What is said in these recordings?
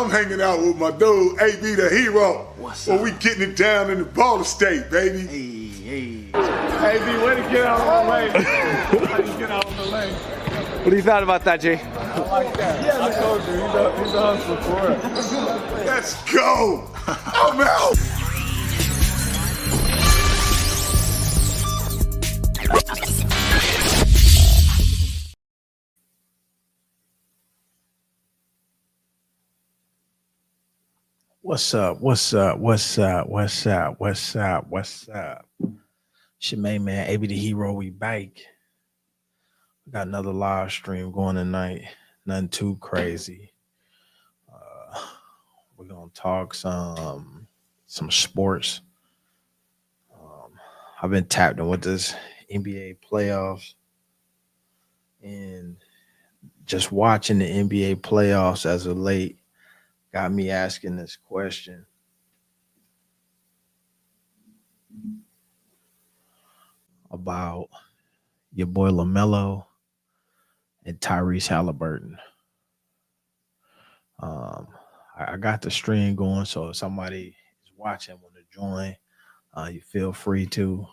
I'm hanging out with my dude, AB the Hero. What's well, up? we getting it down in the Ballin state, baby. Hey. AB, way to get out on the lane. Way to get out on the lane. What do you thought about that, G? I like that. Yeah, I told you, he's a hustler for it. Let's go. I'm out. What's up? What's up? What's up? What's up? What's up? What's up? It's your main man, AB the Hero. We back. We got another live stream going tonight. Nothing too crazy. We're gonna talk some sports. I've been tapped in with this NBA playoffs, and just watching the NBA playoffs as of late got me asking this question. About your boy LaMelo and Tyrese Halliburton. I got the stream going, so if somebody is watching, want to join, you feel free to.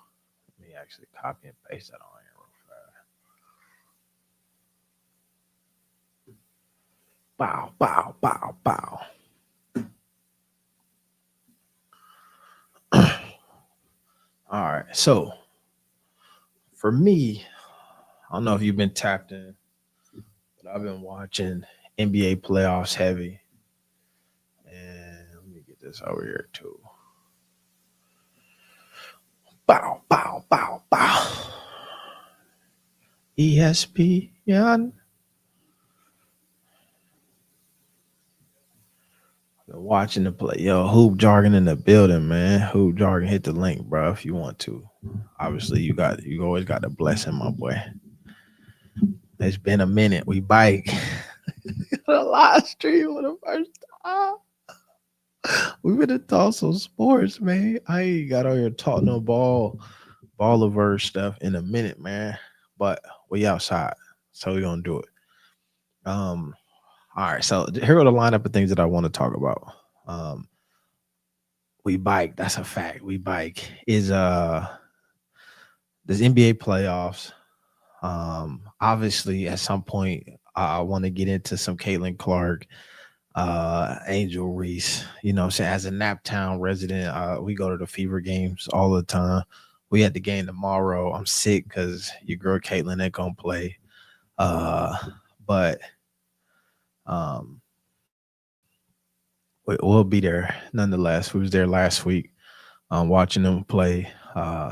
Let me actually copy and paste that on here real fast. Bow, bow, bow, bow. All right, so for me, I don't know if you've been tapped in, but I've been watching NBA playoffs heavy. And let me get this over here too. Bow, bow, bow, bow. ESPN. Been watching the play. Yo, Hoop Jargon in the building, man. Hoop Jargon, hit the link, bro, if you want to. Obviously, you always got the blessing, my boy. It's been a minute. We bike. A live stream for the first time. We been to talk some sports, man. I ain't got on here talking no ballaverse stuff in a minute, man. But we outside, so we gonna do it. All right. So here are the lineup of things that I want to talk about. We bike. That's a fact. We bike is this NBA playoffs. Obviously, at some point, I want to get into some Caitlin Clark, Angel Reese. You know what I'm saying? As a Naptown resident, we go to the Fever games all the time. We had the game tomorrow. I'm sick because your girl Caitlin ain't gonna play. But we'll be there nonetheless. We was there last week, watching them play.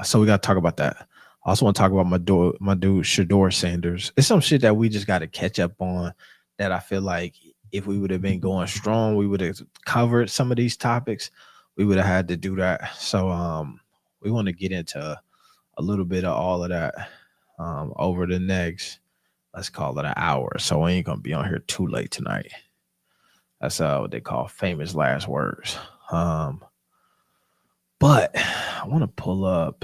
So we got to talk about that. I also want to talk about my dude Shedeur Sanders. It's some shit that we just got to catch up on. That I feel like if we would have been going strong, we would have covered some of these topics. We would have had to do that. So we want to get into a little bit of all of that over the next, let's call it an hour. So we ain't gonna be on here too late tonight. That's what they call famous last words. But I want to pull up.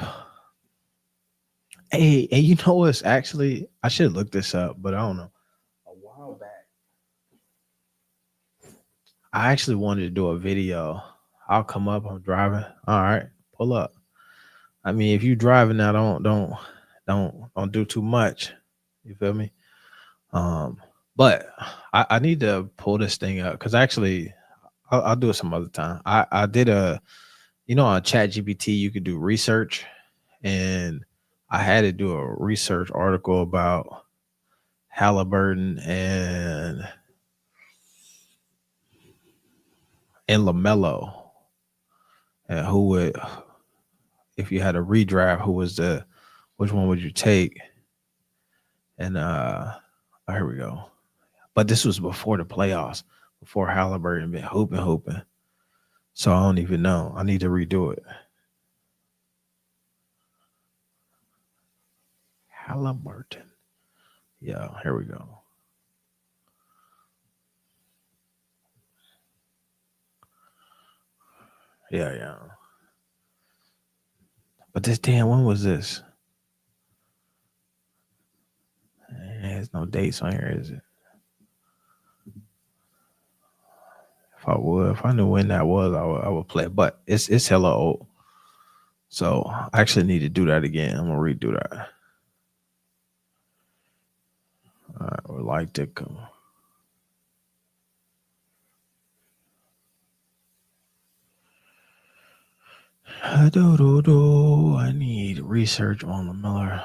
Hey, you know what's actually, I should look this up, but I don't know. A while back, I actually wanted to do a video. I'll come up. I'm driving. All right, pull up. I mean, if you driving now, don't do too much. You feel me? But I need to pull this thing up because actually, I'll do it some other time. I did on ChatGPT you could do research, and I had to do a research article about Halliburton and LaMelo, and who would, if you had a redraft, which one would you take? And here we go. But this was before the playoffs, before Halliburton been hooping. So I don't even know. I need to redo it. Halliburton. Yeah, here we go. Yeah. But when was this? There's no dates on here, is it? If If I knew when that was, I would play it. But it's hella old. So I actually need to do that again. I'm gonna redo that. I would like to come. I need research on LaMelo,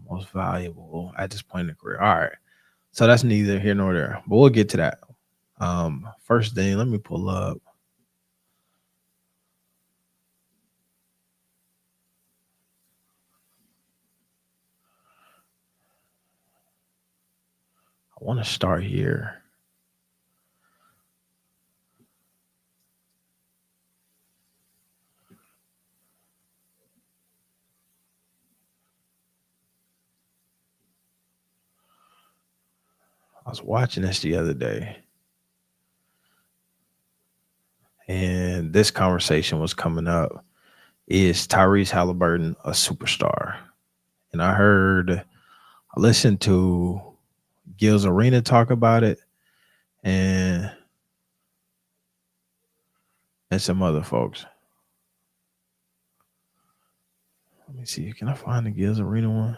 most valuable at this point in the career. All right. So that's neither here nor there. But we'll get to that. First thing, let me pull up. I want to start here. I was watching this the other day, and this conversation was coming up. Is Tyrese Halliburton a superstar? And I listened to Gil's Arena talk about it, and some other folks. Let me see. Can I find the Gil's Arena one?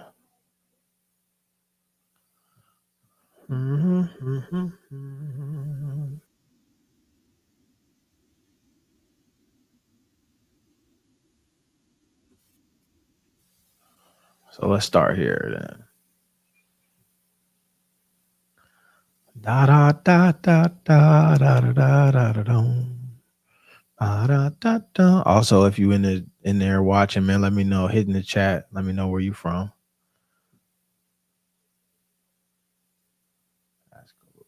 So let's start here then. Da da da da da da da da da da. Also, if you in there watching, man, let me know. Hit in the chat. Let me know where you from. That's cool.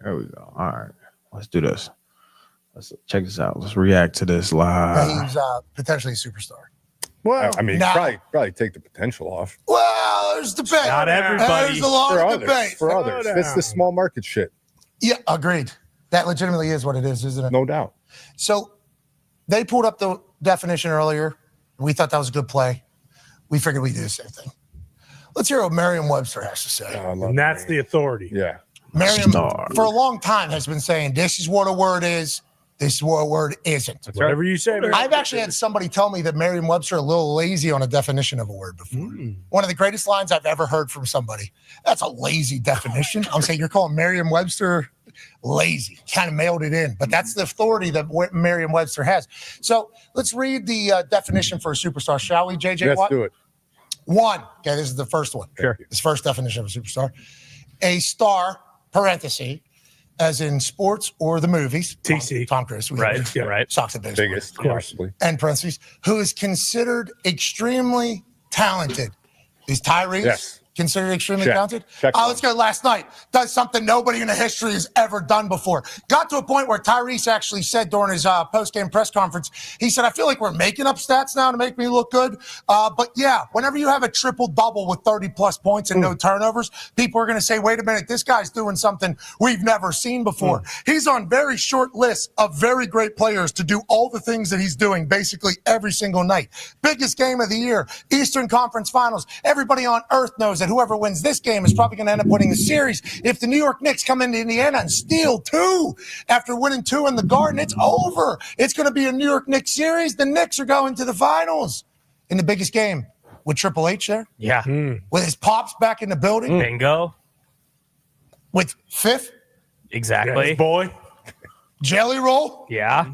There we go. All right, let's do this. Let's check this out. Let's react to this live. He's potentially a superstar. Well, I mean, probably take the potential off. Well, there's debate. Not everybody. There's a lot of debate. For others. That's the small market shit. Yeah, agreed. That legitimately is what it is, isn't it? No doubt. So they pulled up the definition earlier. We thought that was a good play. We figured we'd do the same thing. Let's hear what Merriam-Webster has to say. And that's the authority. Yeah. Merriam, for a long time, has been saying this is what a word is. This is what a word isn't. That's whatever you say. I've actually had somebody tell me that Merriam-Webster a little lazy on a definition of a word before. One of the greatest lines I've ever heard from somebody. That's a lazy definition. I'm saying you're calling Merriam-Webster lazy. Kind of mailed it in. But that's the authority that Merriam-Webster has. So let's read the definition for a superstar, shall we, JJ? Let's do it. One. Okay, this is the first one. Sure. This first definition of a superstar. A star, parenthesis, as in sports or the movies. TC. Tom Cruise. Right. Yeah. Right. Sox and baseball. Biggest, possibly. And parentheses, who is considered extremely talented. Is Tyrese considered extremely talented? Let's go last night. Does something nobody in the history has ever done before. Got to a point where Tyrese actually said during his post-game press conference, he said, I feel like we're making up stats now to make me look good. But yeah, whenever you have a triple-double with 30-plus points and no turnovers, people are going to say, wait a minute, this guy's doing something we've never seen before. He's on very short lists of very great players to do all the things that he's doing basically every single night. Biggest game of the year, Eastern Conference Finals. Everybody on earth knows that whoever wins this game is probably going to end up winning the series. If the New York Knicks come into Indiana and steal 2 after winning 2 in the Garden, it's over. It's going to be a New York Knicks series. The Knicks are going to the finals in the biggest game with Triple H there. Yeah. With his pops back in the building. Bingo. With Fifth. Exactly. Yes, boy. Jelly Roll. Yeah.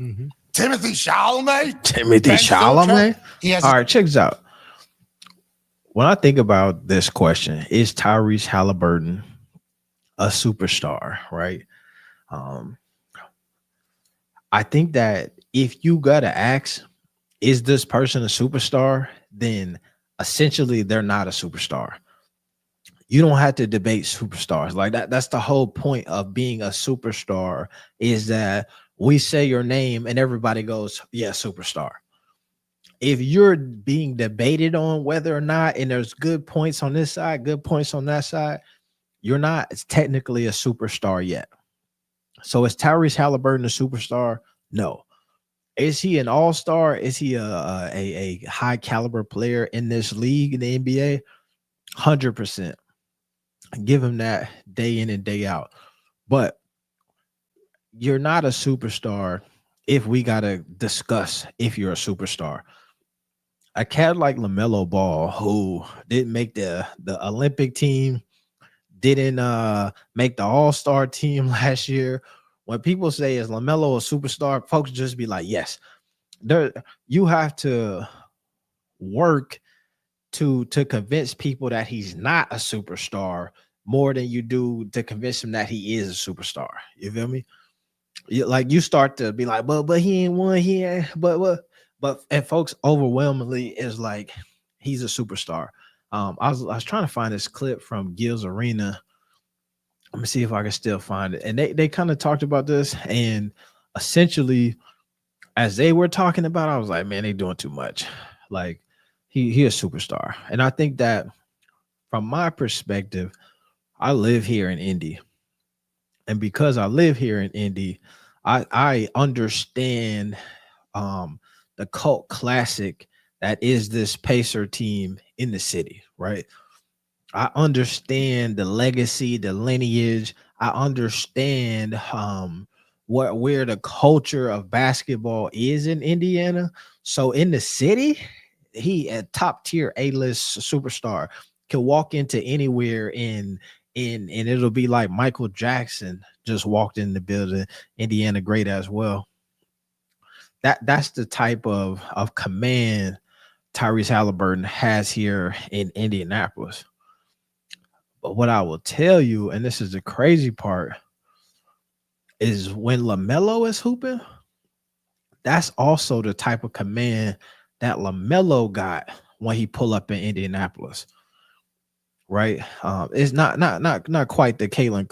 Timothy Chalamet. Timothy Chalamet? All right, check this out. When I think about this question, is Tyrese Halliburton a superstar, right? I think that if you got to ask, is this person a superstar? Then essentially they're not a superstar. You don't have to debate superstars like that. That's the whole point of being a superstar, is that we say your name and everybody goes, yeah, superstar. If you're being debated on whether or not, and there's good points on this side, good points on that side, you're not technically a superstar yet. So is Tyrese Halliburton a superstar? No. Is he an all-star? Is he a high caliber player in this league in the NBA? 100%. Give him that day in and day out. But you're not a superstar if we gotta discuss if you're a superstar. A cat like LaMelo Ball, who didn't make the Olympic team, didn't make the all-star team last year. When people say is LaMelo a superstar, folks just be like, yes. There, you have to work to convince people that he's not a superstar more than you do to convince him that he is a superstar. You feel me? You start to be like, but he ain't won here, but and folks overwhelmingly is like he's a superstar. I was trying to find this clip from Gil's Arena. Let me see if I can still find it. And they kind of talked about this, and essentially, as they were talking about, I was like, man, they doing too much. Like he a superstar, and I think that from my perspective, I live here in Indy. And because I live here in Indy, I understand the cult classic that is this Pacer team in the city, right? I understand the legacy, the lineage. I understand where the culture of basketball is in Indiana. So in the city, he a top tier A-list superstar can walk into anywhere and it'll be like Michael Jackson just walked in the building. Indiana great as well. That's the type of command Tyrese Halliburton has here in Indianapolis. But what I will tell you, and this is the crazy part, is when LaMelo is hooping, that's also the type of command that LaMelo got when he pull up in Indianapolis. Right. It's not quite the Caitlin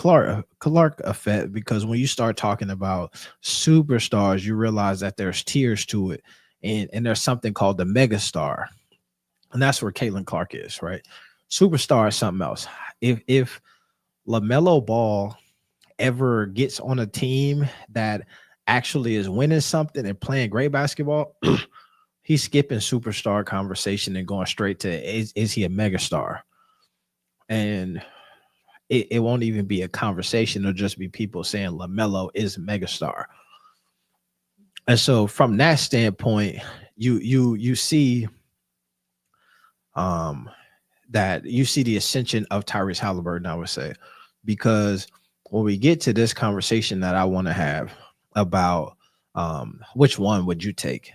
Clark effect, because when you start talking about superstars, you realize that there's tiers to it. And there's something called the megastar. And that's where Caitlin Clark is, right? Superstar is something else. If LaMelo Ball ever gets on a team that actually is winning something and playing great basketball, he's skipping superstar conversation and going straight to is he a megastar? And it won't even be a conversation. It'll just be people saying LaMelo is a megastar. And so from that standpoint, you see that you see the ascension of Tyrese Halliburton, I would say, because when we get to this conversation that I want to have about which one would you take?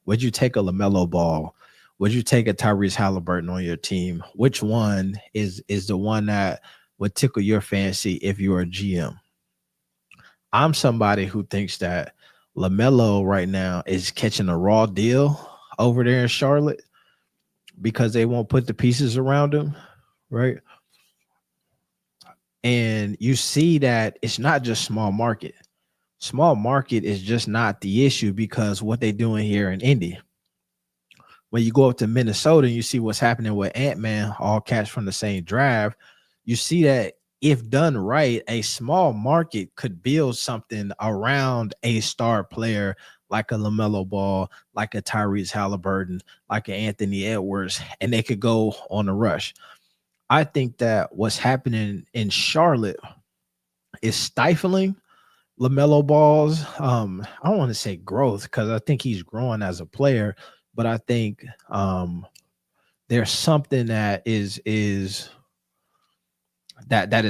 Would you take a LaMelo Ball? Would you take a Tyrese Halliburton on your team? Which one is the one that would tickle your fancy if you're a GM? I'm somebody who thinks that LaMelo right now is catching a raw deal over there in Charlotte because they won't put the pieces around him, right? And you see that it's not just small market. Small market is just not the issue, because what they're doing here in Indy. When you go up to Minnesota and you see what's happening with Ant-Man, all cats from the same draft, you see that if done right, a small market could build something around a star player like a LaMelo Ball, like a Tyrese Halliburton, like an Anthony Edwards, and they could go on a rush. I think that what's happening in Charlotte is stifling LaMelo Ball's, I don't want to say growth, because I think he's growing as a player, but I think there's something that is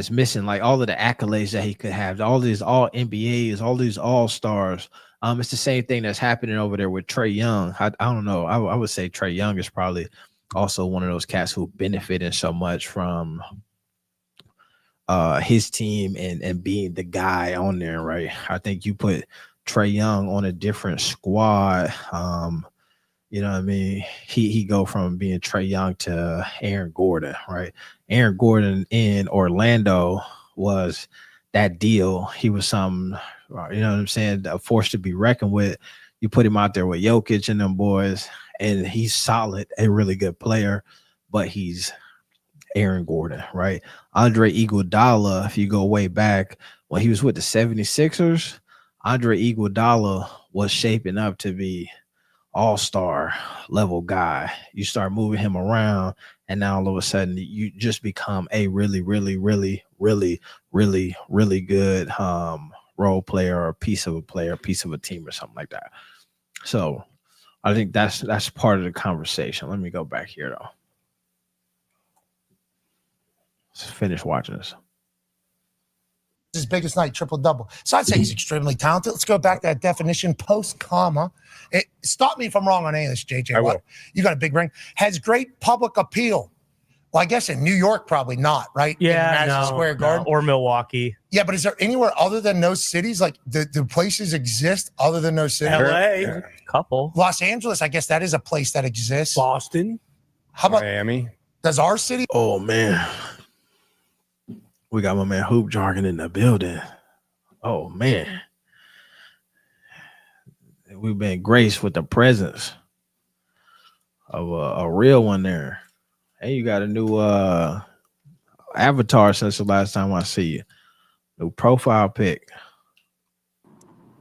missing, like all of the accolades that he could have, all these all NBAs, all these all stars. It's the same thing that's happening over there with Trae Young. I don't know. I would say Trae Young is probably also one of those cats who benefited so much from his team and being the guy on there, right? I think you put Trae Young on a different squad. You know what I mean? He go from being Trae Young to Aaron Gordon, right? Aaron Gordon in Orlando was that deal. He was some, you know what I'm saying, a force to be reckoned with. You put him out there with Jokic and them boys, and he's solid, a really good player, but he's Aaron Gordon, right? Andre Iguodala, if you go way back when he was with the 76ers, Andre Iguodala was shaping up to be all-star level guy. You start moving him around, and now all of a sudden you just become a really, really, really, really, really, really good role player or piece of a player, piece of a team or something like that. So I think that's part of the conversation. Let me go back here though. Let's finish watching this. His biggest night, triple-double. So I'd say he's extremely talented. Let's go back to that definition, post-comma. Stop me if I'm wrong on any of this, JJ. I will. You got a big ring. Has great public appeal. Well, I guess in New York, probably not, right? Yeah, in Madison Square Garden. or Milwaukee. Yeah, but is there anywhere other than those cities? Like, do places exist other than those cities? LA, couple. Los Angeles, I guess that is a place that exists. Boston. How about Miami? Does our city? Oh man, we got my man Hoop Jargon in the building. Oh man, we've been graced with the presence of a real one there. And you got a new avatar since the last time I see you. New profile pic.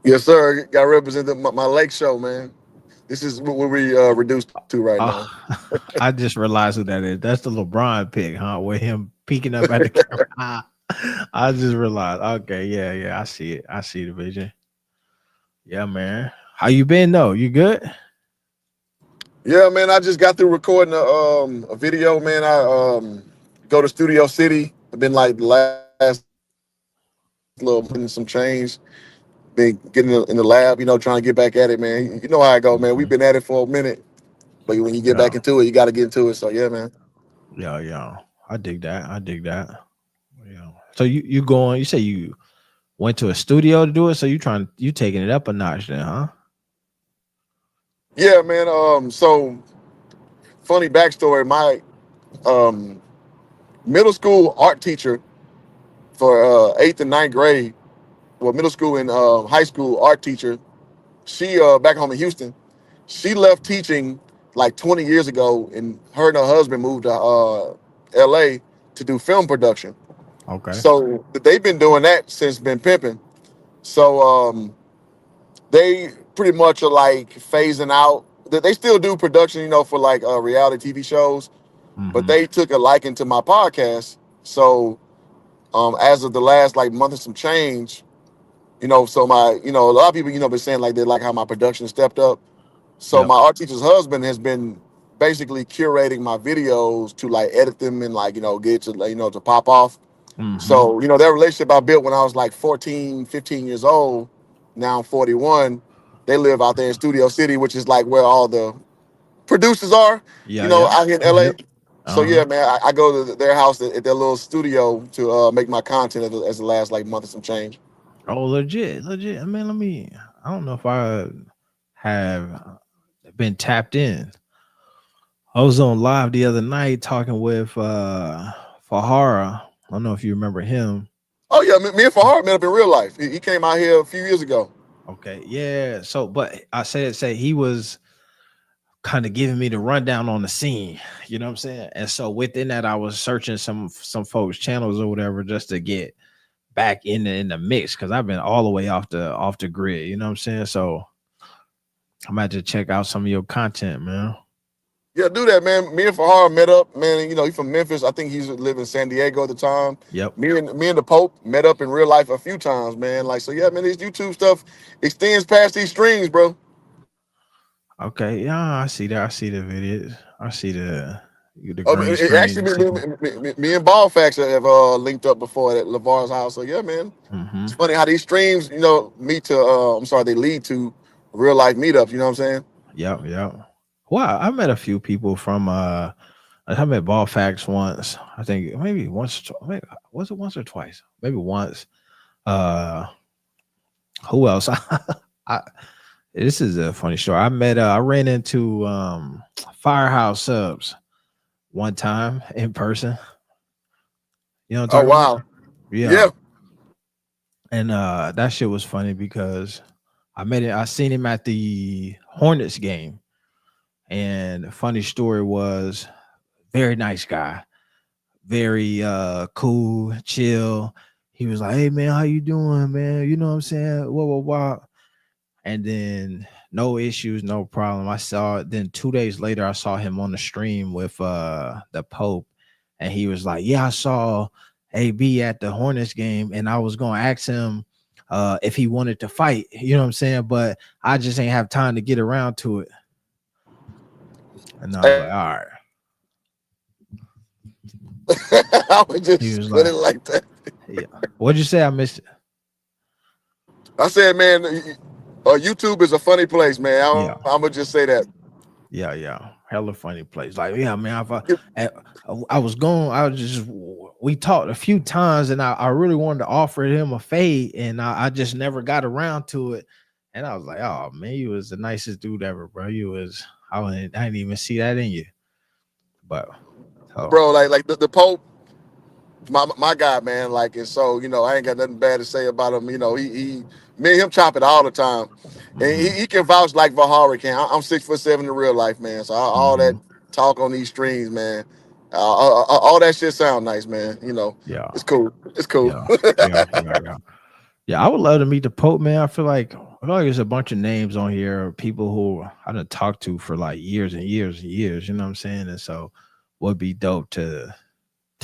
Yes, sir. Got to represent my lake show, man. This is what we reduced to right now. I just realized who that is. That's the LeBron pic, huh? With him peeking up at the camera. I just realized. Okay, yeah. I see it. I see the vision. Yeah, man. How you been though? You good? Yeah, man. I just got through recording a video, man. I go to Studio City. I've been like the last little putting some change. Been getting in the lab, trying to get back at it, man. You know how I go, man. We've been at it for a minute, but when you get back into it, you got to get into it. So yeah, man. Yeah. I dig that. Yeah. So you going? You say you went to a studio to do it. So you taking it up a notch then, huh? Yeah, man. So funny backstory. My middle school art teacher for 8th and 9th grade. Well, middle school and high school art teacher. She back home in Houston. She left teaching like 20 years ago, and her husband moved to LA to do film production. Okay. So they've been doing that since been pimping. So they pretty much are like phasing out. They still do production, for like reality TV shows, but they took a liking to my podcast. So as of the last like month and some change, so my, a lot of people, been saying like they like how my production stepped up. So my art teacher's husband has been basically curating my videos to like edit them and like, get to, to pop off. So, that relationship I built when I was like 14, 15 years old, now I'm 41. They live out there in Studio City, which is like where all the producers are, out here in LA. So yeah, man, I go to their house at their little studio to make my content as the last like month or some change. Oh, legit. I mean, I don't know if I have been tapped in. I was on live the other night talking with Fahara. I don't know if you remember him. Oh yeah, me and Fahara met up in real life. He came out here a few years ago. Okay, yeah. So, but I say he was kind of giving me the rundown on the scene. You know what I'm saying? And so within that, I was searching some folks' channels or whatever just to get back in the mix because I've been all the way off the grid. You know what I'm saying? So I'm about to check out some of your content, man. Yeah, do that, man. Me and Fahara met up, man. He's from Memphis. I think he's living in San Diego at the time. Yep. Me and the Pope met up in real life a few times, man. Like, so yeah, man, this YouTube stuff extends past these streams, bro. Okay, yeah, I see that. I see the videos. I see the actually, me and Ballfax have linked up before at LeVar's house. So yeah, man. It's funny how these streams, they lead to real life meetups. You know what I'm saying? Yep. Wow, I met a few people from I met Ballfax once. I think maybe once. Was it once or twice? Maybe once. Who else? This is a funny story. I ran into Firehouse Subs one time in person. You know what I'm talking about? Yeah. And that shit was funny because I seen him at the Hornets game. And the funny story was very nice guy, very cool, chill. he was like, "Hey man, how you doing, man? You know what I'm saying? What?" And then no issues, no problem. I saw it. Then 2 days later, I saw him on the stream with the Pope, and he was like, "Yeah, I saw AB at the Hornets game, and I was gonna ask him if he wanted to fight. You know what I'm saying? But I just ain't have time to get around to it." And I was like, "All right." I would He just was put like, it like that. "Yeah." What'd you say? I missed it. I said, man, YouTube is a funny place, man. Yeah. I'm gonna just say that. Yeah. Hella funny place. Like, yeah, man. I was going, I was just, we talked a few times, and I really wanted to offer him a fade, and I just never got around to it. And I was like, oh man, you was the nicest dude ever, bro. You was, I didn't even see that in you. But Bro, like the Pope, my guy, man. Like, and so I ain't got nothing bad to say about him. Me and him chop it all the time, and he can vouch like Vahara can. I'm 6'7" in real life, man. So all that talk on these streams, man, all that shit sound nice, man. yeah, it's cool. It's cool. Yeah, I would love to meet the Pope, man. I feel like there's a bunch of names on here, people who I done talked to for like years and years and years. You know what I'm saying? And so, would be dope to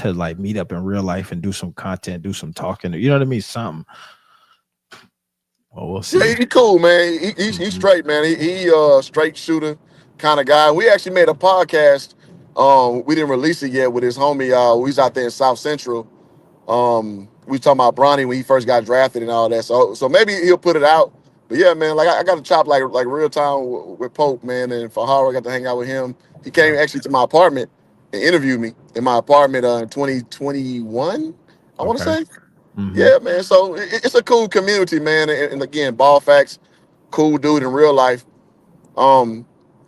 like meet up in real life and do some content, do some talking. You know what I mean? Something. Well, we'll see. Yeah, he cool, man. He's straight, man. He straight shooter kind of guy. We actually made a podcast. We didn't release it yet with his homie. He's out there in South Central. We talking about Bronny when he first got drafted and all that. So maybe he'll put it out. But yeah, man, like I got to chop like real time with Pope, man, and Fahara got to hang out with him. He came actually to my apartment and interviewed me in my apartment in 2021. I want to say. Yeah, man. So it's a cool community, man. And again, ball facts, cool dude in real life. So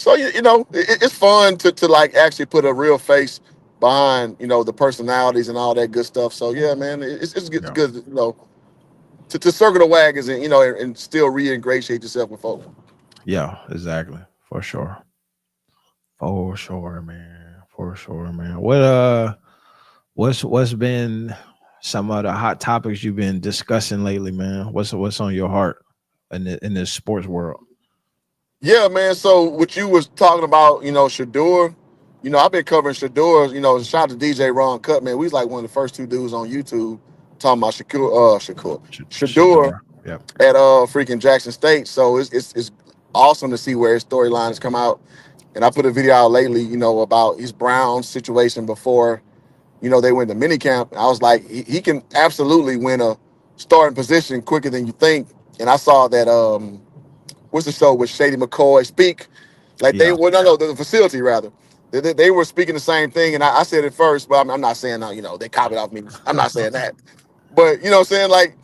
it's fun to like actually put a real face behind the personalities and all that good stuff. So yeah, man, it's good, good to circle the wagons and and still re-ingratiate yourself with folks. Yeah, exactly, for sure, man, for sure, man. What's been some of the hot topics you've been discussing lately, man? What's on your heart in this sports world? Yeah, man. So what you was talking about, Shedeur, I've been covering Shedeur, shout out to DJ Ron Cut, man. We was like one of the first two dudes on YouTube talking about Shedeur Yep. at freaking Jackson State. So it's awesome to see where his storylines come out. And I put a video out lately, about his Browns situation before, they went to minicamp. I was like, he can absolutely win a starting position quicker than you think. And I saw that what's the show with Shady McCoy speak? Like the facility rather. They were speaking the same thing, and I said it first, but I'm not saying they copied off me. I'm not saying that, but what I'm saying, like,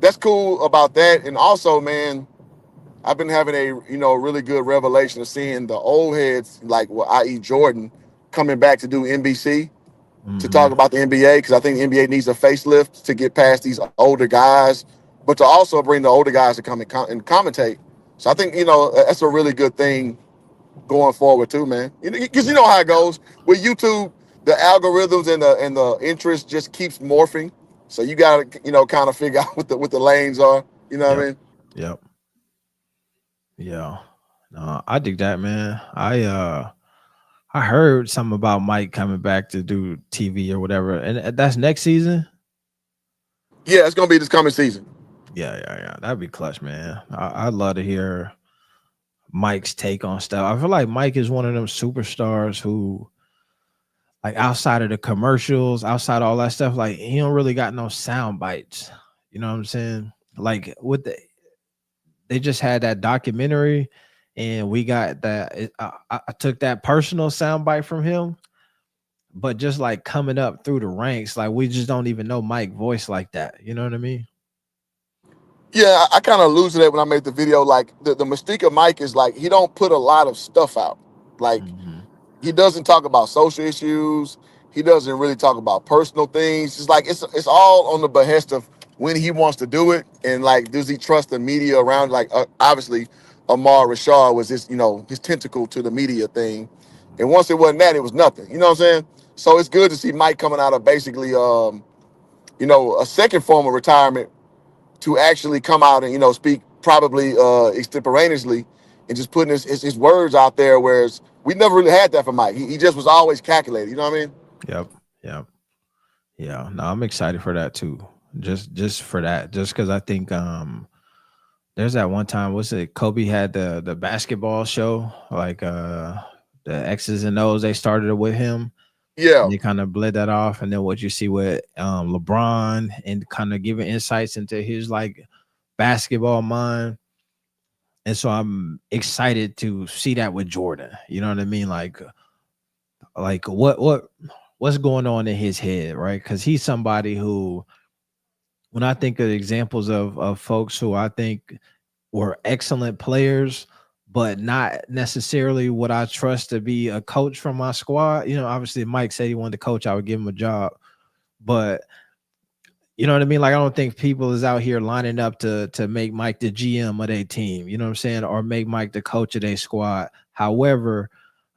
that's cool about that. And also, man, I've been having a really good revelation of seeing the old heads like i.e. Jordan coming back to do NBC to talk about the NBA, because I think the NBA needs a facelift to get past these older guys, but to also bring the older guys to come and commentate. So I think that's a really good thing going forward too, man. Because you know how it goes with YouTube, the algorithms and the interest just keeps morphing. So you gotta kind of figure out what the lanes are. You know what I mean? Yep. Yeah. No, I dig that, man. I heard something about Mike coming back to do TV or whatever, and that's next season. Yeah, it's gonna be this coming season. Yeah. That'd be clutch, man. I'd love to hear Mike's take on stuff. I feel like Mike is one of them superstars who, like, outside of the commercials, outside of all that stuff, like, he don't really got no sound bites. You know what I'm saying? Like, they just had that documentary, and we got that. I took that personal sound bite from him, but just like coming up through the ranks, like, we just don't even know Mike's voice like that. You know what I mean? Yeah, I kind of lose that when I made the video. Like the mystique of Mike is like he don't put a lot of stuff out. Like he doesn't talk about social issues. He doesn't really talk about personal things. It's like it's all on the behest of when he wants to do it, and like does he trust the media around? Like obviously, Amar Rashad was his tentacle to the media thing, and once it wasn't that, it was nothing. You know what I'm saying? So it's good to see Mike coming out of basically a second form of retirement to actually come out and speak probably extemporaneously and just putting his words out there. Whereas we never really had that for Mike. He just was always calculated. You know what I mean? Yep. Yep. Yeah. No, I'm excited for that too. Just for that. Just because I think there's that one time, what's it? Kobe had the basketball show, like the X's and O's. They started it with him. Yeah. And they kind of bled that off, and then what you see with LeBron and kind of giving insights into his like basketball mind. And so I'm excited to see that with Jordan. You know what I mean? Like what's going on in his head, right? Because he's somebody who, when I think of examples of folks who I think were excellent players, but not necessarily what I trust to be a coach from my squad. Obviously Mike said he wanted to coach, I would give him a job. But you know what I mean? Like, I don't think people is out here lining up to make Mike the GM of their team, you know what I'm saying? Or make Mike the coach of their squad. However,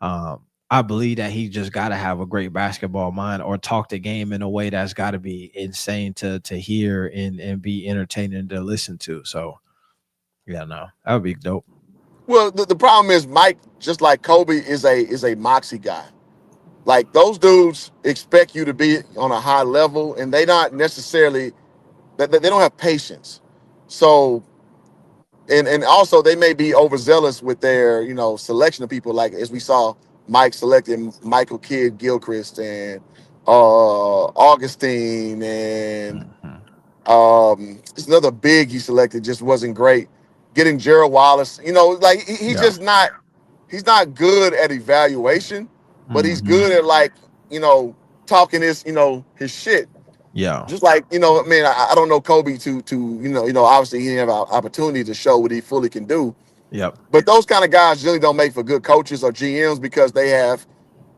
I believe that he just got to have a great basketball mind or talk the game in a way that's got to be insane to hear and be entertaining to listen to. So, yeah, no, that would be dope. Well, the problem is Mike, just like Kobe, is a moxie guy. Like, those dudes expect you to be on a high level, and they not necessarily they don't have patience. So, and also they may be overzealous with their selection of people. Like, as we saw, Mike selecting Michael Kidd Gilchrist and Augustine, and it's another big he selected, just wasn't great. Getting Gerald Wallace, like he's just not. He's not good at evaluation, but he's good at talking his shit. Yeah. Just like, man, I don't know Kobe to obviously he didn't have an opportunity to show what he fully can do. Yep. But those kind of guys really don't make for good coaches or GMs because they have,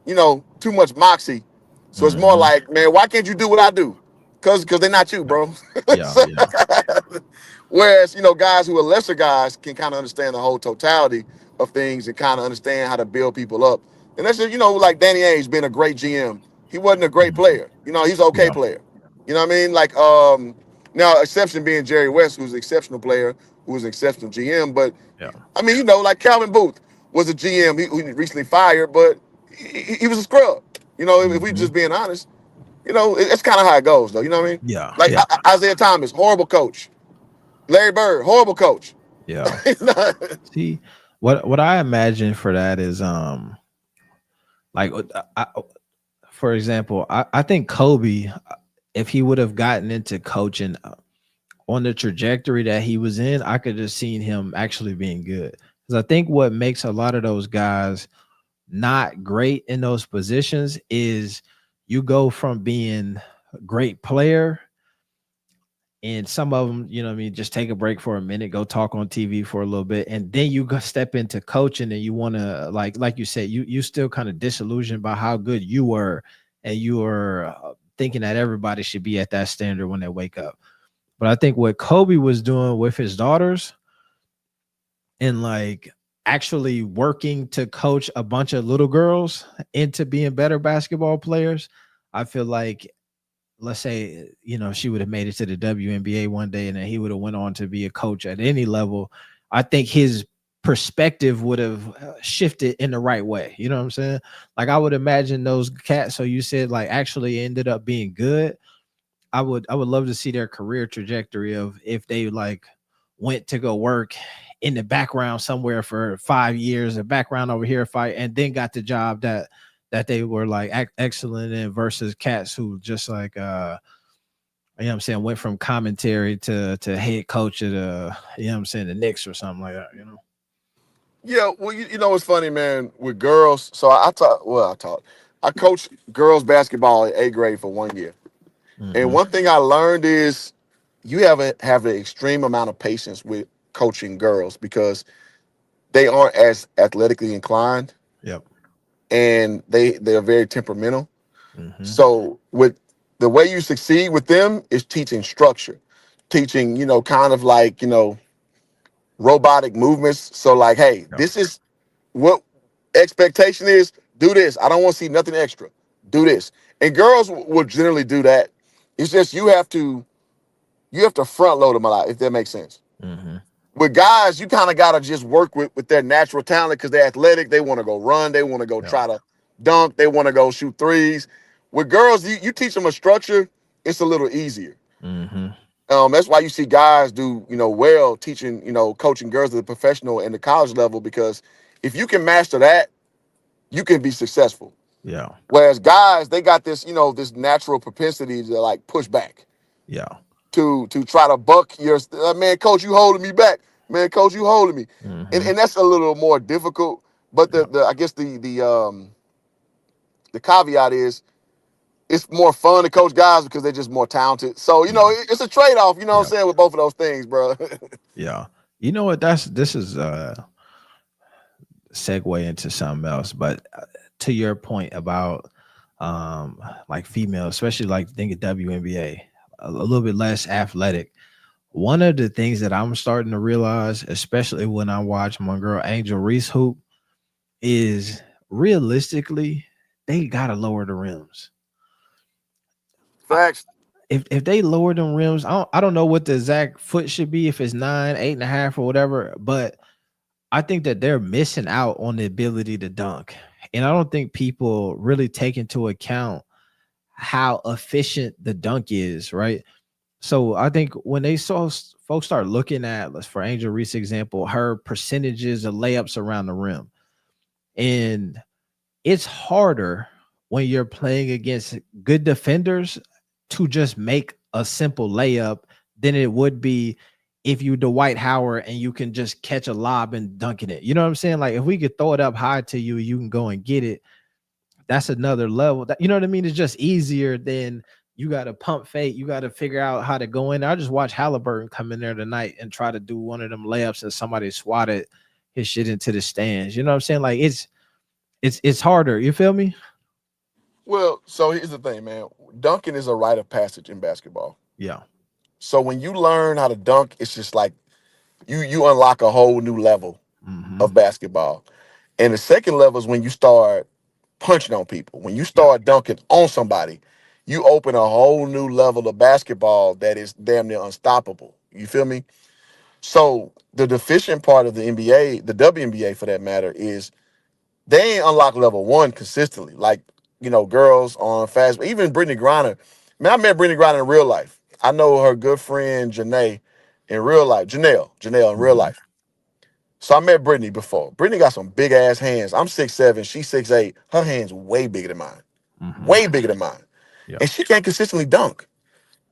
too much moxie. So it's more like, man, why can't you do what I do? Because they're not you, bro. Yeah. Whereas, guys who are lesser guys can kind of understand the whole totality of things and kind of understand how to build people up. And that's just, like Danny Ainge being a great GM. He wasn't a great player. He's an okay player. You know what I mean? Like, now, exception being Jerry West, who's an exceptional player, who was an exceptional GM. But, I mean, like Calvin Booth was a GM who recently fired, but he was a scrub. If we just being honest, it's kind of how it goes, though. You know what I mean? Yeah. Like Isaiah Thomas, horrible coach. Larry Bird, horrible coach. Yeah. See, what I imagine for that is for example, I think Kobe, if he would have gotten into coaching on the trajectory that he was in, I could have seen him actually being good. Because I think what makes a lot of those guys not great in those positions is you go from being a great player, and some of them, just take a break for a minute, go talk on TV for a little bit, and then you go step into coaching, and you want to, like you said, you still kind of disillusioned by how good you were, and you were thinking that everybody should be at that standard when they wake up. But I think what Kobe was doing with his daughters and like actually working to coach a bunch of little girls into being better basketball players, I feel like, let's say, she would have made it to the WNBA one day and then he would have went on to be a coach at any level. I think his perspective would have shifted in the right way. You know what I'm saying? Like, I would imagine those cats, so you said, like, actually ended up being good. I would love to see their career trajectory of if they like went to go work in the background somewhere for 5 years, a background over here, and then got the job that they were like excellent in versus cats who just like what I'm saying, went from commentary to head coach at what I'm saying, the Knicks or something like that, Yeah, well, what's funny, man, with girls. So I coached girls basketball in 8th grade for 1 year. And one thing I learned is you have an extreme amount of patience with coaching girls because they aren't as athletically inclined. Yep. And they're very temperamental. So with the way you succeed with them is teaching structure, teaching, kind of like, robotic movements. So like, hey, this is what expectation is. Do this. I don't want to see nothing extra. Do this. And girls will generally do that. It's just you have to front load them a lot, if that makes sense. Mm-hmm. With guys, you kind of got to just work with their natural talent because they're athletic. They want to go run. They want to go try to dunk. They want to go shoot threes. With girls, you teach them a structure, it's a little easier. Mm-hmm. That's why you see guys do, well teaching, coaching girls at the professional and the college level, because if you can master that, you can be successful. Yeah. Whereas guys, they got this, this natural propensity to like push back. Yeah. To try to buck your man, coach, you holding me back. Man, coach, you holding me. Mm-hmm. And that's a little more difficult. But the I guess the caveat is it's more fun to coach guys because they're just more talented. So, it's a trade-off, what I'm saying, with both of those things, bro. Yeah. You know what? This is segue into something else, but to your point about like females, especially like think of WNBA, a little bit less athletic. One of the things that I'm starting to realize, especially when I watch my girl Angel Reese hoop, is realistically they gotta lower the rims. Facts. If they lower them rims, I don't know what the exact foot should be, if it's 9, 8.5 or whatever, but I think that they're missing out on the ability to dunk. And I don't think people really take into account how efficient the dunk is, right? So I think when they saw folks start looking at, let's for Angel Reese example, her percentages of layups around the rim, and it's harder when you're playing against good defenders to just make a simple layup than it would be if you Dwight Howard and you can just catch a lob and dunking it. You know what I'm saying? Like if we could throw it up high to you, you can go and get it. That's another level. That, you know what I mean? It's just easier than you got to pump fake. You got to figure out how to go in. I just watched Halliburton come in there tonight and try to do one of them layups and somebody swatted his shit into the stands. You know what I'm saying? Like it's harder. You feel me? Well, so here's the thing, man. Dunking is a rite of passage in basketball. Yeah. So when you learn how to dunk, it's just like you unlock a whole new level of basketball. And the second level is when you start punching on people. When you start dunking on somebody, you open a whole new level of basketball that is damn near unstoppable. You feel me? So the deficient part of the NBA, the WNBA for that matter, is they ain't unlock level one consistently. Like, girls on fast, even Brittany Griner. Man, I met Brittany Griner in real life. I know her good friend Janae in real life. Janelle in real life. So I met Brittany before. Brittany got some big ass hands. I'm 6'7", she's 6'8". Her hands way bigger than mine. Way bigger than mine. Yeah. And she can't consistently dunk.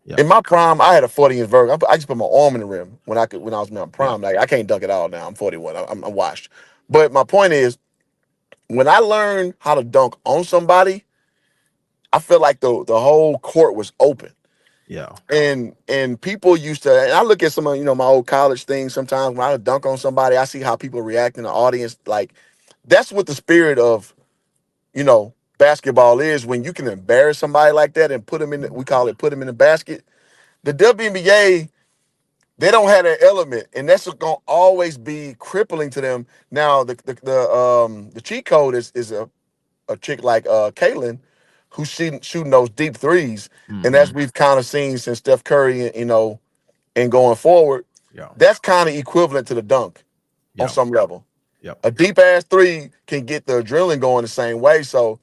Yeah. In my prime, I had a 40-inch vert. I just put my arm in the rim when I was in my prime. Like I can't dunk at all now. I'm 41. I'm washed. But my point is, when I learned how to dunk on somebody, I feel like the whole court was open. Yeah. And people used to, and I look at some of, my old college things sometimes when I dunk on somebody, I see how people react in the audience. Like, that's what the spirit of, basketball is, when you can embarrass somebody like that and put them in, we call it put them in the basket. The WNBA, they don't have that element, and that's going to always be crippling to them. Now, the cheat code is a chick like Caitlin, who's shooting those deep threes. And as we've kind of seen since Steph Curry, and going forward, that's kind of equivalent to the dunk on some level. Yep. A deep ass three can get the adrenaline going the same way. So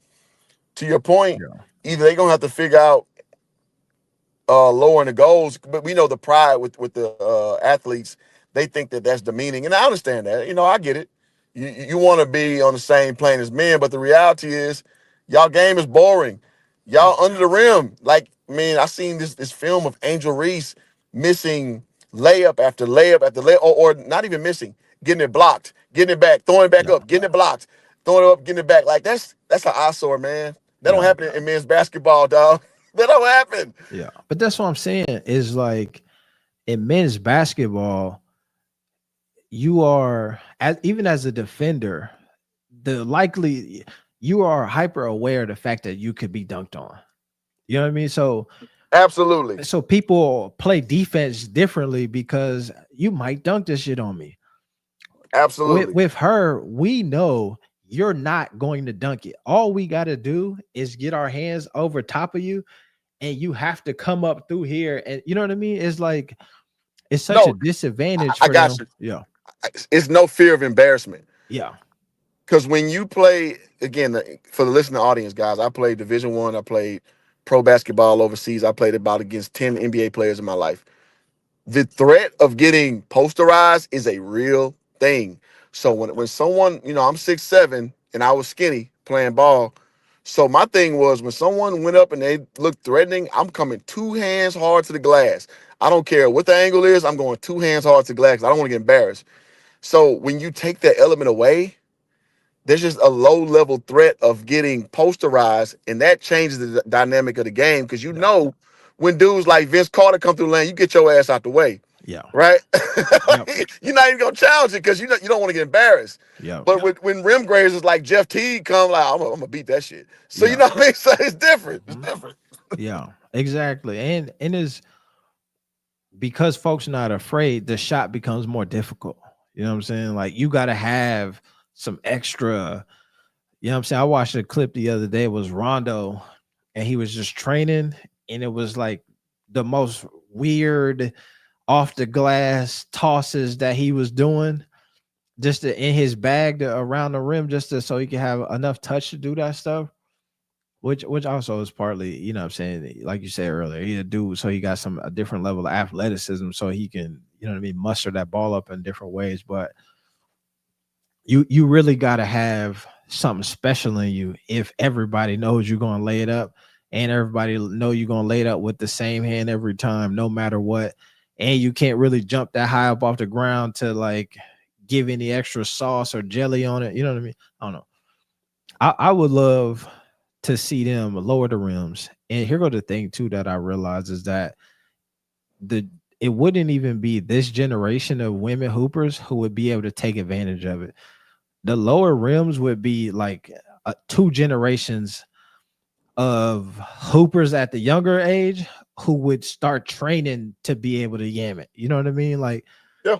to your point, either they're gonna have to figure out lowering the goals, but we know the pride with the athletes, they think that that's demeaning, and I understand that. I get it. You want to be on the same plane as men, but the reality is, y'all game is boring. Y'all under the rim. Like, man, I seen this film of Angel Reese missing layup after layup after layup, or not even missing, getting it blocked, getting it back, throwing it back up, getting it blocked, throwing it up, getting it back. Like that's an eyesore, man. That don't happen in men's basketball, dog. That don't happen. Yeah. But that's what I'm saying is, like, in men's basketball, you are, even as a defender, you are hyper aware of the fact that you could be dunked on. You know what I mean? So absolutely. So people play defense differently because you might dunk this shit on me. Absolutely. With her, we know you're not going to dunk it. All we got to do is get our hands over top of you and you have to come up through here, and you know what I mean? It's like it's such a disadvantage I for got them. you. Yeah. It's no fear of embarrassment. Yeah. Because when you play, again, for the listening audience, guys, I played Division I. I played pro basketball overseas. I played about against 10 NBA players in my life. The threat of getting posterized is a real thing. So when someone, I'm 6'7" and I was skinny playing ball. So my thing was when someone went up and they looked threatening, I'm coming 2 hands hard to the glass. I don't care what the angle is. I'm going 2 hands hard to the glass. I don't want to get embarrassed. So when you take that element away, there's just a low-level threat of getting posterized, and that changes the dynamic of the game because when dudes like Vince Carter come through the lane, you get your ass out the way. Yeah. Right? Yep. You're not even going to challenge it because you don't want to get embarrassed. Yeah. But when rim graders is like Jeff Teague come, like, I'm going to beat that shit. So you know what I mean? So it's different. It's different. Yeah, exactly. And it's because folks are not afraid, the shot becomes more difficult. You know what I'm saying? Like you got to have some extra, you know what I'm saying? I watched a clip the other day. It was Rondo and he was just training and it was like the most weird off the glass tosses that he was doing just in his bag around the rim so he could have enough touch to do that stuff. Which also is partly, you know what I'm saying, like you said earlier, he's a dude, so he got a different level of athleticism, so he can, you know what I mean, muster that ball up in different ways. But you really got to have something special in you if everybody knows you're going to lay it up and everybody know you're going to lay it up with the same hand every time, no matter what. And you can't really jump that high up off the ground to like give any extra sauce or jelly on it. You know what I mean? I don't know. I would love to see them lower the rims. And here go the thing too that I realize is that it wouldn't even be this generation of women hoopers who would be able to take advantage of it. The lower rims would be like 2 generations of hoopers at the younger age who would start training to be able to yam it. You know what I mean? Like, yeah.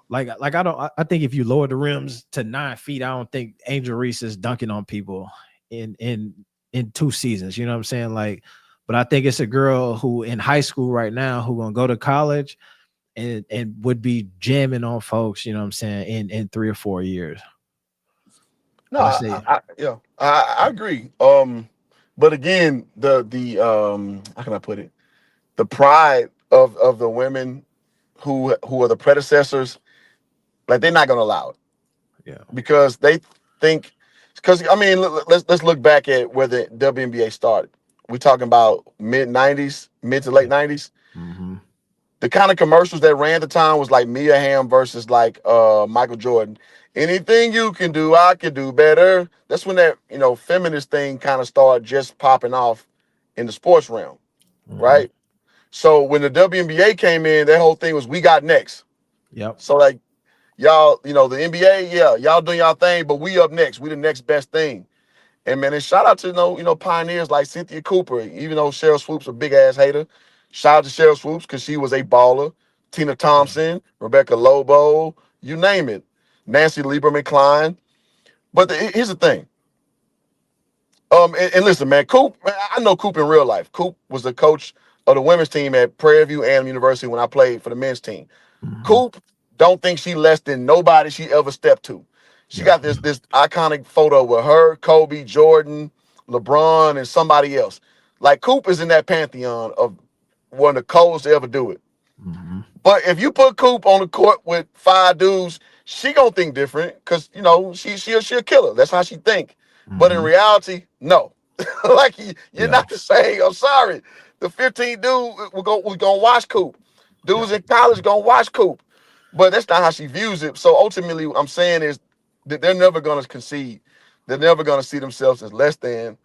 Like I think if you lower the rims to 9 feet, I don't think Angel Reese is dunking on people in 2 seasons. You know what I'm saying? Like, but I think it's a girl who in high school right now who gonna go to college and would be jamming on folks, you know what I'm saying, in 3 or 4 years. No, I agree. But again, the how can I put it? The pride of the women who are the predecessors, like they're not gonna allow it. Yeah. Because they think, because I mean, let's look back at where the WNBA started. We're talking about mid to late 90s. Mm-hmm. The kind of commercials that ran at the time was like Mia Hamm versus like Michael Jordan. Anything you can do, I can do better. That's when that feminist thing kind of started just popping off in the sports realm, right? So when the WNBA came in, that whole thing was we got next. Yep. So like y'all, the NBA, y'all doing y'all thing, but we up next. We the next best thing. And man, and shout out to pioneers like Cynthia Cooper, even though Cheryl Swoops a big ass hater. Shout out to Cheryl Swoops because she was a baller. Tina Thompson, Rebecca Lobo, you name it. Nancy Lieberman Klein. But here's the thing. And listen, man, Coop, I know Coop in real life. Coop was the coach of the women's team at Prairie View and University when I played for the men's team. Coop don't think she less than nobody she ever stepped to. She got this iconic photo with her, Kobe, Jordan, LeBron, and somebody else. Like Coop is in that pantheon of one of the coldest to ever do it. But if you put Coop on the court with 5 dudes, she gonna think different because she'll kill her. That's how she think. But in reality, no. Like you're not the same. I'm sorry. The 15 dude we're gonna watch Coop. Dudes in college gonna watch Coop. But that's not how she views it. So ultimately, what I'm saying is that they're never gonna concede. They're never gonna see themselves as less than.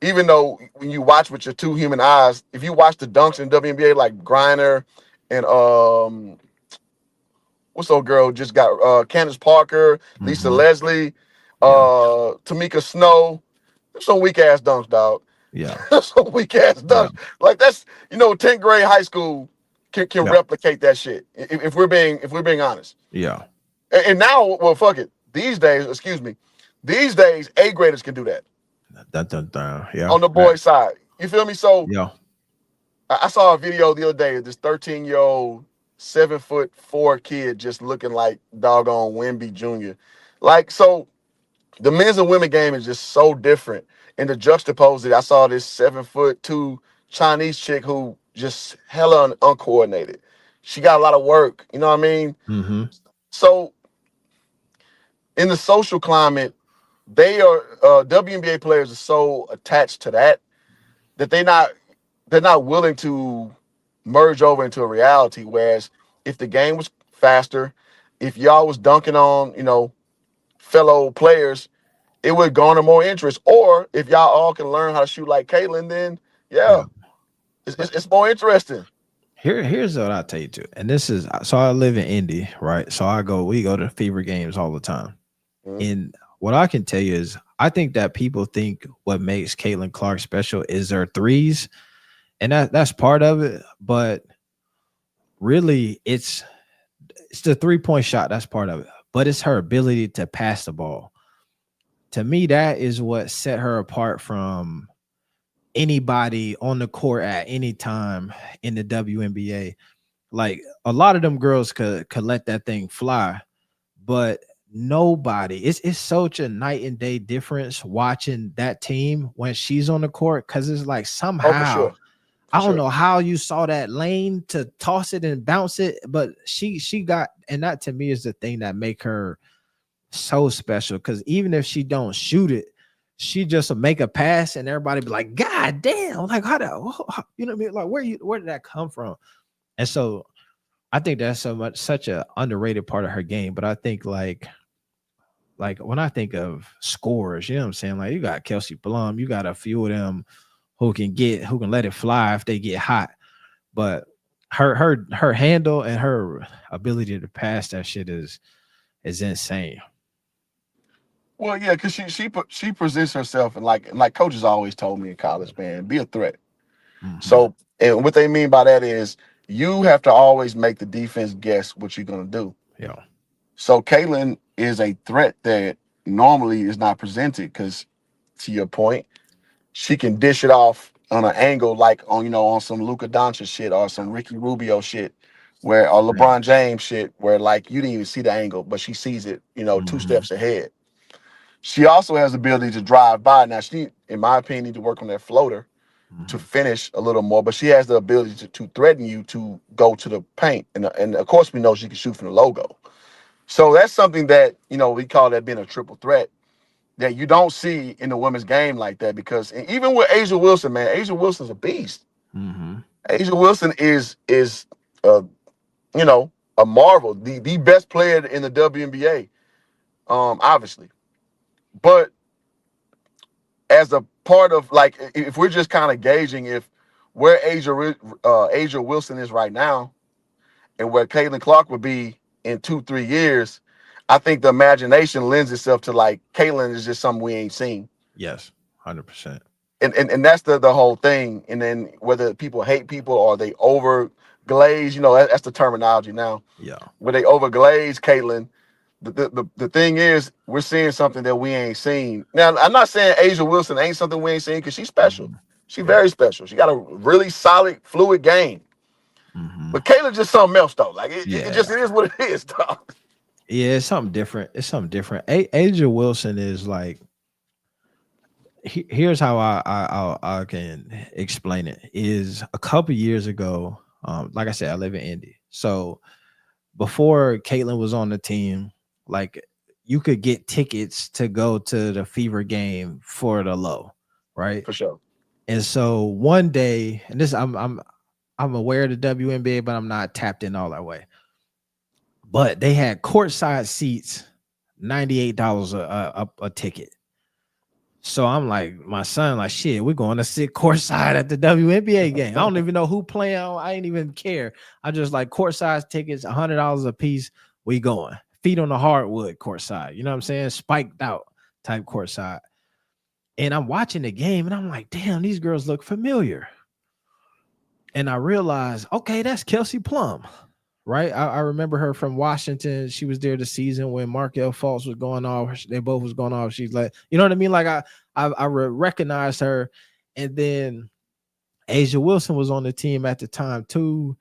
Even though when you watch with your 2 human eyes, if you watch the dunks in WNBA like Griner and what's old girl just got Candace Parker, Lisa Leslie, Tamika Snow, some weak ass dunks, dog. Yeah. Some weak ass dunks. Like that's 10th grade high school can replicate that shit. If we're being honest. Yeah. And now, well, fuck it. These days, 8th graders can do that. Yeah. On the boys' side. You feel me? So I saw a video the other day of this 13-year-old, 7'4" kid just looking like doggone Wemby Jr. Like, so the men's and women game is just so different. And to juxtapose it, I saw this 7'2" Chinese chick who just hella uncoordinated. She got a lot of work. You know what I mean? Mm-hmm. So in the social climate, they are WNBA players are so attached to that they're not willing to merge over into a reality. Whereas if the game was faster, if y'all was dunking on, fellow players, it would garner more interest. Or if y'all all can learn how to shoot like Caitlin, then yeah, Yeah. it's more interesting. Here's what I tell you too, and this is so I live in Indy, right? So we go to Fever games all the time, and what I can tell you is I think that people think what makes Caitlin Clark special is her threes, and that's part of it, but really it's the 3-point shot, that's part of it, but it's her ability to pass the ball. To me, that is what set her apart from anybody on the court at any time in the WNBA. Like a lot of them girls could let that thing fly, but nobody. It's such a night and day difference watching that team when she's on the court, because it's like Oh, for somehow sure. I don't know how you saw that lane to toss it and bounce it, but she got, and that to me is the thing that make her so special, because even if she don't shoot it, she just will make a pass and everybody be like, God damn, like how you know what I mean? Like where did that come from? And so I think that's such a underrated part of her game. But I think like when I think of scorers, you know what I'm saying? Like you got Kelsey Plum, you got a few of them who can let it fly if they get hot. But her handle and her ability to pass that shit is insane. Well, yeah, because she presents herself, and like coaches always told me in college, man, be a threat. Mhm. So, and what they mean by that is you have to always make the defense guess what you're gonna do. Yeah. So Caitlin is a threat that normally is not presented because, to your point, she can dish it off on an angle like on some Luka Doncic shit or some Ricky Rubio shit, or LeBron James shit, where like you didn't even see the angle, but she sees it, 2 steps ahead. She also has the ability to drive by. Now she, in my opinion, need to work on that floater to finish a little more, but she has the ability to threaten you to go to the paint, and of course we know she can shoot from the logo. So that's something that we call that being a triple threat that you don't see in the women's game like that, because even with Asia Wilson, man, Asia Wilson's a beast. Asia Wilson is uh, a marvel, the best player in the WNBA, obviously. But as a part of, like, if we're just kind of gauging if where Asia Wilson is right now and where Caitlin Clark would be in 2-3 years, I think the imagination lends itself to like Caitlin is just something we ain't seen. Yes, 100%. And that's the whole thing. And then whether people hate people or they over glaze, that's the terminology now. Yeah. Where they over glaze Caitlin. The thing is, we're seeing something that we ain't seen. Now, I'm not saying Asia Wilson ain't something we ain't seen, because she's special. She's very special. She got a really solid, fluid game. But Caitlin just something else, though. Like it is what it is, dog. Yeah, it's something different. Asia Wilson is like, here's how I can explain it. Is a couple years ago, like I said, I live in Indy. So before Caitlin was on the team, like you could get tickets to go to the Fever game for the low, right? For sure. And so one day, and this I'm aware of the WNBA, but I'm not tapped in all that way. But they had courtside seats, $98 a ticket. So I'm like, my son, like, shit, we're going to sit courtside at the WNBA game. I don't even know who playing. I ain't even care. I just like courtside tickets, $100 a piece. We going. Feet on the hardwood courtside. You know what I'm saying? Spiked out type courtside. And I'm watching the game and I'm like, damn, these girls look familiar. And I realized, okay, that's Kelsey Plum, right? I remember her from Washington. She was there the season when Markelle Fultz was going off. They both was going off. She's like, you know what I mean? Like I recognized her. And then Asia Wilson was on the team at the time too.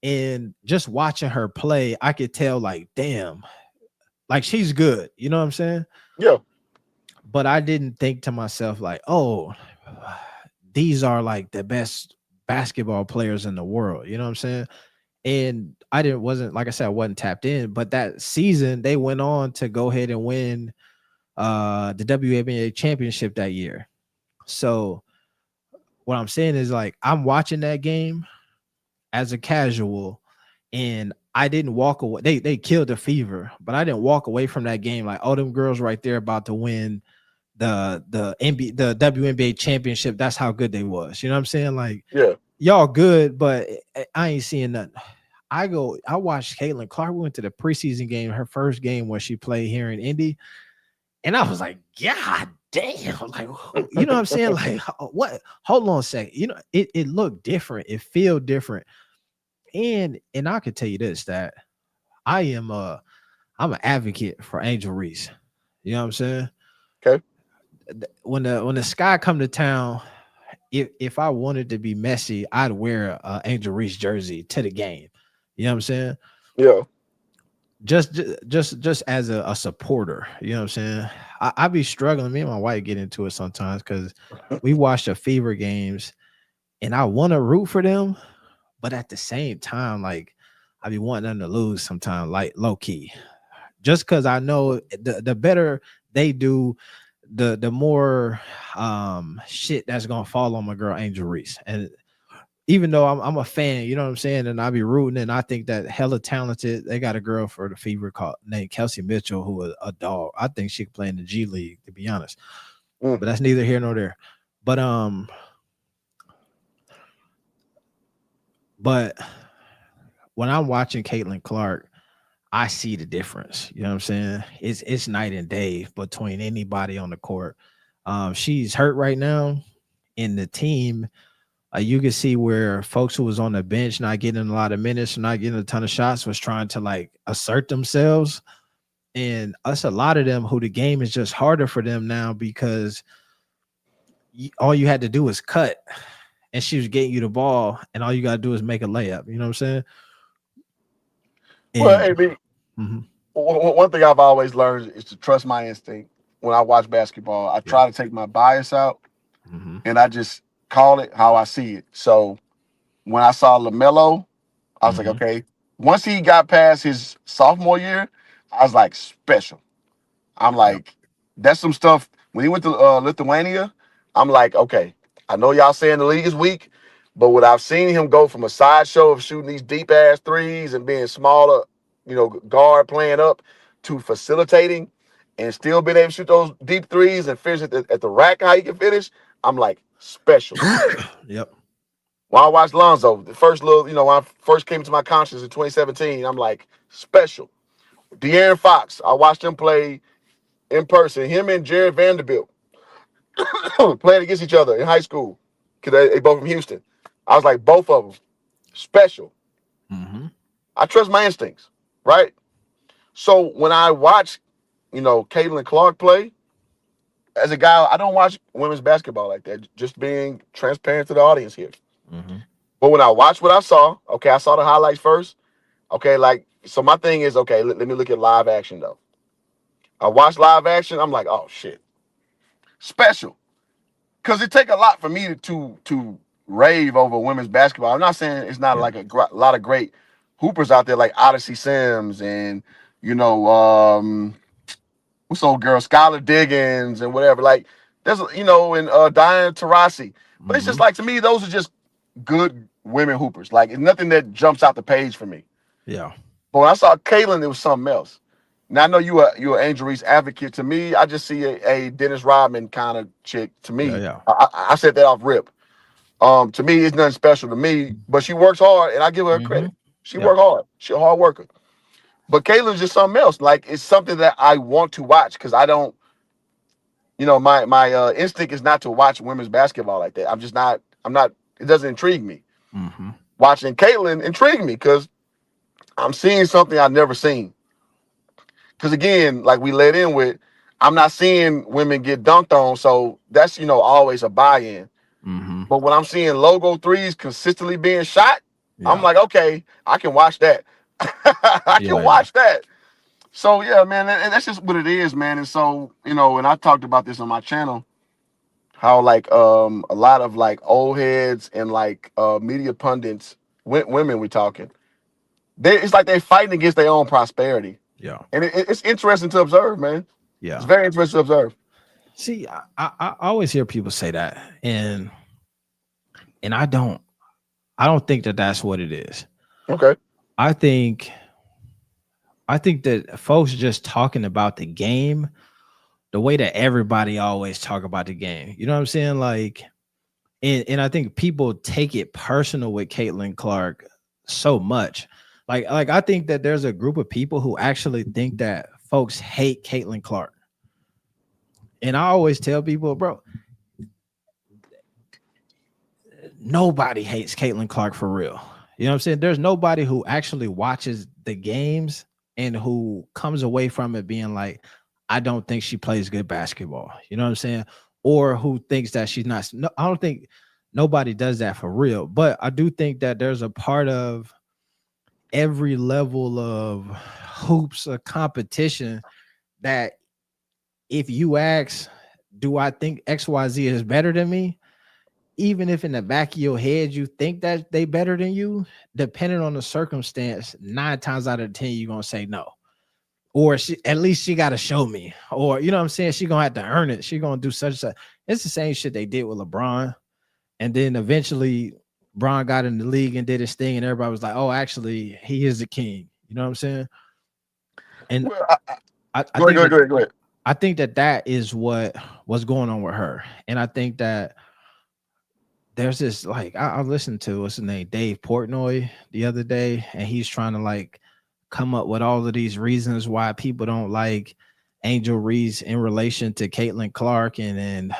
And just watching her play, I could tell, like, damn, like she's good. You know what I'm saying? Yeah. But I didn't think to myself, like, oh, these are like the best basketball players in the world. You know what I'm saying? And wasn't like I said, I wasn't tapped in. But that season, they went on to go ahead and win the WNBA championship that year. So what I'm saying is, like, I'm watching that game as a casual, and I didn't walk away. They killed the Fever, but I didn't walk away from that game like, oh, them girls right there about to win the WNBA championship. That's how good they was. You know what I'm saying? Like, Yeah, y'all good, but I ain't seeing nothing. I watched Caitlin Clark. We went to the preseason game, her first game where she played here in Indy. And I was like, God damn. Like, you know what I'm saying? Like, what? Hold on a second. You know, it looked different. It feel different. And I could tell you this, that I'm an advocate for Angel Reese. You know what I'm saying? Okay. When the Sky come to town, if I wanted to be messy, I'd wear a Angel Reese jersey to the game. You know what I'm saying? Yeah. Just as a supporter, you know what I'm saying? I be struggling. Me and my wife get into it sometimes because we watch the Fever games and I want to root for them, but at the same time, like, I be wanting them to lose sometimes, like low key. Just because I know the better they do, the more shit that's gonna fall on my girl Angel Reese. And even though I'm a fan, you know what I'm saying, and I be rooting, and I think that hella talented. They got a girl for the Fever named Kelsey Mitchell, who is a dog. I think she could play in the G League, to be honest. But that's neither here nor there. But when I'm watching Caitlin Clark, I see the difference. You know what I'm saying? It's night and day between anybody on the court. She's hurt right now, in the team. You can see where folks who was on the bench not getting a lot of minutes, not getting a ton of shots, was trying to like assert themselves. And us, a lot of them who the game is just harder for them now because all you had to do was cut, and she was getting you the ball, and all you got to do is make a layup. You know what I'm saying? Well, AB, one thing I've always learned is to trust my instinct when I watch basketball. I try to take my bias out, and I just call it how I see it. So when I saw LaMelo, I was like, okay. Once he got past his sophomore year, I was like, special. I'm like, that's some stuff. When he went to Lithuania, I'm like, okay, I know y'all saying the league is weak, but what I've seen him go from a sideshow of shooting these deep ass threes and being smaller, you know, guard playing up, to facilitating and still being able to shoot those deep threes and finish at the rack how he can finish, I'm like, special. Yep. When I watched Lonzo, the first little, you know, when I first came to my consciousness in 2017, I'm like, special. De'Aaron Fox, I watched him play in person. Him and Jared Vanderbilt playing against each other in high school because they both from Houston. I was like, both of them, special. I trust my instincts, right? So when I watch, you know, Caitlin Clark play, as a guy, I don't watch women's basketball like that, just being transparent to the audience here. But when I watched what I saw, okay, I saw the highlights first. Okay, like, so my thing is, okay, let me look at live action, though. I watched live action, I'm like, oh, shit. Special. Because it take a lot for me to rave over women's basketball. I'm not saying it's not like a lot of great hoopers out there like Odyssey Sims and, you know, what's old girl, Skylar Diggins and whatever. Like, there's, you know, and Diane Taurasi. But it's just like, to me, those are just good women hoopers. Like, it's nothing that jumps out the page for me. Yeah. But when I saw Caitlin, it was something else. Now I know you're an Angel Reese advocate. To me, I just see a Dennis Rodman kind of chick. To me, I said that off rip. To me, it's nothing special to me. But she works hard, and I give her credit. She worked hard. She's a hard worker. But Caitlin's just something else. Like, it's something that I want to watch because I don't. You know, my instinct is not to watch women's basketball like that. I'm not. It doesn't intrigue me. Watching Caitlin intrigued me because I'm seeing something I've never seen. Because again, like we led in with, I'm not seeing women get dunked on, so that's, you know, always a buy-in. Mm-hmm. But when I'm seeing logo threes consistently being shot, I'm Yeah. like, okay, I can watch that. I Yeah. can watch that. So yeah, man, and that's just what it is, man. And so, you know, and I talked about this on my channel, how like a lot of like old heads and like media pundits, women we talking, it's like they fighting against their own prosperity. Yeah. And it's interesting to observe, man. It's Yeah. very interesting to observe. See, I always hear people say that, and I don't think that that's what it is. Okay. I think that folks just talking about the game the way that everybody always talk about the game. You know what I'm saying? Like, and I think people take it personal with Caitlin Clark so much. Like I think that there's a group of people who actually think that folks hate Caitlin Clark. And I always tell people, bro, nobody hates Caitlin Clark for real. You know what I'm saying? There's nobody who actually watches the games and who comes away from it being like, I don't think she plays good basketball. You know what I'm saying? Or who thinks that she's not. No, I don't think nobody does that for real. But I do think that there's a part of every level of hoops or competition that if you ask, do I think XYZ is better than me? Even if in the back of your head you think that they better than you, depending on the circumstance, 9 times out of 10 you're gonna say no. Or at least she got to show me, or you know what I'm saying, she gonna have to earn it. She gonna do such a. It's the same shit they did with LeBron, and then eventually Bron got in the league and did his thing, and everybody was like, "Oh, actually, he is the king." You know what I'm saying? And Well, I go think ahead. I think that is what's going on with her, and I think that there's this like I listened to what's his name, Dave Portnoy, the other day, and he's trying to like come up with all of these reasons why people don't like Angel Reese in relation to Caitlin Clark, and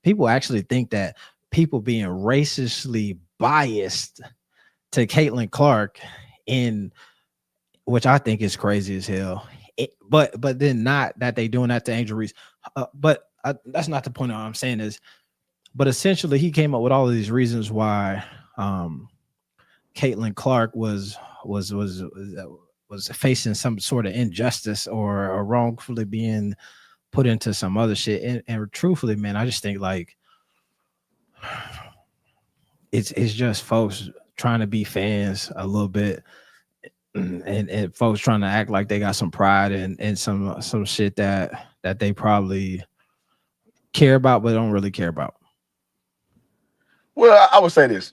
people actually think that people being racistly biased to Caitlin Clark, in which I think is crazy as hell. But then not that they doing that to Angel Reese, that's not the point. Of what I'm saying is, but essentially he came up with all of these reasons why Caitlin Clark was facing some sort of injustice or wrongfully being put into some other shit. And truthfully, man, I just think like it's just folks trying to be fans a little bit, and folks trying to act like they got some pride and some shit that they probably care about but don't really care about. Well, I would say this.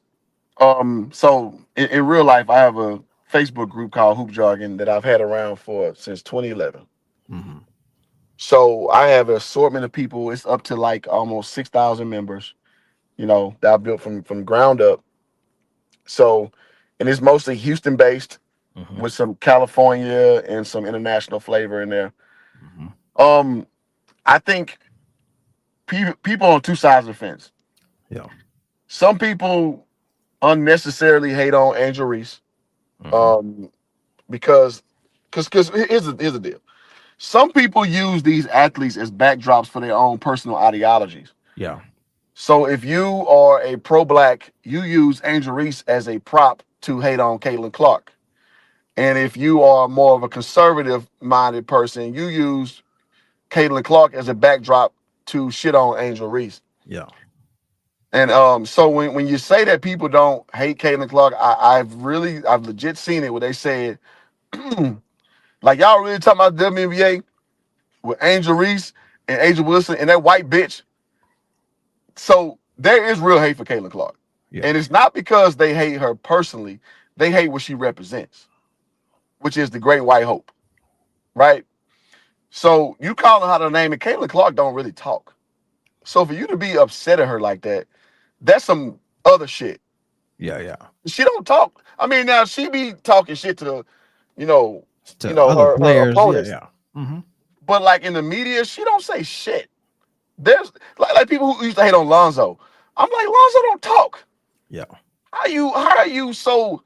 So in real life, I have a Facebook group called Hoop Jargon that I've had around since 2011. Mm-hmm. So I have an assortment of people. It's up to like almost 6,000 members, you know, that I built from ground up. So, and it's mostly Houston based Mm-hmm. with some California and some international flavor in there. Mm-hmm. I think people on two sides of the fence. Yeah. Some people unnecessarily hate on Angel Reese. Mm-hmm. Because here's the deal. Some people use these athletes as backdrops for their own personal ideologies. Yeah. So if you are a pro-black, you use Angel Reese as a prop to hate on Caitlin Clark. And if you are more of a conservative-minded person, you use Caitlin Clark as a backdrop to shit on Angel Reese. Yeah. And so when you say that people don't hate Caitlin Clark, I've legit seen it where they said, like, y'all really talking about WNBA with Angel Reese and Angel Wilson and that white bitch. So there is real hate for Caitlin Clark. Yeah. And it's not because they hate her personally. They hate what she represents, which is the great white hope, right? So you calling her the name, and Caitlin Clark don't really talk. So for you to be upset at her like that, that's some other shit. Yeah. Yeah. She don't talk. I mean, now she be talking shit to, Other her players. opponents. Yeah. Mm-hmm. But like in the media, she don't say shit. There's like people who used to hate on Lonzo. I'm like, Lonzo don't talk. Yeah. How are you so?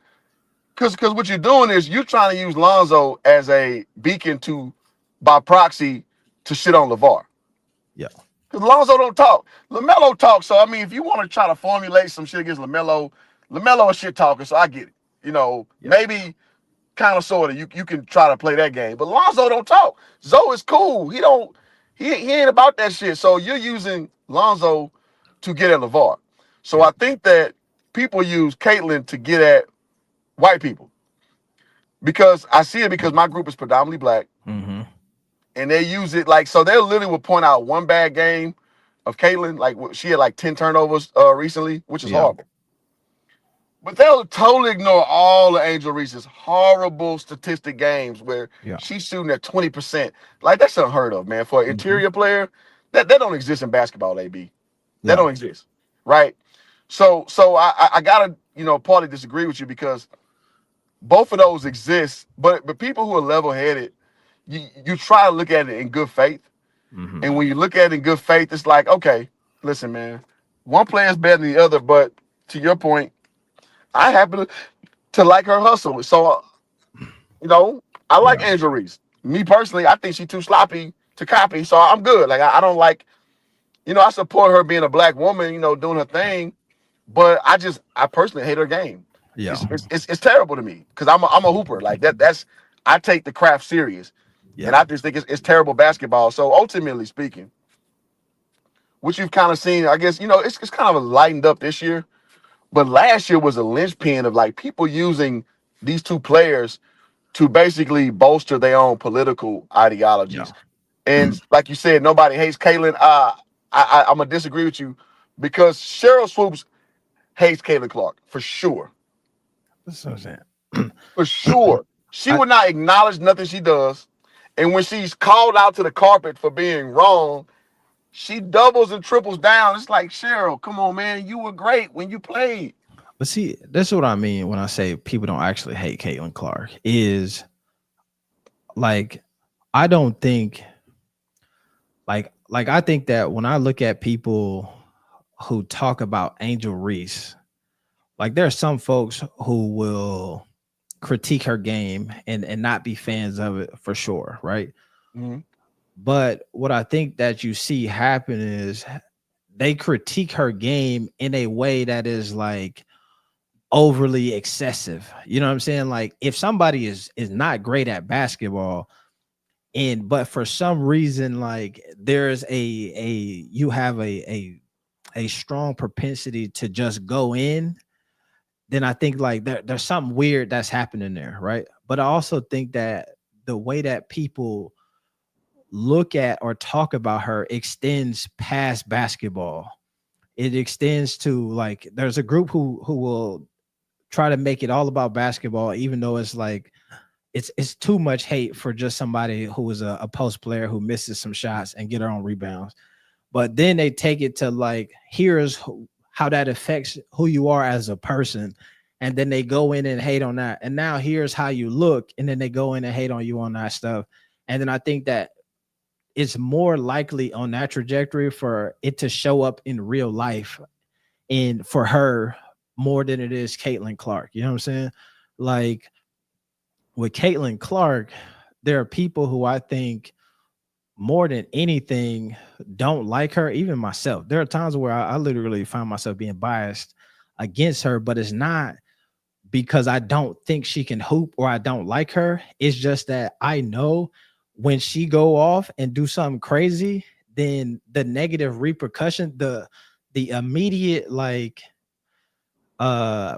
Because what you're doing is you're trying to use Lonzo as a beacon by proxy to shit on LeVar. Yeah. Because Lonzo don't talk. LaMelo talks. So, I mean, if you want to try to formulate some shit against LaMelo a shit talker, so I get it. You know, maybe kind of sort of you can try to play that game. But Lonzo don't talk. Zoe is cool. He ain't about that shit. So you're using Lonzo to get at LeVar. So I think that people use Caitlyn to get at white people. Because I see it because my group is predominantly black. Mm-hmm. And they use it like, so they literally will point out one bad game of Caitlyn. Like she had like 10 turnovers recently, which is horrible. But they'll totally ignore all of Angel Reese's horrible statistic games where she's shooting at 20%. Like that's unheard of, man. For an interior player, that don't exist in basketball, AB. That don't exist. Right? So I gotta, partly disagree with you because both of those exist, but people who are level-headed, you try to look at it in good faith. Mm-hmm. And when you look at it in good faith, it's like, okay, listen, man, one player is better than the other, but to your point, I happen to like her hustle. So, I like Angel Reese. Me personally, I think she's too sloppy to copy, so I'm good. Like, I don't like, I support her being a black woman, doing her thing, but I personally hate her game. Yeah. It's terrible to me because I'm a hooper. Like, I take the craft serious. And I just think it's terrible basketball. So, ultimately speaking, what you've kind of seen, I guess, it's kind of lightened up this year. But last year was a linchpin of like people using these two players to basically bolster their own political ideologies. And like you said, nobody hates Caitlyn. I'm gonna disagree with you because Cheryl Swoops hates Caitlyn Clark for sure. That's what I'm saying. For sure. She would not acknowledge nothing she does. And when she's called out to the carpet for being wrong, she doubles and triples down. It's like, Cheryl, come on, man. You were great when you played. But see, that's what I mean when I say people don't actually hate Caitlyn Clark. Is like, I don't think, like I think that when I look at people who talk about Angel Reese, like there are some folks who will critique her game and not be fans of it for sure, right? Mm-hmm. But what I think that you see happen is they critique her game in a way that is like overly excessive. You know what I'm saying? Like if somebody is not great at basketball, but for some reason, like there's you have a strong propensity to just go in, then I think like there's something weird that's happening there, right? But I also think that the way that people look at or talk about her extends past basketball. It extends to like there's a group who will try to make it all about basketball, even though it's like it's too much hate for just somebody who is a post player who misses some shots and get her own rebounds. But then they take it to like, here's how that affects who you are as a person. And then they go in and hate on that. And now here's how you look. And then they go in and hate on you on that stuff. And then I think that it's more likely on that trajectory for it to show up in real life and for her more than it is Caitlyn Clark. You know what I'm saying? Like with Caitlyn Clark, there are people who I think more than anything don't like her, even myself. There are times where I literally find myself being biased against her, but it's not because I don't think she can hoop or I don't like her. It's just that I know when she go off and do something crazy, then the negative repercussion, the immediate like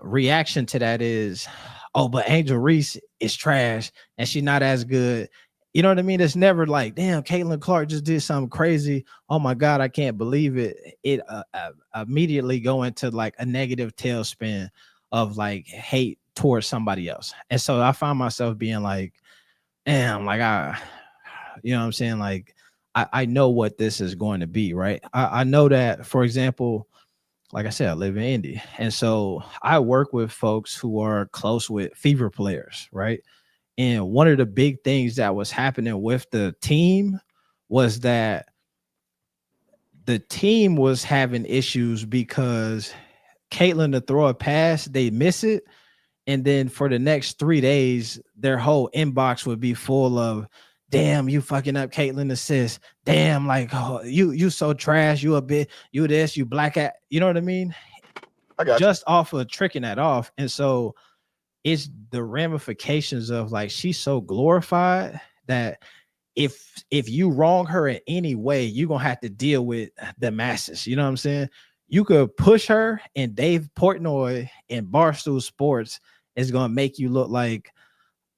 reaction to that is, oh, but Angel Reese is trash and she's not as good. You know what I mean? It's never like, damn, Caitlyn Clark just did something crazy. Oh my God, I can't believe it. It immediately go into like a negative tailspin of like hate towards somebody else. And so I find myself being like, damn, like you know what I'm saying? Like I know what this is going to be, right? I know that, for example, like I said, I live in Indy. And so I work with folks who are close with Fever players, right? And one of the big things that was happening with the team was that the team was having issues because Caitlyn to throw a pass, they miss it. And then for the next 3 days, their whole inbox would be full of damn, you fucking up Caitlyn assist. Damn, like oh, you so trash. You a bit, you this, you black at. You know what I mean? I got Just off of tricking that off, and so it's the ramifications of like she's so glorified that if you wrong her in any way, you're gonna have to deal with the masses. You know what I'm saying? You could push her, and Dave Portnoy and Barstool Sports is gonna make you look like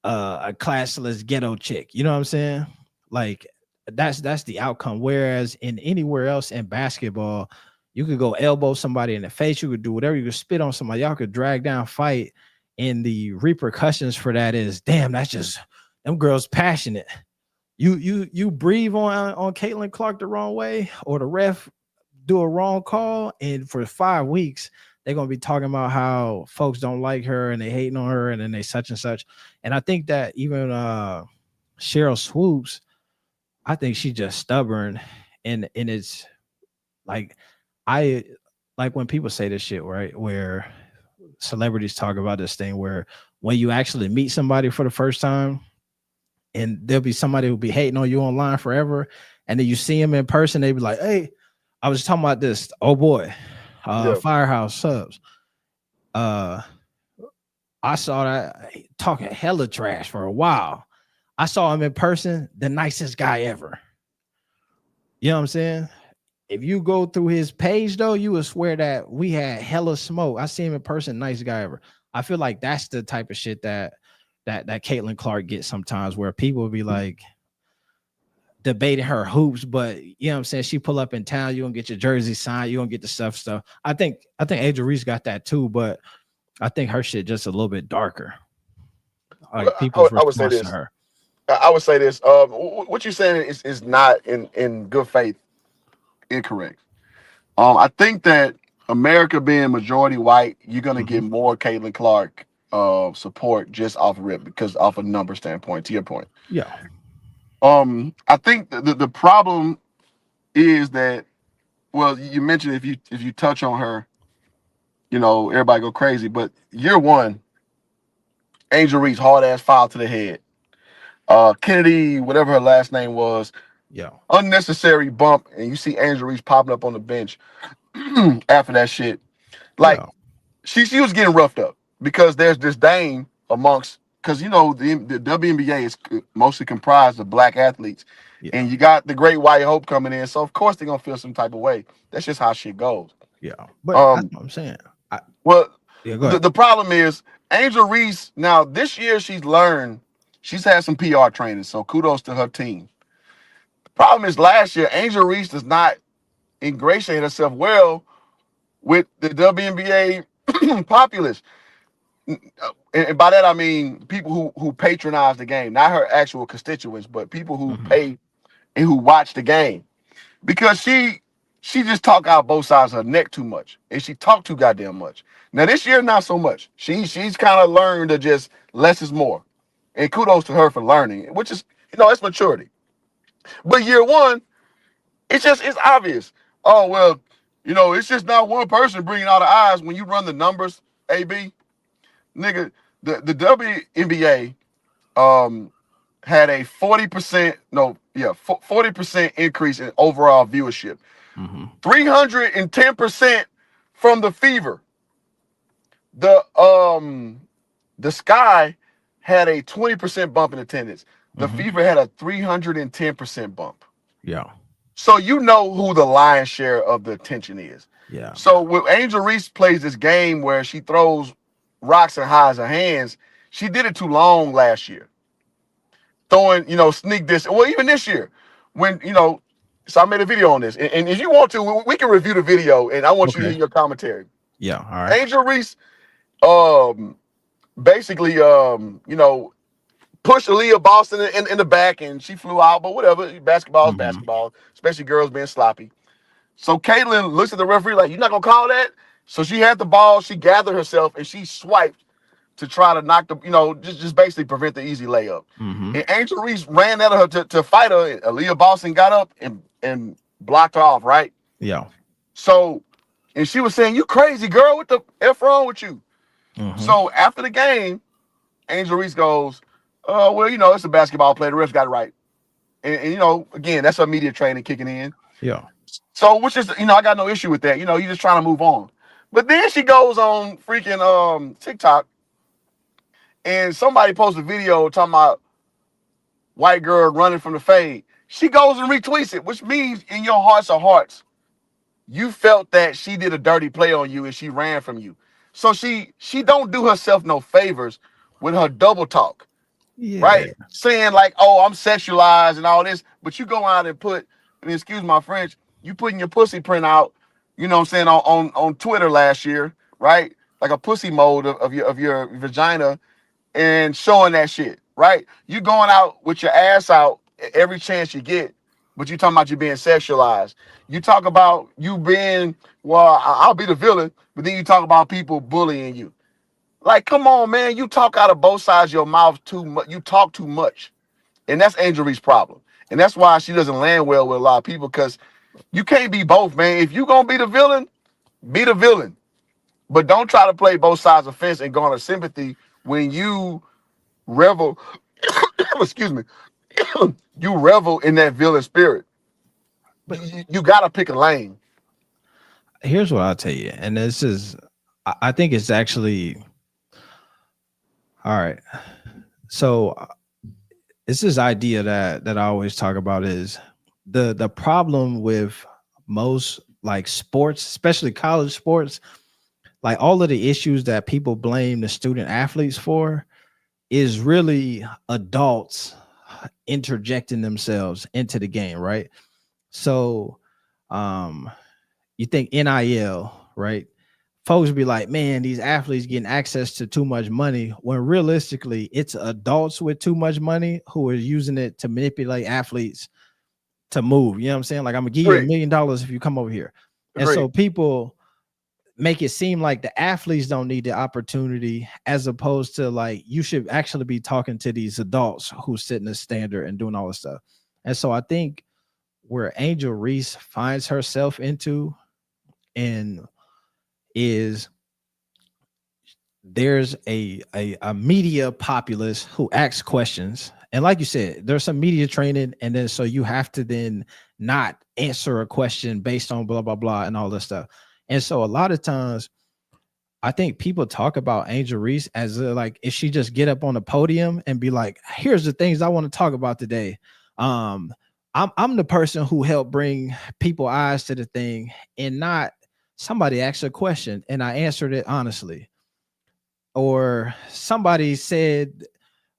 a classless ghetto chick. You know what I'm saying? Like that's the outcome. Whereas in anywhere else in basketball, you could go elbow somebody in the face, you could do whatever, you could spit on somebody, y'all could drag down, fight, and the repercussions for that is damn, that's just them girls passionate. You breathe on Caitlin Clark the wrong way, or the ref do a wrong call, and for 5 weeks they're gonna be talking about how folks don't like her and they hating on her and then they such and such. And I think that even Cheryl Swoops, I think she's just stubborn, and it's like I like when people say this shit, right? Where celebrities talk about this thing where when you actually meet somebody for the first time, and there'll be somebody who'll be hating on you online forever, and then you see them in person, they be like, "Hey, I was talking about this. Oh boy, Firehouse Subs. I saw that talking hella trash for a while. I saw him in person, the nicest guy ever." You know what I'm saying? If you go through his page, though, you would swear that we had hella smoke. I see him in person, nice guy ever. I feel like that's the type of shit that Caitlin Clark gets sometimes, where people will be like debating her hoops, but you know what I'm saying? She pull up in town, you're gonna get your jersey signed, you're gonna get the stuff. I think Angel Reese got that too, but I think her shit just a little bit darker. Like people's response to her. I would say this. What you're saying is not in good faith incorrect. I think that America being majority white, you're gonna get more Caitlin Clark support just off rip, because off a number standpoint, to your point. Yeah. I think the problem is that, well, you mentioned if you touch on her, you know, everybody go crazy. But year one, Angel Reese hard ass foul to the head. Kennedy, whatever her last name was, unnecessary bump, and you see Angel Reese popping up on the bench after that shit. Like she was getting roughed up because there's disdain amongst, because you know the WNBA is mostly comprised of black athletes, and you got the great white hope coming in, so of course they're gonna feel some type of way. That's just how shit goes. Yeah, but that's what I'm saying. The problem is Angel Reese. Now this year she's had some PR training, so kudos to her team. The problem is last year Angel Reese does not ingratiate herself well with the WNBA populace. And by that I mean people who patronize the game, not her actual constituents, but people who pay and who watch the game. Because she just talk out both sides of her neck too much, and she talk too goddamn much. Now this year, not so much. She's kind of learned to just less is more, and kudos to her for learning, which is, you know, it's maturity. But year one, it's obvious. Oh well, you know, it's just not one person bringing all the eyes. When you run the numbers, AB, nigga, the WNBA had a 40% increase in overall viewership. 310% from the Fever. The Sky had a 20% bump in attendance. The Fever had a 310% bump. Yeah. So you know who the lion's share of the attention is. Yeah. So when Angel Reese plays this game where she throws rocks and hides her hands, she did it too long last year. Throwing, you know, sneak this. Well, even this year, when, you know, so I made a video on this. And if you want to, we can review the video, and I want you to hear your commentary. Yeah, all right. Angel Reese basically you know, pushed Aaliyah Boston in the back, and she flew out, but whatever. Basketball is basketball, especially girls being sloppy. So Caitlin looks at the referee like, "You're not gonna call that?" So she had the ball, she gathered herself, and she swiped to try to knock the, you know, just basically prevent the easy layup. And Angel Reese ran at her to fight her. And Aaliyah Boston got up and blocked her off, right? Yeah. So, and she was saying, "You crazy girl, what the F wrong with you?" So after the game, Angel Reese goes, well, you know, it's a basketball play. The refs got it right. and you know, again, that's her media training kicking in. Yeah. So, which is, you know, I got no issue with that. You know, you're just trying to move on. But then she goes on freaking TikTok, and somebody posts a video talking about white girl running from the fade. She goes and retweets it, which means in your hearts of hearts, you felt that she did a dirty play on you and she ran from you. So she don't do herself no favors with her double talk, Yeah. right? Saying like, oh, I'm sexualized and all this, but you go out and put, I mean, excuse my French, you putting your pussy print out, you know what I'm saying, on Twitter last year, right? Like a pussy mode of your vagina and showing that shit, right? You going out with your ass out every chance you get, but you talking about you being sexualized. You talk about you being, well, I'll be the villain, but then you talk about people bullying you. Like, come on, man. You talk out of both sides of your mouth too much. You talk too much. And that's Angel Reese's problem. And that's why she doesn't land well with a lot of people, because you can't be both, man. If you going to be the villain, be the villain. But don't try to play both sides of the fence and garner sympathy when you revel, excuse me, you revel in that villain spirit. But you got to pick a lane. Here's what I'll tell you. And this is, I think it's actually, all right. So it's this idea that I always talk about is the problem with most like sports, especially college sports, like all of the issues that people blame the student athletes for is really adults interjecting themselves into the game, right? So you think NIL, right? Folks be like, man, these athletes getting access to too much money, when realistically it's adults with too much money who are using it to manipulate athletes to move. You know what I'm saying? Like, I'm gonna give you $1 million if you come over here. And so people make it seem like the athletes don't need the opportunity, as opposed to like, you should actually be talking to these adults who sit in the standard and doing all this stuff. And so I think where Angel Reese finds herself into and is there's a media populace who asks questions. And like you said, there's some media training. And then so you have to then not answer a question based on blah, blah, blah, and all this stuff. And so a lot of times I think people talk about Angel Reese as like, if she just get up on the podium and be like, here's the things I want to talk about today. I'm the person who helped bring people eyes to the thing, and not somebody asked a question and I answered it honestly. Or somebody said,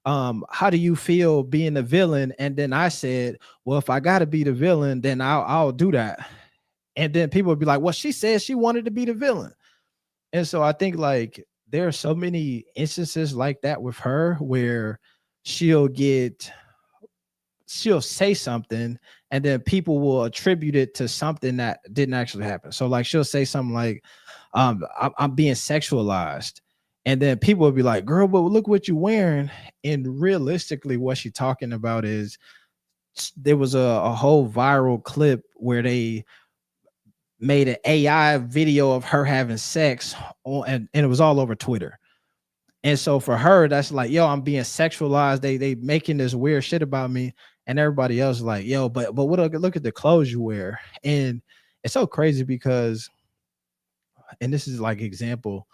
how do you feel being a villain? And then I said, well, if I got to be the villain, then I'll do that. And then people would be like, well, she said she wanted to be the villain. And so I think like there are so many instances like that with her where she'll say something and then people will attribute it to something that didn't actually happen. So like she'll say something like, I'm being sexualized. And then people will be like, girl, but look what you're wearing. And realistically, what she's talking about is there was a whole viral clip where they made an AI video of her having sex and it was all over Twitter. And so for her, that's like, yo, I'm being sexualized. They making this weird shit about me. And everybody else is like, yo, but what, look at the clothes you wear. And it's so crazy because, and this is like example,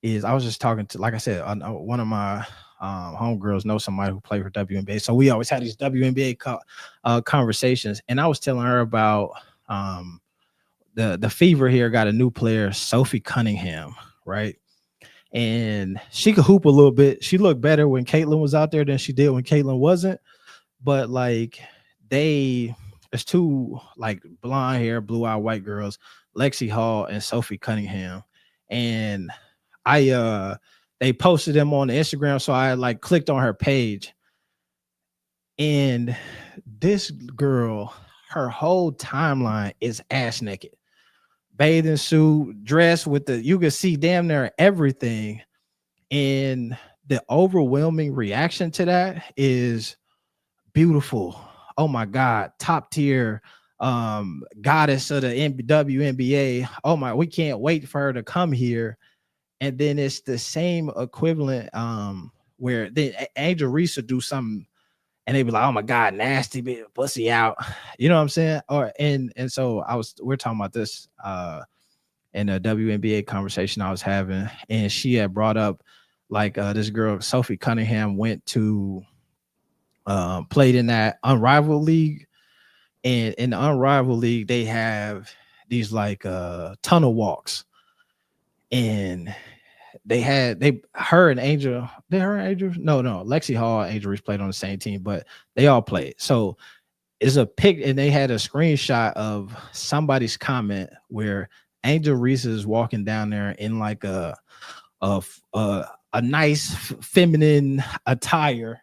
is I was just talking to, like I said, one of my homegirls knows somebody who played for WNBA. So we always had these WNBA conversations. And I was telling her about the Fever here got a new player, Sophie Cunningham, right? And she could hoop a little bit. She looked better when Caitlin was out there than she did when Caitlin wasn't. But like there's two like blonde hair, blue-eyed white girls, Lexi Hall and Sophie Cunningham. And they posted them on the Instagram. So I like clicked on her page. And this girl, her whole timeline is ass naked. Bathing suit, dress with you can see damn near everything. And the overwhelming reaction to that is beautiful. Oh my God, top tier goddess of the WNBA. Oh my, we can't wait for her to come here. And then it's the same equivalent where then Angel Reese will do something and they be like, "Oh my god, nasty bitch, pussy out," you know what I'm saying? Or and so we're talking about this in a WNBA conversation I was having, and she had brought up like this girl Sophie Cunningham went to played in that Unrivaled League, and in the Unrivaled League they have these like tunnel walks, and her and Angel no Lexi Hall and Angel Reese played on the same team, but they all played. So it's a pic, and they had a screenshot of somebody's comment where Angel Reese is walking down there in like a nice feminine attire,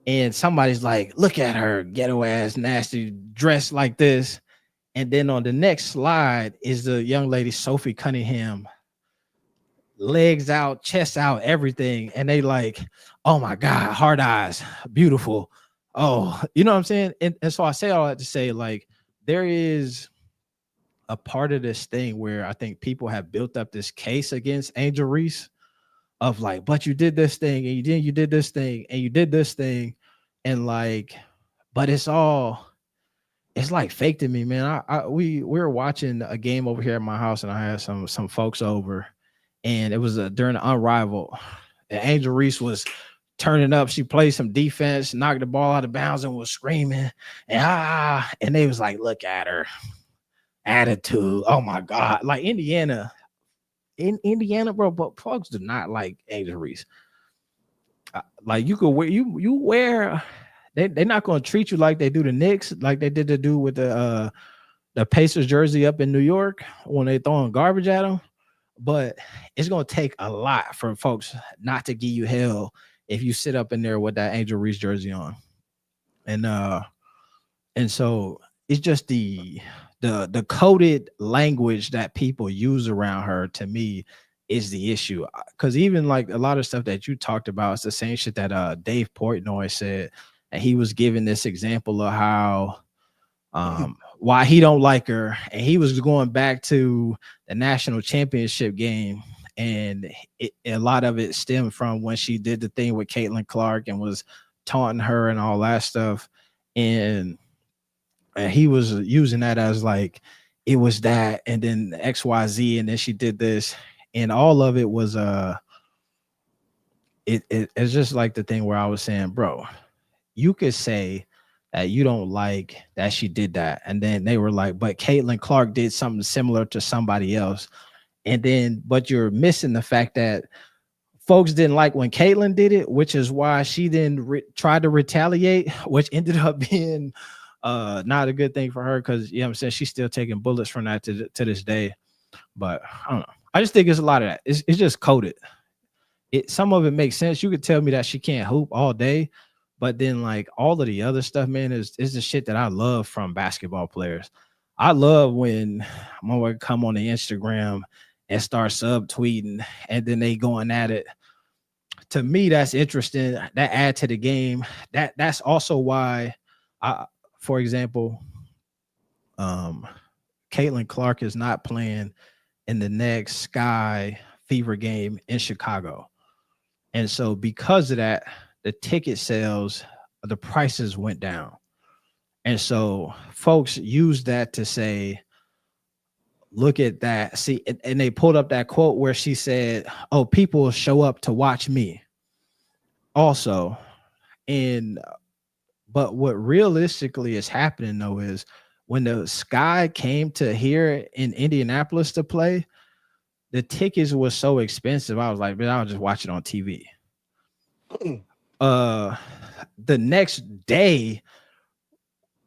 and somebody's like, "Look at her ghetto ass nasty dressed like this." And then on the next slide is the young lady Sophie Cunningham, legs out, chest out, everything, and they like, "Oh my god, hard eyes, beautiful." Oh, you know what I'm saying? And so I say all that to say, like, there is a part of this thing where I think people have built up this case against Angel Reese of like, but you did this thing, and you did this thing, and you did this thing, and like, but it's like fake to me, man. We were watching a game over here at my house, and I had some folks over, and it was during the Unrivaled, and Angel Reese was turning up. She played some defense, knocked the ball out of bounds, and was screaming, and they was like, "Look at her attitude." Oh my god, like Indiana, bro. But folks do not like Angel Reese. Like you could wear you wear. They're not going to treat you like they do the Knicks, like they did the dude with the Pacers jersey up in New York when they throwing garbage at them. But it's going to take a lot for folks not to give you hell if you sit up in there with that Angel Reese jersey on. And so it's just the coded language that people use around her, to me, is the issue. Because even like a lot of stuff that you talked about, it's the same shit that Dave Portnoy said. And he was giving this example of how why he don't like her, and he was going back to the national championship game, and a lot of it stemmed from when she did the thing with Caitlin Clark and was taunting her and all that stuff, and he was using that as like it was that, and then XYZ, and then she did this, and all of it was it's just like the thing where I was saying, bro, you could say that you don't like that she did that, and then they were like, but Caitlin Clark did something similar to somebody else, and then but you're missing the fact that folks didn't like when Caitlin did it, which is why she then tried to retaliate, which ended up being not a good thing for her, because you know what I'm saying, she's still taking bullets from that to this day. But I don't know, I just think it's a lot of that. It's just coded. Some of it makes sense. You could tell me that she can't hoop all day, but then like all of the other stuff, man, is the shit that I love from basketball players. I love when my boy come on the Instagram and start subtweeting, and then they going at it. To me, that's interesting. That add to the game. That's also why for example, Caitlin Clark is not playing in the next Sky Fever game in Chicago. And so because of that, the ticket sales, the prices went down. And so folks use that to say, look at that. See, and they pulled up that quote where she said, "Oh, people will show up to watch me." Also, but what realistically is happening though is when the Sky came to here in Indianapolis to play, the tickets was so expensive. I was like, man, I'll just watch it on TV. The next day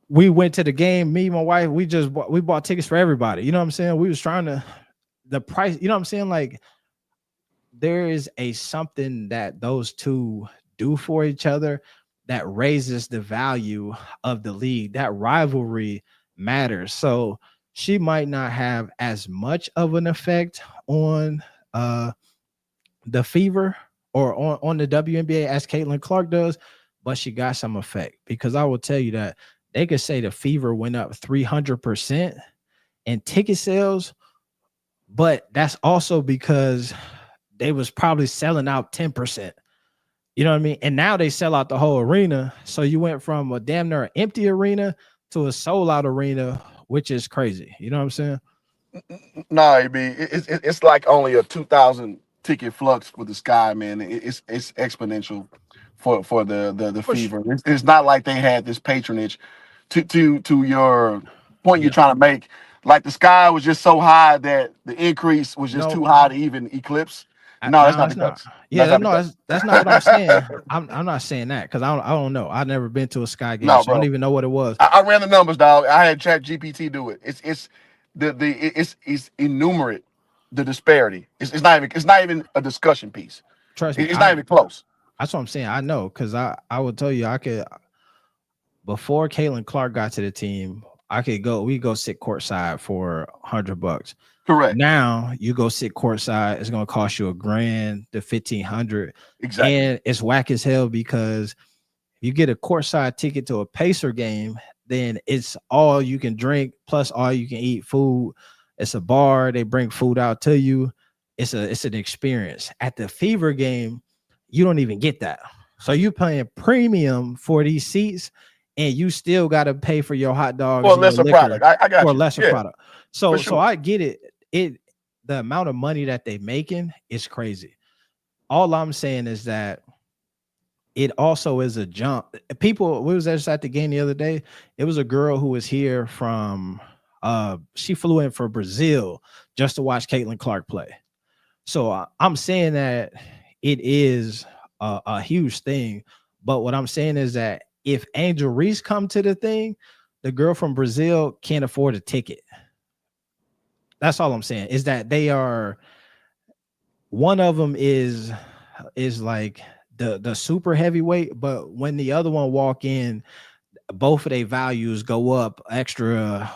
we went to the game, me and my wife, we bought tickets for everybody. You know what I'm saying? We was trying to, the price, you know what I'm saying? Like there is something that those two do for each other that raises the value of the league. That rivalry matters. So she might not have as much of an effect on the Fever or on the WNBA as Caitlin Clark does, but she got some effect, because I will tell you that they could say the Fever went up 300% in ticket sales, but that's also because they was probably selling out 10%. You know what I mean? And now they sell out the whole arena. So you went from a damn near empty arena to a sold out arena, which is crazy. You know what I'm saying? Nah, it's like only a 2,000 ticket flux with the Sky, man. It's exponential for the For sure. fever. It's not like they had this patronage. To your point you're Yeah. trying to make, like the Sky was just so high that the increase was just No, too high to even eclipse. No, that's no, not the it's not. case. Yeah, That's not the no, case. that's not what I'm saying. I'm not saying that because I don't know. I've never been to a Sky game, No, so I don't bro. even know what it was. I ran the numbers, dog. I had Chat GPT do it. It's enumerate the disparity. It's not even a discussion piece. Trust me, It's not even close. that's what I'm saying. I know because I will tell you I could before Caitlin Clark got to the team, we go sit courtside for $100. Correct. Now you go sit courtside, it's gonna cost you $1,000 to $1,500. Exactly. And it's whack as hell because you get a courtside ticket to a Pacer game, then it's all you can drink plus all you can eat food. It's a bar, they bring food out to you. It's an experience. At the Fever game, you don't even get that. So you paying premium for these seats and you still got to pay for your hot dogs For a and your lesser liquor product. I got for a you. lesser Yeah, product. So for sure. I get it. The amount of money that they making is crazy. All I'm saying is that it also is a jump. People, we was at the game the other day. It was a girl who was here from she flew in for Brazil just to watch Caitlin Clark play. So I'm saying that it is a huge thing. But what I'm saying is that if Angel Reese come to the thing, the girl from Brazil can't afford a ticket. That's all I'm saying. Is that they are one of them is like the super heavyweight, but when the other one walk in, both of their values go up extra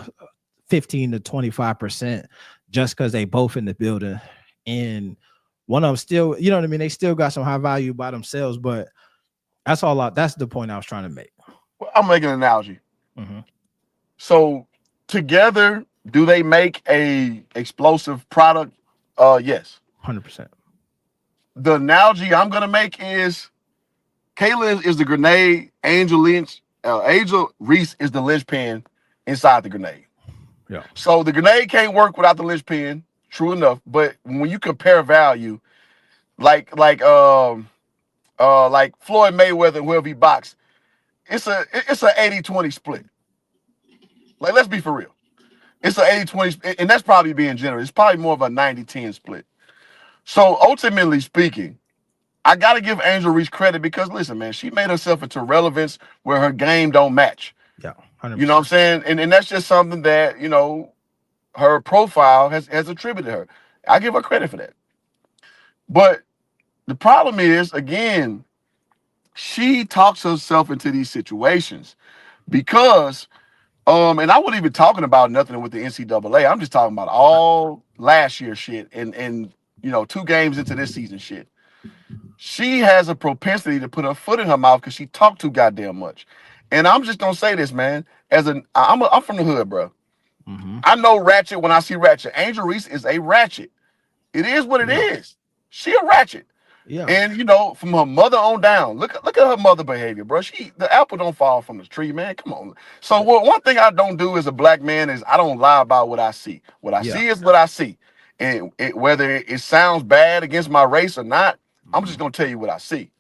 15 to 25% just because they both in the building. And one of them still, you know what I mean? They still got some high value by themselves, but that's the point I was trying to make. Well, I'm making an analogy. Mm-hmm. So together, do they make a explosive product? Yes. 100%. The analogy I'm gonna make is Kaylin is the grenade, Angel Reese is the linchpin inside the grenade. Yeah. So the grenade can't work without the linchpin, true enough. But when you compare value, like Floyd Mayweather and whoever he boxed, it's a 80-20 split. Like, let's be for real. It's a 80-20, and that's probably being generous. It's probably more of a 90-10 split. So ultimately speaking, I got to give Angel Reese credit because, listen, man, she made herself into relevance where her game don't match. Yeah, 100%. You know what I'm saying? And that's just something that, her profile has attributed her. I give her credit for that. But the problem is, again, she talks herself into these situations because, and I wasn't even talking about nothing with the NCAA. I'm just talking about all last year shit and 2 games into this season shit. She has a propensity to put her foot in her mouth because she talked too goddamn much. And I'm just gonna say this, man. I'm from the hood, bro. Mm-hmm. I know ratchet when I see ratchet. Angel Reese is a ratchet. It is what it is. She a ratchet. Yeah. And from her mother on down, look at her mother behavior, bro. The apple don't fall from the tree, man. Come on. So one thing I don't do as a black man is I don't lie about what I see. What I see is what I see. And whether it sounds bad against my race or not, I'm just gonna tell you what I see.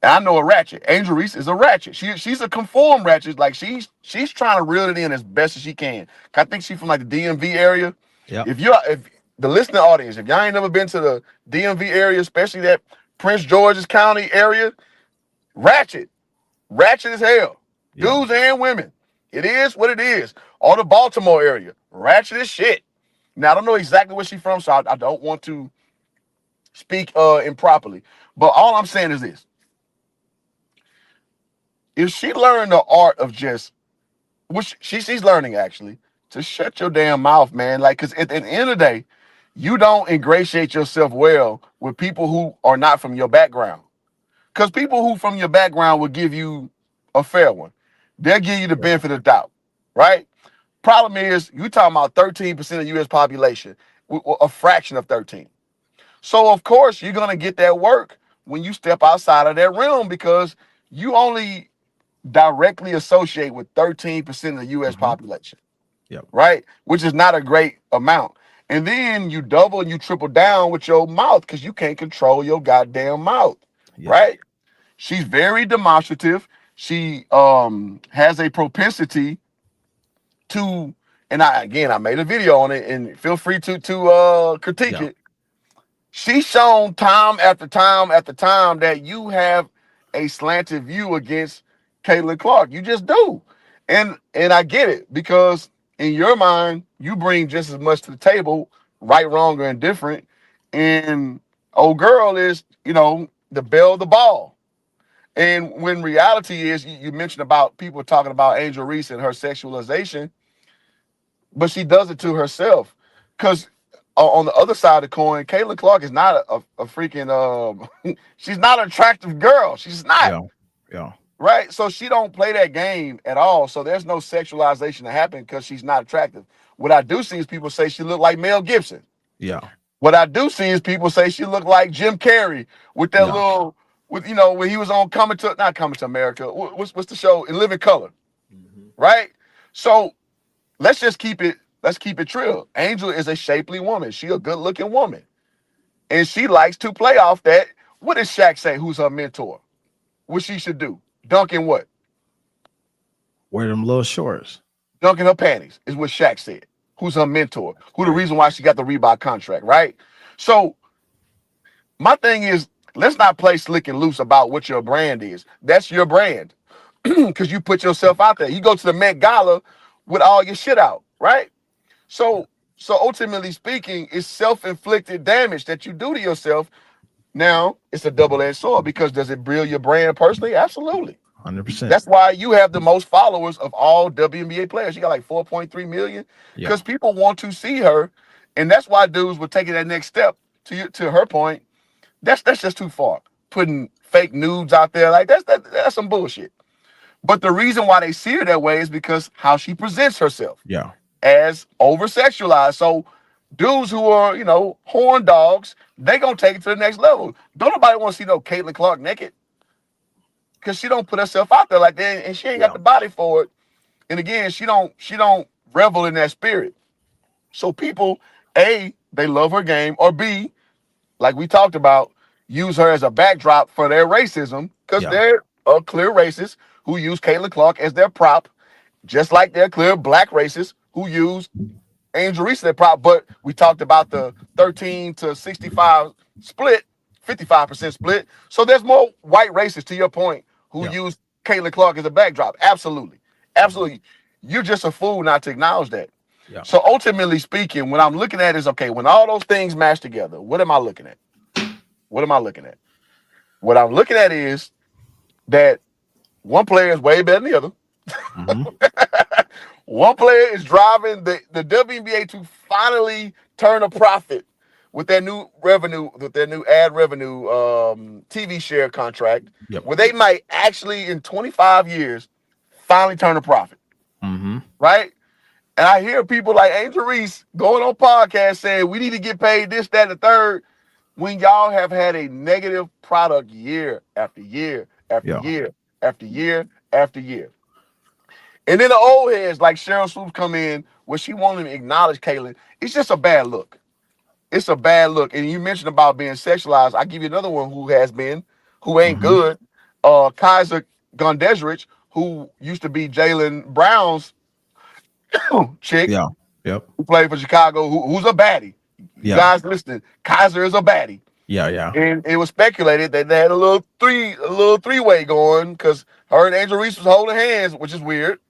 And I know a ratchet. Angel Reese is a ratchet. She's a conform ratchet. Like she's trying to reel it in as best as she can. I think she's from like the DMV area. Yeah. If the listening audience, if y'all ain't never been to the DMV area, especially that Prince George's County area, ratchet as hell. Yeah. Dudes and women. It is what it is. All the Baltimore area, ratchet as shit. Now I don't know exactly where she's from, so I don't want to speak improperly. But all I'm saying is this. If she learned the art of just, which she's learning actually, to shut your damn mouth, man. Like, because at the end of the day, you don't ingratiate yourself well with people who are not from your background. Because people who from your background will give you a fair one. They'll give you the benefit of the doubt, right? Problem is, you talking about 13% of U.S. population, a fraction of 13. So, of course, you're going to get that work when you step outside of that realm because you only directly associate with 13% of the U.S. population. Yep. Right? Which is not a great amount. And then you double and you triple down with your mouth because you can't control your goddamn mouth. Yeah. Right? She's very demonstrative. She has a propensity to, and I made a video on it, and feel free to critique it. She's shown time after time after time that you have a slanted view against Caitlin Clark. You just do. And I get it because in your mind, you bring just as much to the table, right, wrong, or indifferent. And old girl is, the belle of the ball. And when reality is, you mentioned about people talking about Angel Reese and her sexualization, but she does it to herself. Because on the other side of the coin, Caitlin Clark is not a freaking she's not an attractive girl. She's not. Yeah. Right? So she don't play that game at all. So there's no sexualization to happen because she's not attractive. What I do see is people say she looked like Mel Gibson. Yeah. What I do see is people say she looked like Jim Carrey with that when he was on not Coming to America. What's the show? In Living Color. Right? So let's keep it real. Angel is a shapely woman. She a good looking woman. And she likes to play off that. What does Shaq say? Who's her mentor? What she should do? Dunking what? Wear them little shorts. Dunking her panties is what Shaq said. Who's her mentor? Who the reason why she got the Reebok contract, right? So my thing is, let's not play slick and loose about what your brand is. That's your brand. Because you put yourself out there. You go to the Met Gala with all your shit out, right? So ultimately speaking, it's self-inflicted damage that you do to yourself. Now, it's a double-edged sword because does it build your brand personally? Absolutely. 100%. That's why you have the most followers of all WNBA players. You got like 4.3 million because people want to see her. And that's why dudes were taking that next step to her point. That's just too far. Putting fake nudes out there like that's some bullshit. But the reason why they see her that way is because how she presents herself. Yeah. As over-sexualized. So dudes who are, horn dogs, they gonna take it to the next level. Don't nobody want to see no Caitlin Clark naked. Because she don't put herself out there like that, and she ain't got the body for it. And again, she don't revel in that spirit. So people, A, they love her game, or B, like we talked about, use her as a backdrop for their racism, because they're clear racists who use Caitlin Clark as their prop, just like they're clear black racists who use Angel Reese as their prop. But we talked about the 13 to 65 split, 55% split. So there's more white racists, to your point, who use Caitlin Clark as a backdrop. Absolutely. Absolutely. You're just a fool not to acknowledge that. Yeah. So ultimately speaking, what I'm looking at is, okay, when all those things mash together, what am I looking at? What am I looking at? What I'm looking at is that one player is way better than the other. One player is driving the WNBA to finally turn a profit with their new revenue, with their new ad revenue TV share contract, where they might actually in 25 years finally turn a profit. Right? And I hear people like Angel Reese going on podcasts saying we need to get paid this, that, and the third, when y'all have had a negative product year after year after year after year after year. And then the old heads like Cheryl Swoops come in where she won't even acknowledge Caitlin. It's just a bad look. It's a bad look. And you mentioned about being sexualized. I give you another one who ain't good. Kaiser Gondezrich, who used to be Jaylen Brown's chick. Yeah. Yep. Who played for Chicago, who's a baddie. You guys listening, Kaiser is a baddie. Yeah. And it was speculated that they had a little three-way going because her and Angel Reese was holding hands, which is weird.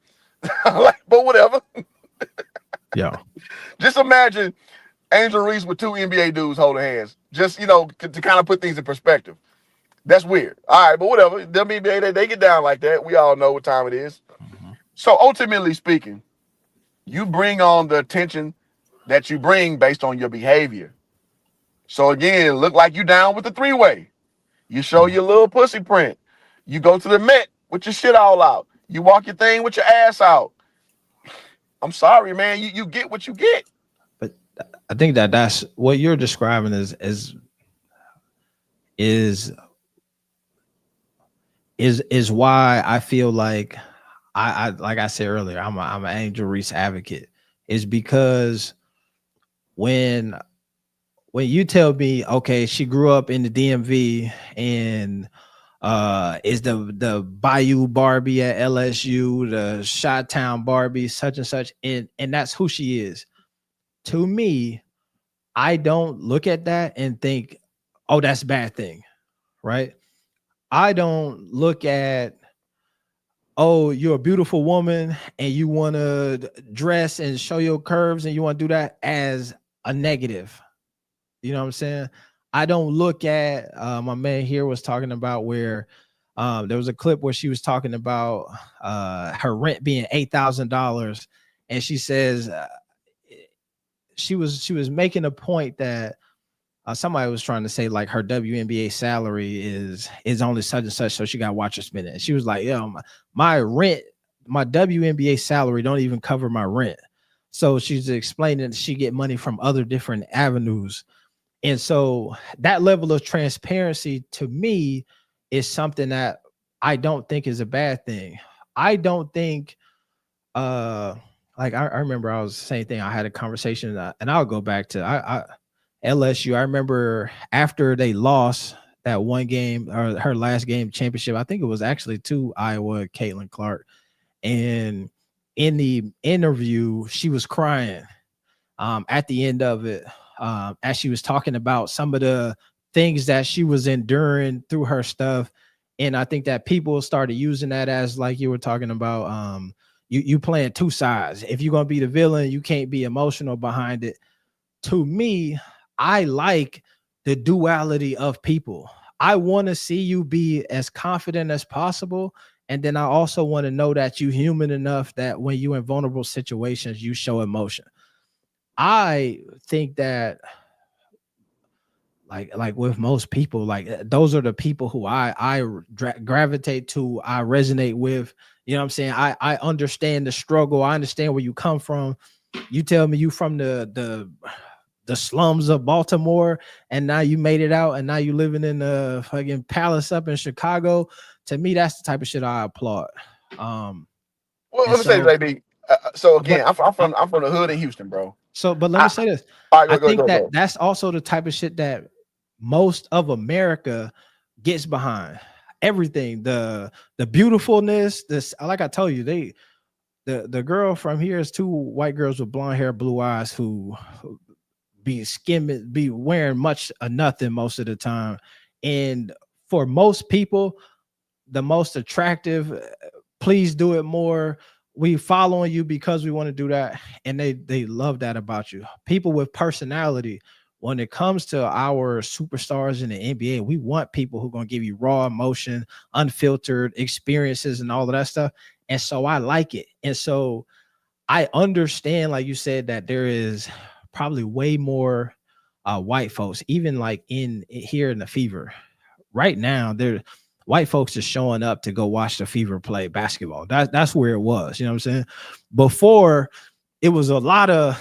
But whatever. Yeah. Just imagine Angel Reese with two NBA dudes holding hands. Just, to kind of put things in perspective. That's weird. All right, but whatever. WNBA, they get down like that. We all know what time it is. So ultimately speaking, you bring on the attention that you bring based on your behavior. So again, look like you down with the three-way. You show your little pussy print. You go to the Met with your shit all out. You walk your thing with your ass out. I'm sorry, man. You get what you get. But I think that's what you're describing is is why I feel like I like I said earlier, I'm an Angel Reese advocate. Is because when you tell me, okay, she grew up in the DMV and is the Bayou Barbie at LSU, the Chi-Town Barbie, such and such, and that's who she is. To me, I don't look at that and think, oh, that's a bad thing, right? I don't look at, oh, you're a beautiful woman and you want to dress and show your curves and you want to do that as a negative. You know what I'm saying? I don't look at my man here was talking about where there was a clip where she was talking about her rent being $8,000, and she says she was making a point that somebody was trying to say like her WNBA salary is only such and such, so she got to watch her spend it. And she was like, "Yo, my rent, my WNBA salary don't even cover my rent." So she's explaining that she get money from other different avenues. And so that level of transparency to me is something that I don't think is a bad thing. I don't think like I remember I was the same thing. I had a conversation and I'll go back to LSU. I remember after they lost that one game or her last game championship, I think it was actually to Iowa, Caitlin Clark. And in the interview, she was crying at the end of it, as she was talking about some of the things that she was enduring through her stuff. And I think that people started using that as, like you were talking about, you playing two sides. If you're going to be the villain, you can't be emotional behind it. To me, I like the duality of people. I want to see you be as confident as possible. And then I also want to know that you're human enough that when you're in vulnerable situations, you show emotion. I think that like with most people, like those are the people who I gravitate to, I resonate with. You know what I'm saying? I understand the struggle. I understand where you come from. You tell me you from the slums of Baltimore and now you made it out and now you living in the fucking palace up in Chicago. To me, that's the type of shit I applaud. Well, let me say this, AB. So again, I'm from the hood in Houston, bro. So, but let me say this. All right, I think go. that's also the type of shit that most of America gets behind. Everything, the beautifulness, this, like I told you, the girl from here is two white girls with blonde hair, blue eyes who be wearing much of nothing most of the time. And for most people, the most attractive, please do it more. We following you because we want to do that. And they love that about you. People with personality. When it comes to our superstars in the NBA, we want people who are going to give you raw emotion, unfiltered experiences and all of that stuff. And so I like it. And so I understand, like you said, that there is probably way more white folks, even like in here in the Fever. Right now, white folks are showing up to go watch the Fever play basketball. That's where it was. You know what I'm saying? Before, it was a lot of,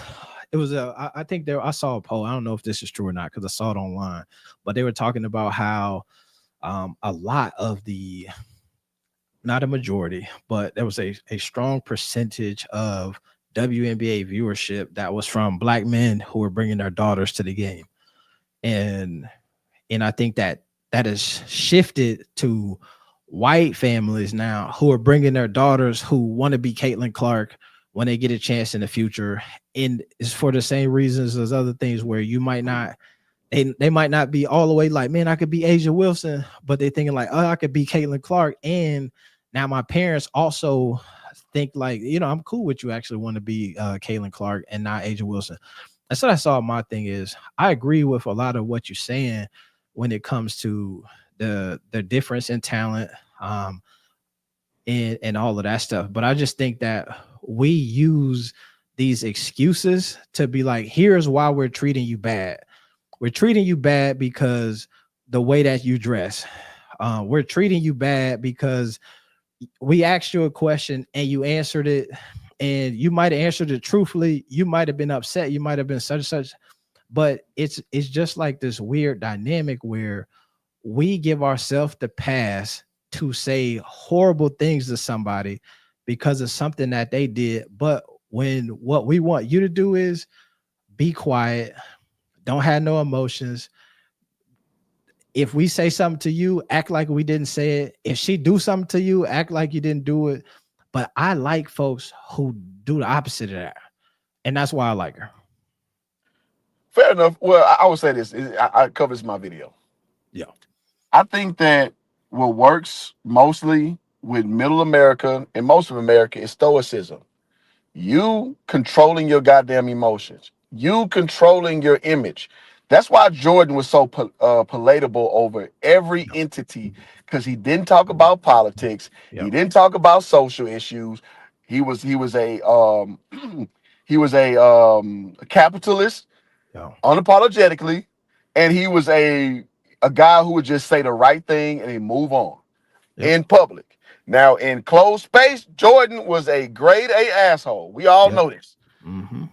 I think I saw a poll. I don't know if this is true or not because I saw it online, but they were talking about how a lot of the, not a majority, but there was a strong percentage of WNBA viewership that was from Black men who were bringing their daughters to the game. And I think that has shifted to white families now who are bringing their daughters who want to be Caitlin Clark when they get a chance in the future. And it's for the same reasons as other things where you might not, they might not be all the way like, man, I could be Asia Wilson, but they're thinking like, oh, I could be Caitlin Clark. And now my parents also think like, you know, I'm cool with you actually want to be Caitlin Clark and not Asia Wilson. That's what I saw. My thing is I agree with a lot of what you're saying when it comes to the difference in talent and all of that stuff. But I just think that we use these excuses to be like, here's why we're treating you bad. We're treating you bad because the way that you dress. We're treating you bad because we asked you a question and you answered it, and you might have answered it truthfully. You might have been upset. You might have been such and such. But it's just like this weird dynamic where we give ourselves the pass to say horrible things to somebody because of something that they did. But when what we want you to do is be quiet, don't have no emotions. If we say something to you, act like we didn't say it. If she do something to you, act like you didn't do it. But I like folks who do the opposite of that. And that's why I like her. Fair enough. Well, I would say this. I cover this in my video. Yeah. I think that what works mostly with middle America and most of America is stoicism. You controlling your goddamn emotions. You controlling your image. That's why Jordan was so palatable over every entity, because he didn't talk about politics. He didn't talk about social issues. He was a he was a capitalist, unapologetically, and he was a guy who would just say the right thing and then move on in public. Now, in closed space, Jordan was a grade A asshole. We all know this.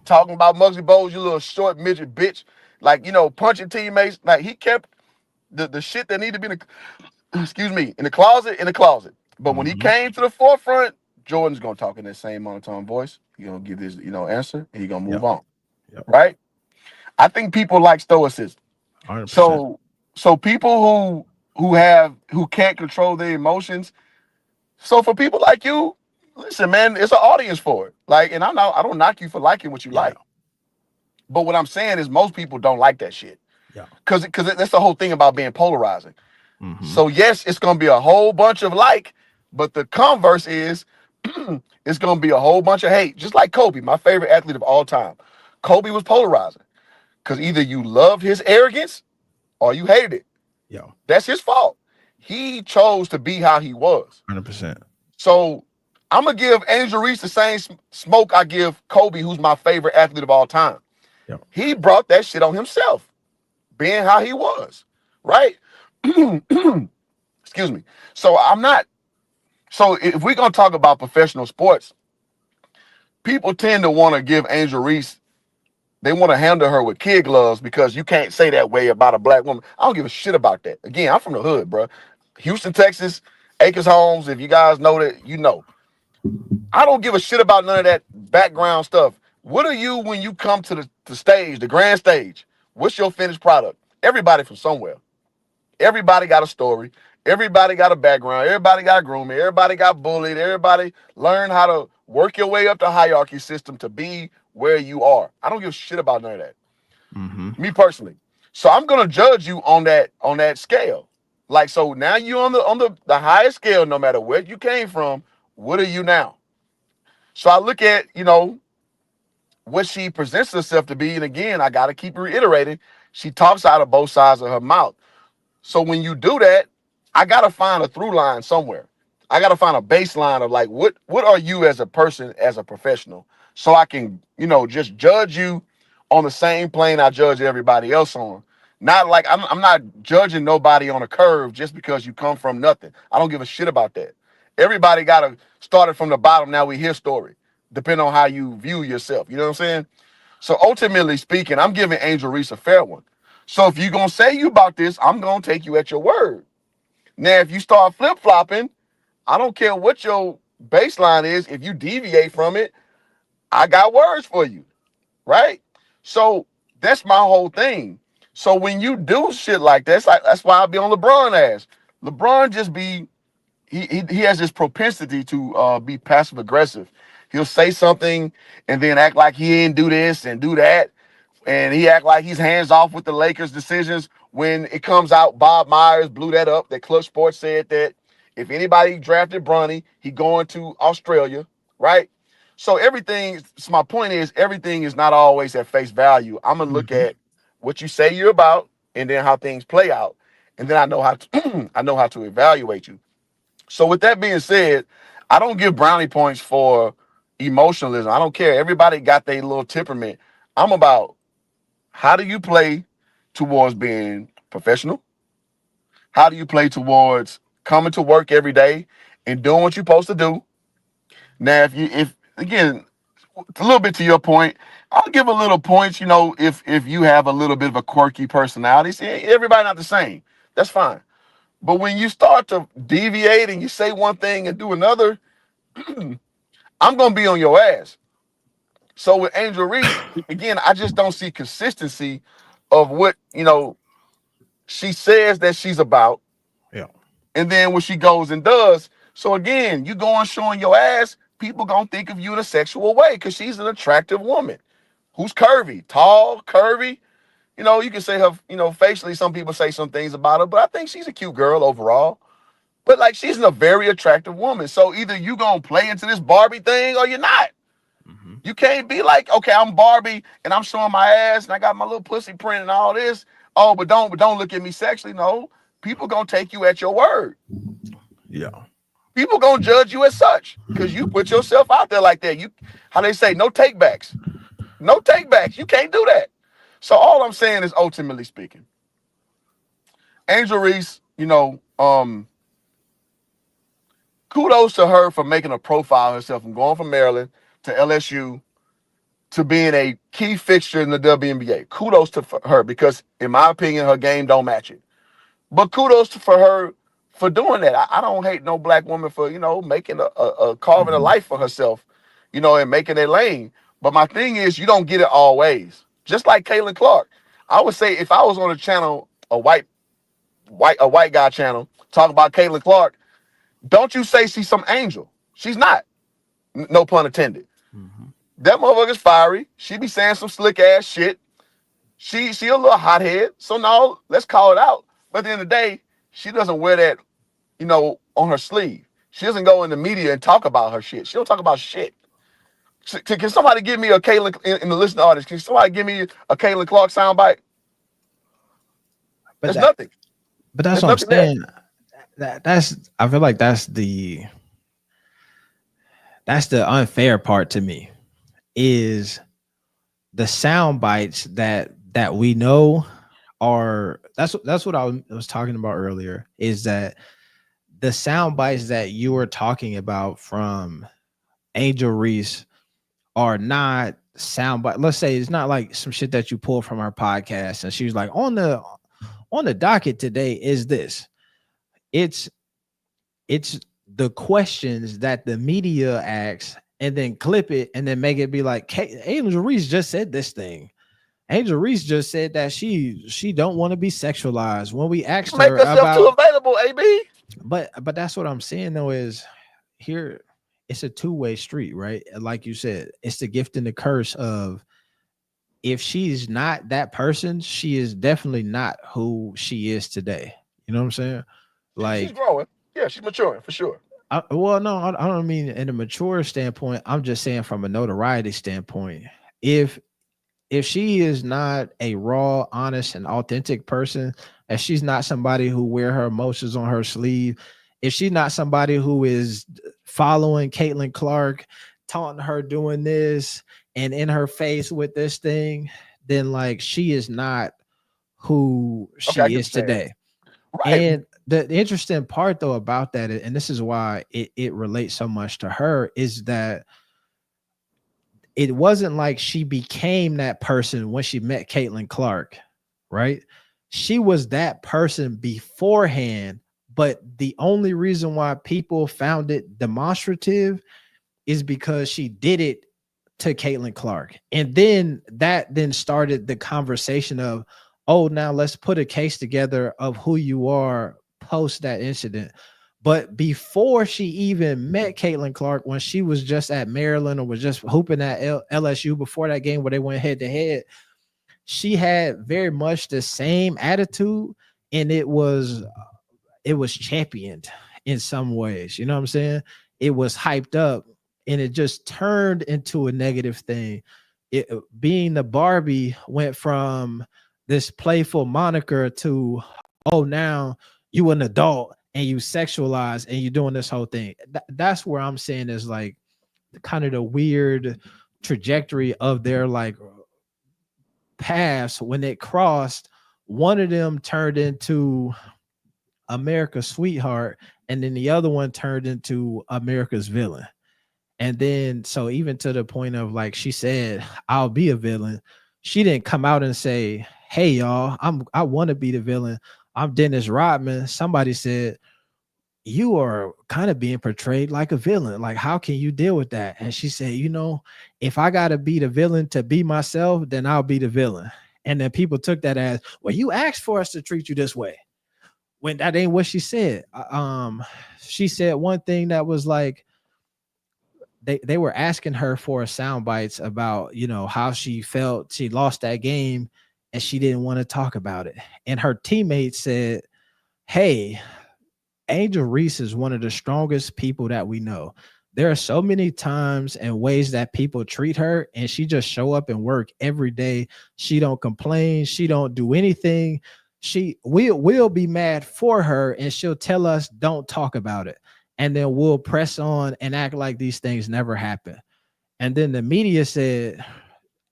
Talking about Muggsy Bogues, you little short midget bitch, like, you know, punching teammates. Like, he kept the shit that needed to be in the closet. But when he came to the forefront, Jordan's gonna talk in that same monotone voice. He's gonna give his, answer, and he's gonna move on. Right? I think people like stoicism. 100%. So people who can't control their emotions. So for people like you, listen, man, it's an audience for it. Like, and I don't knock you for liking what you like. But what I'm saying is most people don't like that shit. Yeah. Because that's the whole thing about being polarizing. So yes, it's gonna be a whole bunch of like, but the converse is it's gonna be a whole bunch of hate. Just like Kobe, my favorite athlete of all time. Kobe was polarizing. Because either you loved his arrogance or you hated it. Yeah. That's his fault. He chose to be how he was. 100%. So I'm going to give Angel Reese the same smoke I give Kobe, who's my favorite athlete of all time. Yeah. He brought that shit on himself, being how he was, right? Excuse me. So if we're going to talk about professional sports, people tend to want to give Angel Reese, they want to handle her with kid gloves because you can't say that way about a black woman. I don't give a shit about that. Again, I'm from the hood, bro. Houston, Texas, Acres Homes. If you guys know that, you know. I don't give a shit about none of that background stuff. What are you when you come to the stage, the grand stage? What's your finished product? Everybody from somewhere. Everybody got a story. Everybody got a background. Everybody got grooming. Everybody got bullied. Everybody learned how to work your way up the hierarchy system to be where you are. I don't give a shit about none of that. Me personally. So I'm gonna judge you on that scale. Like, so now you on the highest scale, no matter where you came from. What are you now? So I look at, what she presents herself to be. And again, I gotta keep reiterating, she talks out of both sides of her mouth. So when you do that, I gotta find a through line somewhere. I gotta find a baseline of like, what are you as a person, as a professional? So I can, just judge you on the same plane I judge everybody else on. Not like I'm not judging nobody on a curve just because you come from nothing. I don't give a shit about that. Everybody gotta start it from the bottom. Now we hear story, depending on how you view yourself. You know what I'm saying? So ultimately speaking, I'm giving Angel Reese a fair one. So if you're gonna say you about this, I'm gonna take you at your word. Now, if you start flip-flopping, I don't care what your baseline is. If you deviate from it, I got words for you, right? So that's my whole thing. So when you do shit like that, that's why I be on LeBron ass. LeBron just be, he has this propensity to be passive aggressive. He'll say something and then act like he didn't do this and do that. And he act like he's hands off with the Lakers decisions. When it comes out, Bob Myers blew that up. That Clutch Sports said that if anybody drafted Bronny, he going to Australia, right? So my point is, everything is not always at face value. I'm going to look at what you say you're about and then how things play out. And then I know how to, I know how to evaluate you. So with that being said, I don't give brownie points for emotionalism. I don't care. Everybody got their little temperament. I'm about, how do you play towards being professional? How do you play towards coming to work every day and doing what you're supposed to do? Now, if again, a little bit to your point, I'll give a little points, if you have a little bit of a quirky personality. See, everybody not the same. That's fine. But when you start to deviate and you say one thing and do another, I'm gonna be on your ass. So with Angel Reese, again, I just don't see consistency of what she says that she's about, Yeah. and then what she goes and does. So again, you going showing your ass, people gonna think of you in a sexual way because she's an attractive woman who's curvy, tall, curvy. You can say her, facially, some people say some things about her, but I think she's a cute girl overall. But like, she's a very attractive woman. So either you gonna play into this Barbie thing or you're not. Mm-hmm. You can't be like, okay, I'm Barbie and I'm showing my ass and I got my little pussy print and all this. Oh, but don't look at me sexually. No, people gonna take you at your word. Yeah. People gonna judge you as such because you put yourself out there like that. How they say, no takebacks. No takebacks. You can't do that. So all I'm saying is, ultimately speaking, Angel Reese, kudos to her for making a profile of herself and going from Maryland to LSU to being a key fixture in the WNBA. Kudos to her because, in my opinion, her game don't match it. But kudos for her for doing that. I don't hate no black woman for, making a carving a life for herself, and making a lane. But my thing is, you don't get it always. Just like Caitlin Clark. I would say if I was on a channel, a white guy channel, talk about Caitlin Clark, don't you say she's some angel. She's not. No pun intended. Mm-hmm. That motherfucker's fiery. She be saying some slick ass shit. She a little hothead. So no, let's call it out. But at the end of the day, she doesn't wear that, on her sleeve. She doesn't go in the media and talk about her shit. She don't talk about shit. Can somebody give me a Caitlin in the listening audience? Can somebody give me a Caitlin Clark soundbite? There's nothing. But that's There's what I'm nothing there. saying. I feel like that's the unfair part to me, is the sound bites that we know are that's what I was talking about earlier, is that the sound bites that you were talking about from Angel Reese are not sound bites. Let's say it's not like some shit that you pull from our podcast and she was like, on the docket today is this. It's the questions that the media asks and then clip it and then make it be like, Angel Reese just said this thing. Angel Reese just said that she don't want to be sexualized. When we asked Make her herself too about, available, AB. but that's what I'm saying though, is here it's a two-way street, right? Like you said, it's the gift and the curse of, if she's not that person, she is definitely not who she is today. You know what I'm saying? Like, she's growing. Yeah, she's maturing for sure. Well, no, I don't mean in a mature standpoint. I'm just saying from a notoriety standpoint. If she is not a raw, honest, and authentic person, and she's not somebody who wear her emotions on her sleeve, if she's not somebody who is following Caitlin Clark, taunting her doing this and in her face with this thing, then like she is not who she is today. Right. And the interesting part though about that, and this is why it relates so much to her, is that it wasn't like she became that person when she met Caitlin Clark, right? She was that person beforehand, but the only reason why people found it demonstrative is because she did it to Caitlin Clark. And then that then started the conversation of, oh, now let's put a case together of who you are post that incident. But before she even met Caitlin Clark, when she was just at Maryland or was just hooping at LSU before that game where they went head to head, she had very much the same attitude, and it was championed in some ways. You know what I'm saying? It was hyped up, and it just turned into a negative thing. It being the Barbie went from this playful moniker to, oh, now you an adult and you sexualize and you're doing this whole thing. That's where I'm saying is like kind of the weird trajectory of their like paths. When it crossed, one of them turned into America's sweetheart, and then the other one turned into America's villain. And then, so even to the point of like, she said, I'll be a villain. She didn't come out and say, hey, y'all, I want to be the villain. I'm Dennis Rodman. Somebody said, you are kind of being portrayed like a villain. Like, how can you deal with that? And she said, if I got to be the villain to be myself, then I'll be the villain. And then people took that as, well, you asked for us to treat you this way. When that ain't what she said. She said one thing that was like, they were asking her for sound bites about, how she felt. She lost that game and she didn't want to talk about it. And her teammates said, hey, Angel Reese is one of the strongest people that we know. There are so many times and ways that people treat her, and she just show up and work every day. She don't complain. She don't do anything. We'll be mad for her, and she'll tell us, don't talk about it. And then we'll press on and act like these things never happen. And then the media said,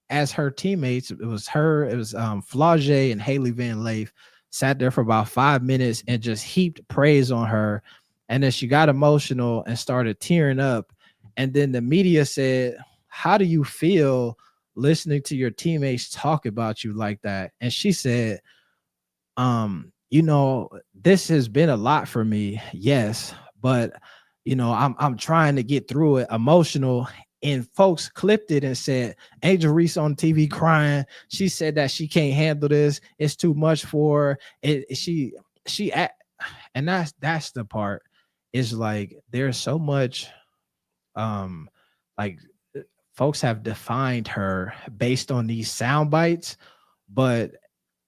as her teammates, it was Flau'jae and Haley Van Leif sat there for about 5 minutes and just heaped praise on her. And then she got emotional and started tearing up. And then the media said, how do you feel listening to your teammates talk about you like that? And she said, this has been a lot for me. Yes. But, I'm trying to get through it. Emotional. And folks clipped it and said, Angel Reese on TV crying. She said that she can't handle this. It's too much for her. And that's the part. Is like, there's so much, like, folks have defined her based on these sound bites, but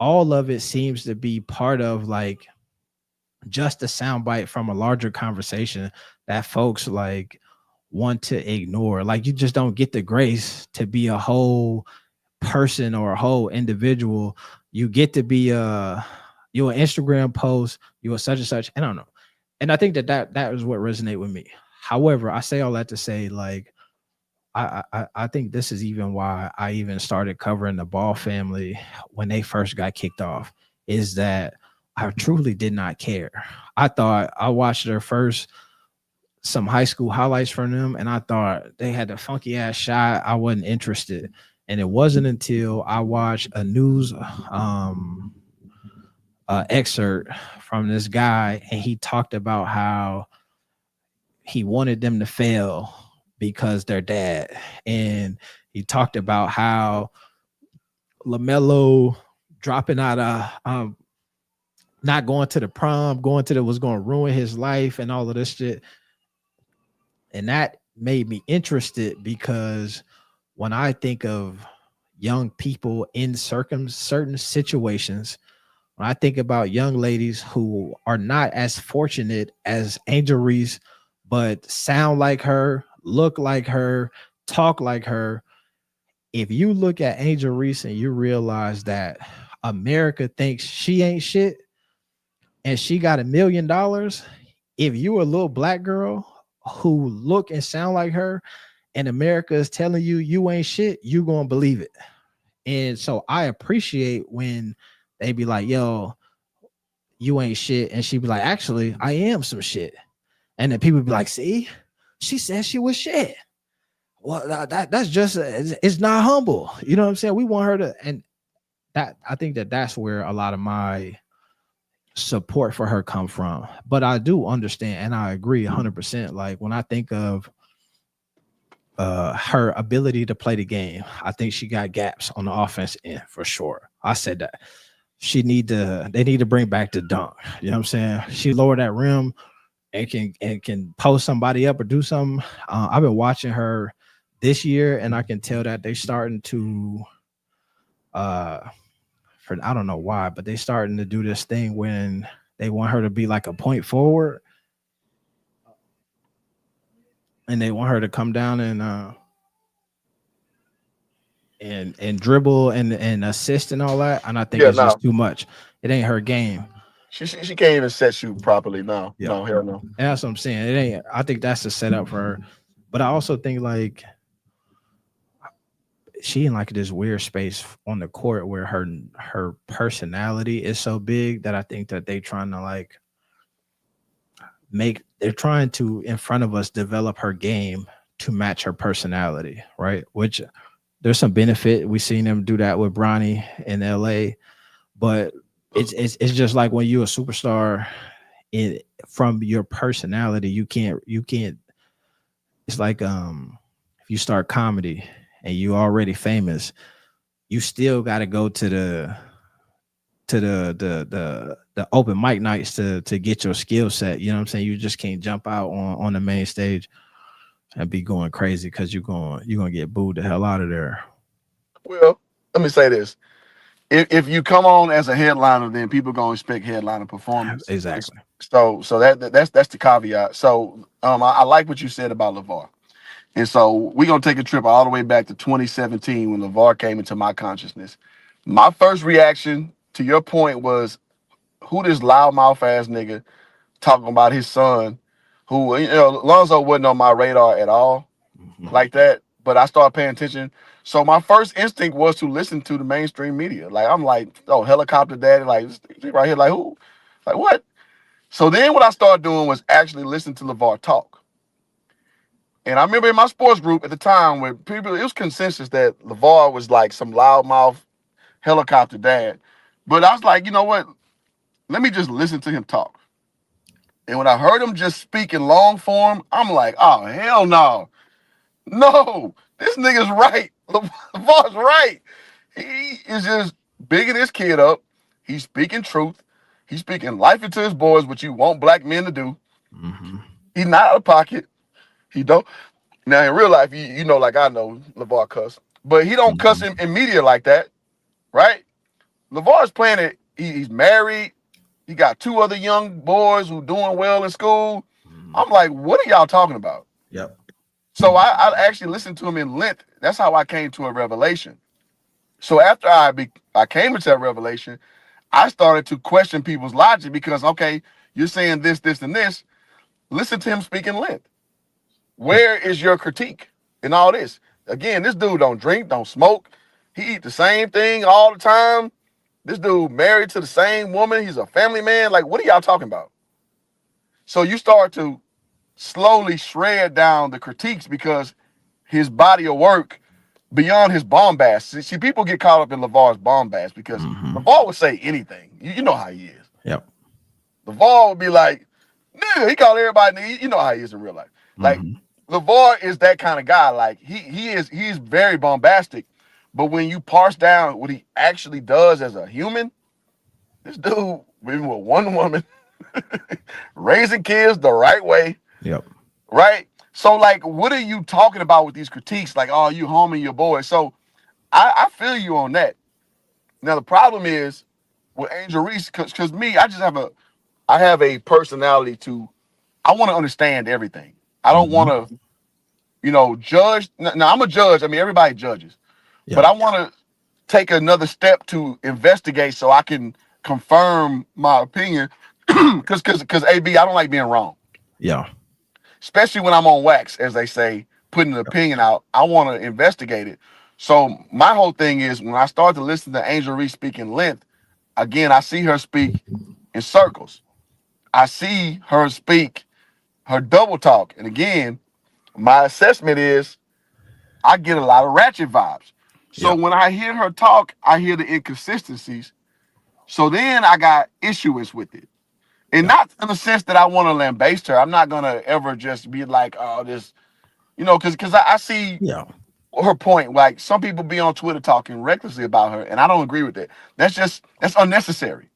all of it seems to be part of like just a sound bite from a larger conversation that folks like want to ignore. Like, you just don't get the grace to be a whole person or a whole individual. You get to be you're an Instagram post, you're such and such. I don't know. And I think that is what resonated with me. However, I say all that to say, like, I think this is even why I even started covering the Ball family when they first got kicked off, is that I truly did not care. I thought I watched their first some high school highlights from them, and I thought they had a funky ass shot. I wasn't interested. And it wasn't until I watched a news excerpt from this guy, and he talked about how he wanted them to fail because they're dad. And he talked about how LaMelo dropping out of not going to the prom, was going to ruin his life and all of this shit. And that made me interested, because when I think of young people in certain situations, when I think about young ladies who are not as fortunate as Angel Reese, but sound like her, look like her, talk like her. If you look at Angel Reese and you realize that America thinks she ain't shit and she got $1 million, if you a little black girl who look and sound like her and America is telling you you ain't shit, you gonna believe it. And so I appreciate when they be like, yo, you ain't shit. And she be like, actually, I am some shit. And then people be like, see, she said she was shit. Well, that's just, it's not humble. You know what I'm saying? We want her to, and that, I think that's where a lot of my support for her come from. But I do understand, and I agree 100%. Like, when I think of her ability to play the game, I think she got gaps on the offense end for sure. I said that they need to bring back the dunk. You know what I'm saying? She lowered that rim and can post somebody up or do something. I've been watching her this year, and I can tell that they starting to I don't know why, but they starting to do this thing when they want her to be like a point forward, and they want her to come down and dribble and assist and all that. And I think it's just too much. It ain't her game. She can't even set shoot properly now. Yeah. No, hell no. And that's what I'm saying. It ain't. I think that's the setup for her. But I also think like she in like this weird space on the court where her personality is so big that I think that they're trying to in front of us develop her game to match her personality, right? Which there's some benefit. We've seen them do that with Bronny in LA, but It's just like when you're a superstar, from your personality, you can't. It's like if you start comedy and you already famous, you still got to go to the open mic nights to get your skill set. You know what I'm saying? You just can't jump out on the main stage and be going crazy because you're gonna get booed the hell out of there. Well, let me say this. If you come on as a headliner, then people gonna expect headliner performance. Exactly. So that's the caveat. So I like what you said about LeVar. And so we're gonna take a trip all the way back to 2017 when LeVar came into my consciousness. My first reaction to your point was, who this loudmouth ass nigga talking about his son, who, Lonzo wasn't on my radar at all like that, but I started paying attention. So my first instinct was to listen to the mainstream media. Like, I'm like, oh, helicopter daddy, like right here, like who? Like what? So then what I started doing was actually listen to LeVar talk. And I remember in my sports group at the time where it was consensus that LeVar was like some loudmouth helicopter dad. But I was like, you know what? Let me just listen to him talk. And when I heard him just speak in long form, I'm like, oh, hell no. No, this nigga's right. LeVar's right. He is just bigging his kid up. He's speaking truth. He's speaking life into his boys, which you want black men to do. Mm-hmm. He's not out of pocket. He don't. Now in real life, you know, like I know, LeVar cuss, but he don't cuss in media like that, right? LeVar's playing it. He's married. He got 2 other young boys who doing well in school. I'm like, what are y'all talking about? Yep. So I actually listened to him in length. That's how I came to a revelation. So after I came into that revelation, I started to question people's logic because, okay, you're saying this, this, and this. Listen to him speak in length. Where is your critique in all this? Again, this dude don't drink, don't smoke. He eat the same thing all the time. This dude married to the same woman. He's a family man. Like, what are y'all talking about? So you start to slowly shred down the critiques because his body of work beyond his bombast. See, people get caught up in LeVar's bombast because LeVar would say anything. You know how he is. Yep. LeVar would be like, nigga, he called everybody nigga. You know how he is in real life. Like, LeVar is that kind of guy. Like, he's very bombastic. But when you parse down what he actually does as a human, this dude been with one woman, raising kids the right way. Yep. Right? So, like, what are you talking about with these critiques? Like, oh, you homing your boy. So I feel you on that. Now, the problem is with Angel Reese, because me, I have a personality I want to understand everything. I don't want to, judge. Now, I'm a judge. I mean, everybody judges. Yep. But I want to take another step to investigate so I can confirm my opinion. Because AB, I don't like being wrong. Yeah. Especially when I'm on wax, as they say, putting an opinion out. I want to investigate it. So my whole thing is when I start to listen to Angel Reese speak in length, again, I see her speak in circles. I see her speak her double talk. And again, my assessment is I get a lot of ratchet vibes. So when I hear her talk, I hear the inconsistencies. So then I got issues with it. And not in the sense that I want to lambaste her. I'm not going to ever just be like, oh, this, because I see her point. Like, some people be on Twitter talking recklessly about her, and I don't agree with that. That's unnecessary.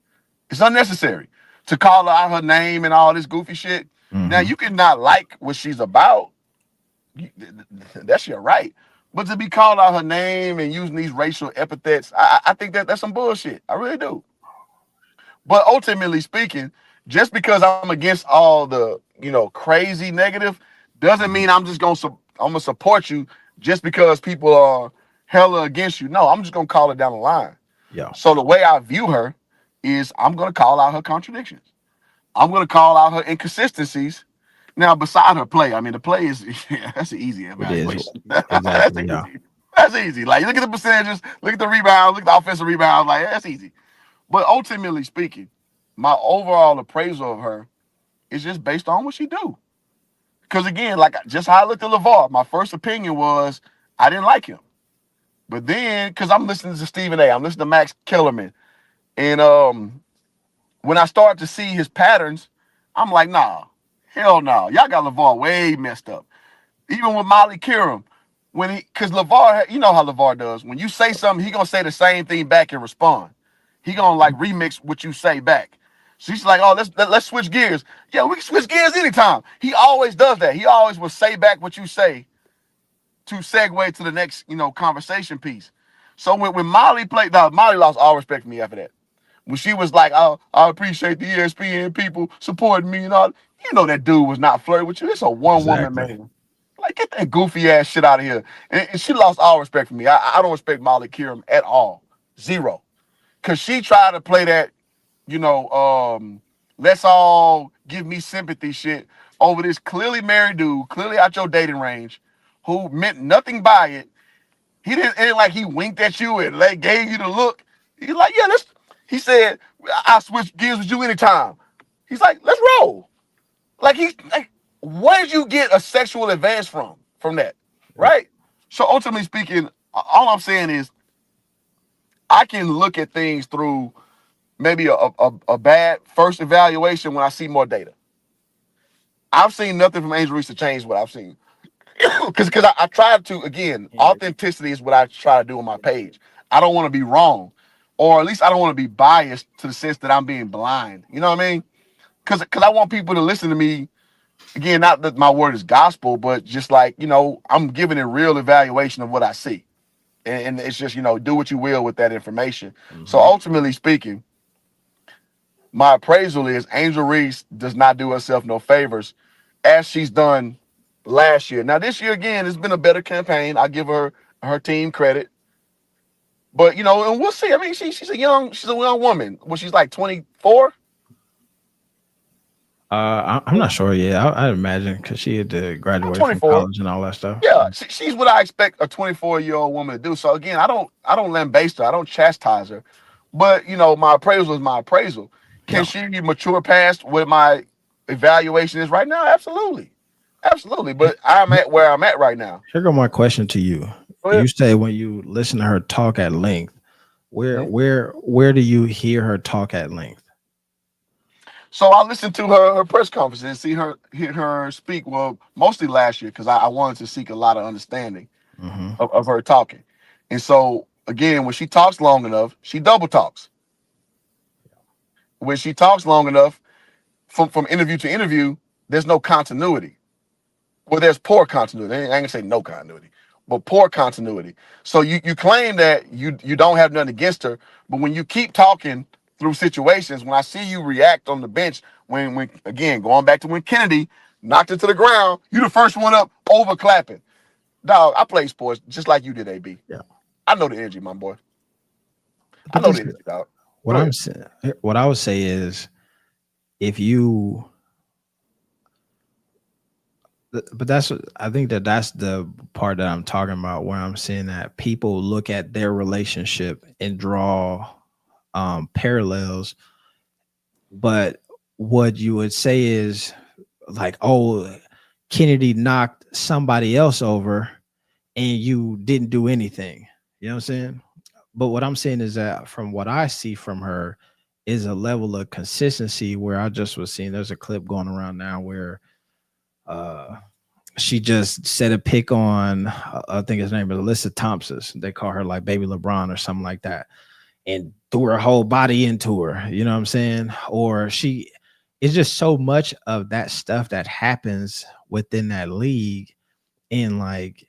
It's unnecessary to call her out her name and all this goofy shit. Now, you can not like what she's about. That's your right. But to be called out her name and using these racial epithets, I think that's some bullshit. I really do. But ultimately speaking, just because I'm against all the, crazy negative doesn't mean I'm just going to support you just because people are hella against you. No, I'm just going to call it down the line. Yeah. So the way I view her is I'm going to call out her contradictions. I'm going to call out her inconsistencies. Now, beside her play, I mean, the play is, that's easy evaluation. Exactly, that's easy. Like, look at the percentages, look at the rebounds, look at the offensive rebounds. Like, that's easy. But ultimately speaking, my overall appraisal of her is just based on what she do. Because again, like just how I looked at LeVar, my first opinion was I didn't like him. But then, because I'm listening to Stephen A., I'm listening to Max Kellerman, and when I start to see his patterns, I'm like, nah, hell no. Y'all got LeVar way messed up. Even with Molly Kiram, because LeVar, you know how LeVar does. When you say something, he gonna say the same thing back and respond. He gonna like remix what you say back. So she's like, oh, let's switch gears. Yeah, we can switch gears anytime. He always does that. He always will say back what you say to segue to the next, conversation piece. So when Molly played, now Molly lost all respect for me after that. When she was like, oh, I appreciate the ESPN people supporting me and all, that dude was not flirting with you. It's a one-woman Exactly. man. Like, get that goofy ass shit out of here. And she lost all respect for me. I don't respect Molly Kiram at all. Zero. Because she tried to play that, let's all give me sympathy shit over this clearly married dude, clearly out your dating range, who meant nothing by it. He didn't, it ain't like he winked at you and gave you the look. He's like, yeah, he said, I'll switch gears with you anytime. He's like, let's roll. Like, where did you get a sexual advance from that? Right? So ultimately speaking, all I'm saying is I can look at things through maybe a bad first evaluation when I see more data. I've seen nothing from Angel Reese to change what I've seen. Because I try to, again, authenticity is what I try to do on my page. I don't want to be wrong. Or at least I don't want to be biased to the sense that I'm being blind. You know what I mean? Because I want people to listen to me. Again, not that my word is gospel, but just like, I'm giving a real evaluation of what I see. And it's just, do what you will with that information. So ultimately speaking, my appraisal is Angel Reese does not do herself no favors as she's done last year. Now, this year, again, it's been a better campaign. I give her team credit. But, and we'll see. I mean, she's a young woman. Well, she's like 24. I'm not sure. Yeah, I'd imagine because she had to graduate from 24. college and all that stuff. Yeah, she's what I expect a 24-year-old woman to do. So again, I don't lambaste her. I don't chastise her. But my appraisal is my appraisal. Can she mature past what my evaluation is right now? Absolutely. Absolutely. But I'm at where I'm at right now. Here go my question to you. You say when you listen to her talk at length, where do you hear her talk at length? So I listened to her press conference and hear her speak. Well, mostly last year because I wanted to seek a lot of understanding of her talking. And so again, when she talks long enough, she double talks. When she talks long enough, from interview to interview, there's no continuity. Well, there's poor continuity. I ain't gonna say no continuity, but poor continuity. So you claim that you don't have nothing against her, but when you keep talking through situations, when I see you react on the bench, when again going back to when Kennedy knocked it to the ground, you the first one up over clapping. Dog, I play sports just like you did, AB. Yeah, I know the energy, my boy. I know the energy, dog. What I would say is, if you, but I think that's the part that I'm talking about, where I'm saying that people look at their relationship and draw parallels. But what you would say is like, oh, Kennedy knocked somebody else over and you didn't do anything. You know what I'm saying? But what I'm saying is that from what I see from her is a level of consistency where I just was seeing, there's a clip going around now where she just set a pick on, I think his name is Alyssa Thompson. They call her like Baby LeBron or something like that, and threw her whole body into her. You know what I'm saying? Or it's just so much of that stuff that happens within that league, and like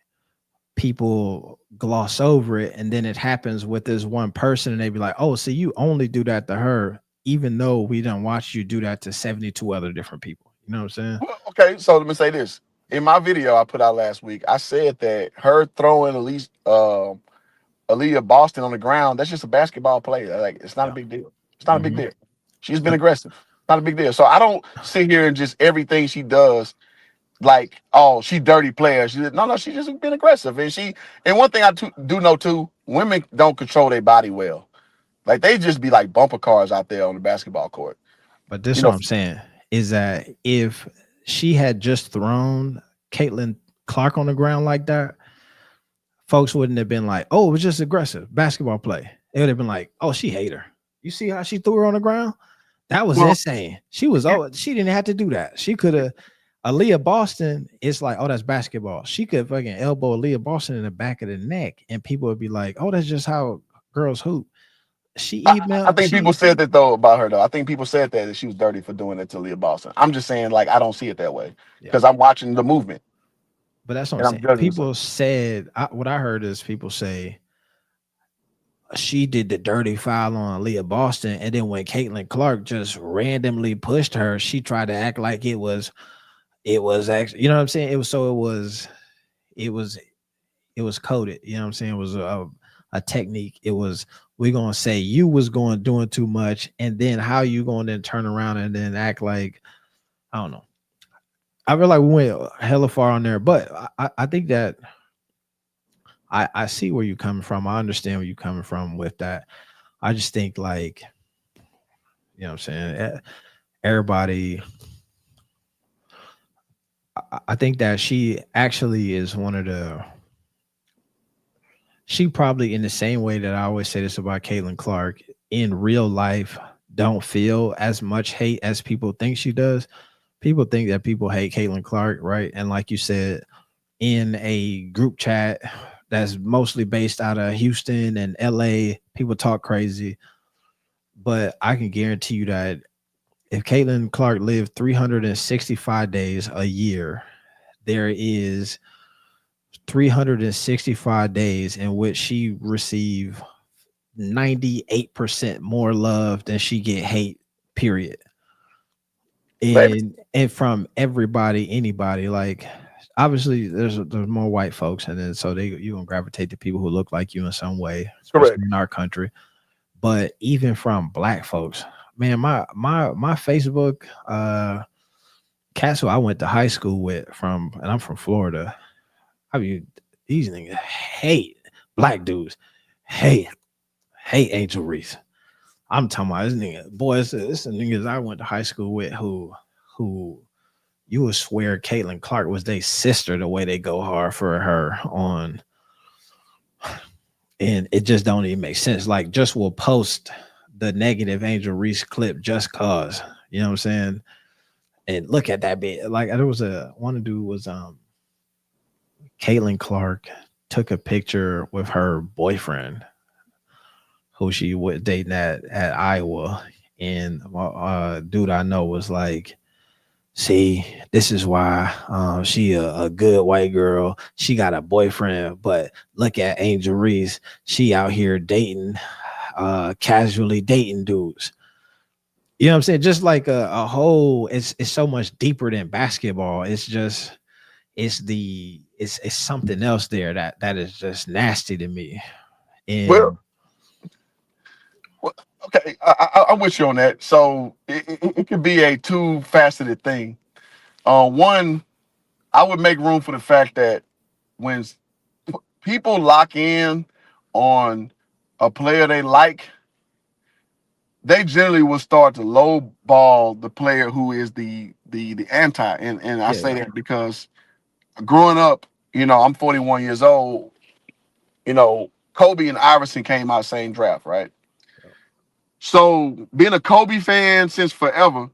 people gloss over it, and then it happens with this one person and they be like, oh, so you only do that to her, even though we don't watch you do that to 72 other different people. You know what I'm saying? Well, okay, so let me say this. In my video I put out last week, I said that her throwing at least Aaliyah Boston on the ground, that's just a basketball player. Like, it's not a big deal. It's not a big deal. She's been aggressive. Not a big deal. So I don't sit here and just everything she does like, oh, she dirty player. No, she's just been aggressive. And one thing I do know too, women don't control their body well. Like, they just be like bumper cars out there on the basketball court. But this is what I'm saying is that if she had just thrown Caitlin Clark on the ground like that, folks wouldn't have been like, oh, it was just aggressive basketball play. It would have been like, oh, she hate her. You see how she threw her on the ground? That was insane. She was she didn't have to do that. She could have Aaliyah Boston. It's like, oh, that's basketball. She could fucking elbow Aaliyah Boston in the back of the neck, and people would be like, oh, that's just how girls hoop. I think people said that though about her though. I think people said that she was dirty for doing it to Leah Boston. I'm just saying, like, I don't see it that way because I'm watching the movement. But that's what I'm saying. People said what I heard is people say she did the dirty foul on Leah Boston, and then when Caitlin Clark just randomly pushed her, she tried to act like it was actually, you know what I'm saying? It was coded. You know what I'm saying? It was a technique. It was, we're gonna say you was doing too much, and then how you going to then turn around and then act like, I don't know. I feel like we went hella far on there, but I think that I see where you're coming from. I understand where you're coming from with that. I just think, like, you know what I'm saying? Everybody, I think that she actually is she probably, in the same way that I always say this about Caitlin Clark, in real life don't feel as much hate as people think she does. People think that people hate Caitlin Clark, right? And like you said, in a group chat that's mostly based out of Houston and LA, people talk crazy. But I can guarantee you that if Caitlin Clark lived 365 days a year, there is 365 days in which she receive 98% more love than she get hate, period. And from everybody, anybody, like, obviously there's more white folks, and then so you gonna gravitate to people who look like you in some way, especially in our country. But even from black folks, man, my Facebook cats who I went to high school with and I'm from Florida. I mean, these niggas hate black dudes, hate Angel Reese. I'm talking about this nigga, boys. This the niggas I went to high school with who you would swear Caitlin Clark was their sister the way they go hard for her on, and it just don't even make sense. Like, just will post the negative Angel Reese clip just cause, you know what I'm saying? And look at that bit. Like, there was one dude was Caitlin Clark took a picture with her boyfriend who she was dating at Iowa, and dude I know was like, see, this is why she a good white girl. She got a boyfriend, but look at Angel Reese. She out here dating, casually dating dudes. You know what I'm saying? Just like a whole, it's so much deeper than basketball. It's just, it's something else there that is just nasty to me. And well, okay, I'm with you on that. So it could be a two-faceted thing. One, I would make room for the fact that when people lock in on a player they like, they generally will start to lowball the player who is the anti. And I say that because growing up, I'm 41 years old. Kobe and Iverson came out same draft, right? So being a Kobe fan since forever,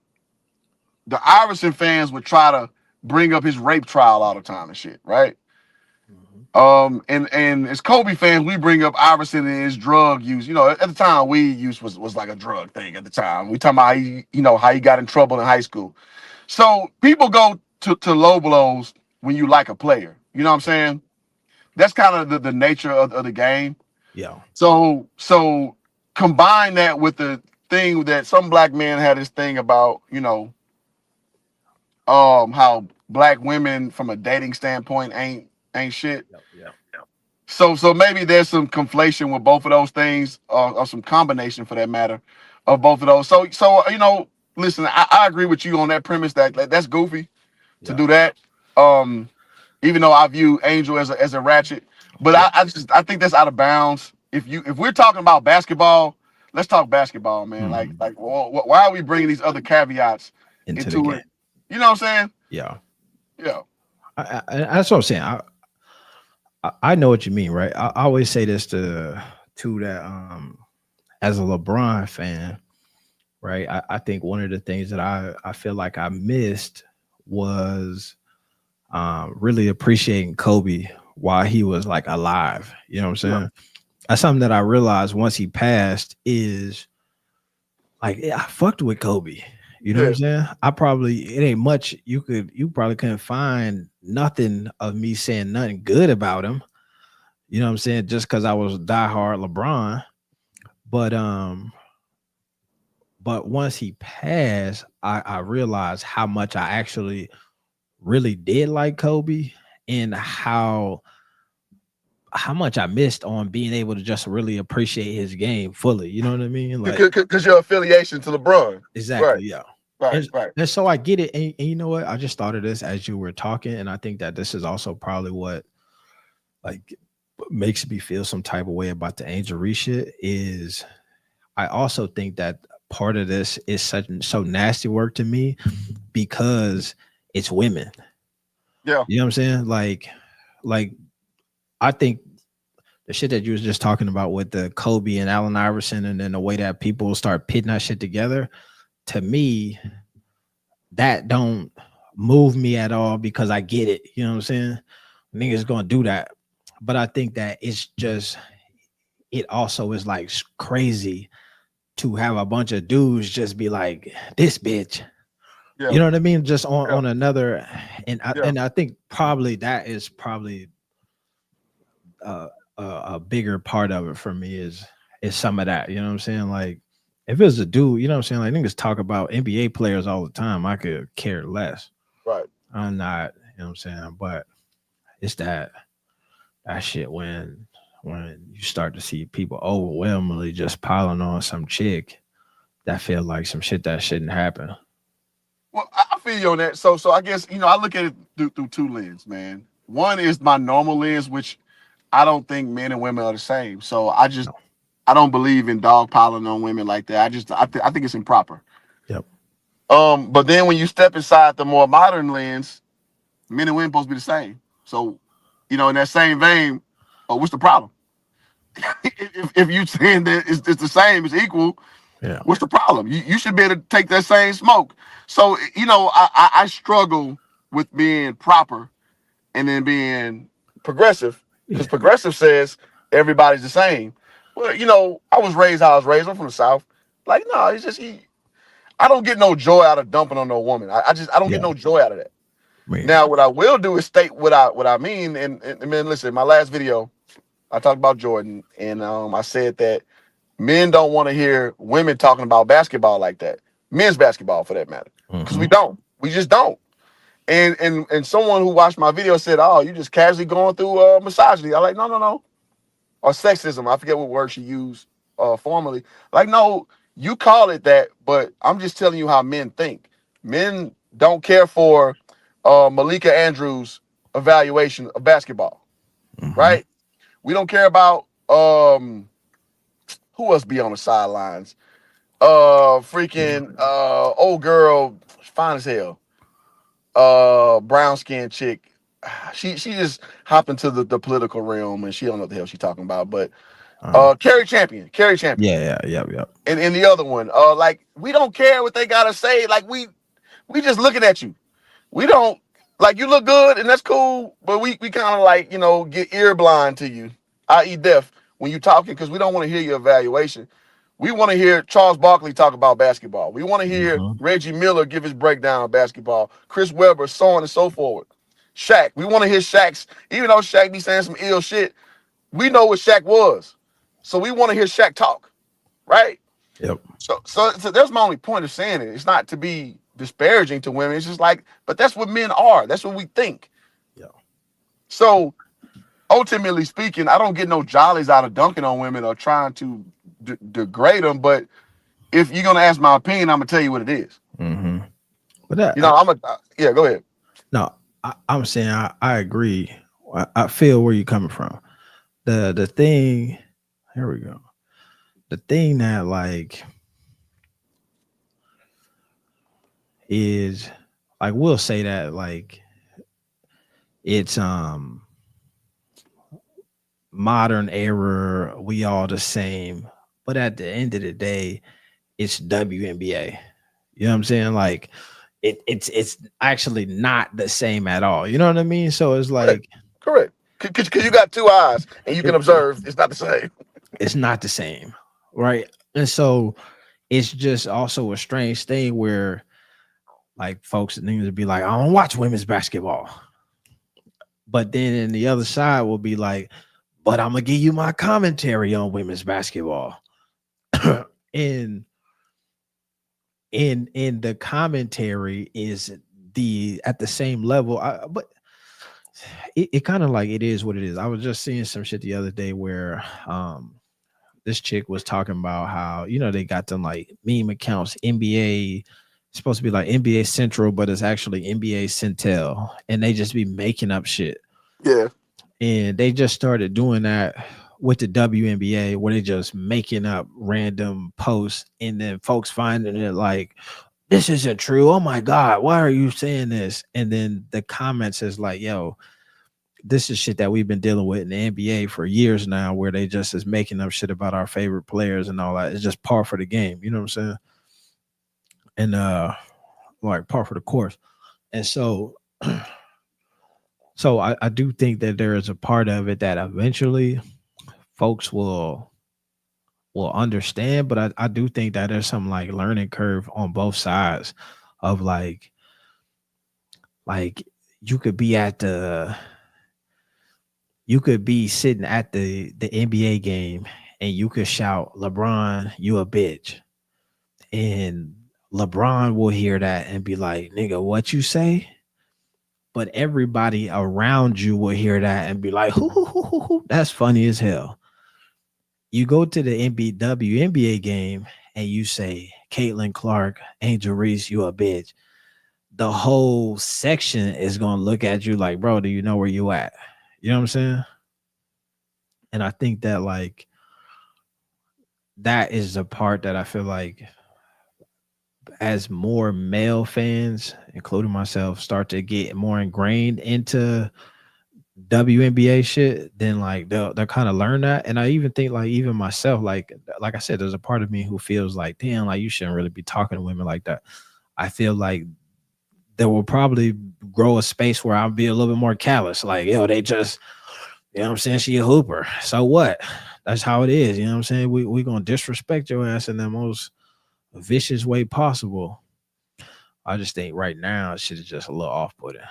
the Iverson fans would try to bring up his rape trial all the time and shit, right? And as Kobe fans, we bring up Iverson and his drug use. At the time, weed use was like a drug thing at the time. We talking about how he got in trouble in high school. So people go to low blows when you like a player. You know what I'm saying? That's kind of the nature of the game. Yeah. So combine that with the thing that some black men had this thing about, how black women from a dating standpoint ain't shit. Yeah. So maybe there's some conflation with both of those things, or some combination for that matter, of both of those. So listen, I agree with you on that premise that that's goofy to do that. Even though I view Angel as a ratchet, but I think that's out of bounds. If we're talking about basketball, let's talk basketball, man. Like, why are we bringing these other caveats into it? You know what I'm saying? Yeah. Yeah. That's what I'm saying. I know what you mean, right? I always say this to that as a LeBron fan, right? I think one of the things that I feel like I missed was really appreciating Kobe while he was like alive. You know what I'm saying? That's something that I realized once he passed is like, yeah, I fucked with Kobe. You know what I'm saying? It ain't much you probably couldn't find nothing of me saying nothing good about him. You know what I'm saying? Just because I was diehard LeBron. But once he passed, I realized how much I actually really did like Kobe and how much I missed on being able to just really appreciate his game fully. You know what I mean? Like, because your affiliation to LeBron. exactly, Right. yeah. Right. And so I get it. And you know what? I just thought of this as you were talking, and I think that this is also probably what like makes me feel some type of way about the Angel Reese shit. Is I also think that part of this is so nasty work to me because it's women. Yeah. You know what I'm saying? Like I think the shit that you was just talking about with the Kobe and Allen Iverson and then the way that people start pitting that shit together, to me, that don't move me at all because I get it. You know what I'm saying? Niggas gonna do that. But I think that it also is like crazy to have a bunch of dudes just be like, this bitch. Yeah. You know what I mean? Just on another, and Yeah. I think probably that is probably a bigger part of it for me is some of that. You know what I'm saying? Like if it was a dude, you know what I'm saying? Like niggas talk about NBA players all the time. I could care less. Right. I'm not, you know what I'm saying? But it's that shit when you start to see people overwhelmingly just piling on some chick that feel like some shit that shouldn't happen. Well, I feel you on that. So I guess, I look at it through two lenses, man. One is my normal lens, which I don't think men and women are the same. So I don't believe in dogpiling on women like that. I think it's improper. Yep. But then when you step inside the more modern lens, men and women supposed to be the same. So, in that same vein, what's the problem? if you saying that it's the same, it's equal, Yeah. what's the problem? You should be able to take that same smoke. So, I struggle with being proper and then being progressive because progressive says everybody's the same. Well, I was raised how I was raised. I'm from the South. Like, no, it's just I don't get no joy out of dumping on no woman. I don't get no joy out of that. Now, what I will do is state what I mean. And man, listen, my last video, I talked about Jordan, and I said that men don't want to hear women talking about basketball like that. Men's basketball, for that matter, because we don't. We just don't. And someone who watched my video said, "Oh, you just casually going through misogyny." I'm like, no, or sexism. I forget what word she used formerly. Like, no, you call it that, but I'm just telling you how men think. Men don't care for Malika Andrews' evaluation of basketball, right? We don't care about who else be on the sidelines. Freaking old girl, fine as hell. Brown skinned chick. She just hopped into the political realm and she don't know what the hell she's talking about. But Carrie Champion. Yeah. And the other one, like we don't care what they gotta say. Like we just looking at you. We don't like you look good and that's cool, but we kind of like, get ear blind to you, i.e. deaf, when you talking, because we don't want to hear your evaluation. We want to hear Charles Barkley talk about basketball. We want to hear Reggie Miller give his breakdown of basketball. Chris Webber, so on and so forth. Shaq. We want to hear Shaq's, even though Shaq be saying some ill shit, we know what Shaq was. So we want to hear Shaq talk, right? Yep. So that's my only point of saying it. It's not to be disparaging to women. It's just like, but that's what men are. That's what we think. Yeah. So ultimately speaking, I don't get no jollies out of dunking on women or trying to degrade them. But if you're gonna ask my opinion, I'm gonna tell you what it is. But that, yeah. Go ahead. No, I'm saying I agree. I feel where you're coming from. The thing, here we go. The thing that like is like we'll say that like it's modern era, we all the same, but at the end of the day, it's WNBA. You know what I'm saying? Like it's actually not the same at all. You know what I mean? So it's like Correct. Because you got two eyes and you can observe. It's not the same. it's not the same, right? And so it's just also a strange thing where like folks need to be like, I don't watch women's basketball. But then in the other side will be like, but I'm gonna give you my commentary on women's basketball. and in the commentary is the at the same level. But it kind of like it is what it is. I was just seeing some shit the other day where this chick was talking about how, you know, they got them like meme accounts, NBA, supposed to be like NBA Central, but it's actually NBA Centel, and they just be making up shit. Yeah. And they just started doing that with the WNBA, where they just making up random posts, and then folks finding it like, this isn't true. Oh my God, why are you saying this? And then the comments is like, yo, this is shit that we've been dealing with in the NBA for years now, where they just is making up shit about our favorite players and all that. It's just par for the game. You know what I'm saying? And like par for the course. And so I do think that there is a part of it that eventually folks will understand, but I do think that there's some like learning curve on both sides of like you could be sitting at the NBA game and you could shout, LeBron, you a bitch. And LeBron will hear that and be like, nigga, what you say? But everybody around you will hear that and be like, hoo, that's funny as hell. You go to the WNBA game and you say, Caitlin Clark, Angel Reese, you a bitch. The whole section is going to look at you like, bro, do you know where you at? You know what I'm saying? And I think that like, that is the part that I feel like as more male fans, including myself, start to get more ingrained into WNBA shit, then like they'll kind of learn that. And I even think like even myself, like I said, there's a part of me who feels like, damn, like you shouldn't really be talking to women like that. I feel like there will probably grow a space where I'll be a little bit more callous. Like, yo, they just, you know what I'm saying? She a hooper. So what? That's how it is. You know what I'm saying? We gonna disrespect your ass in the most vicious way possible. I just think right now shit is just a little off-putting.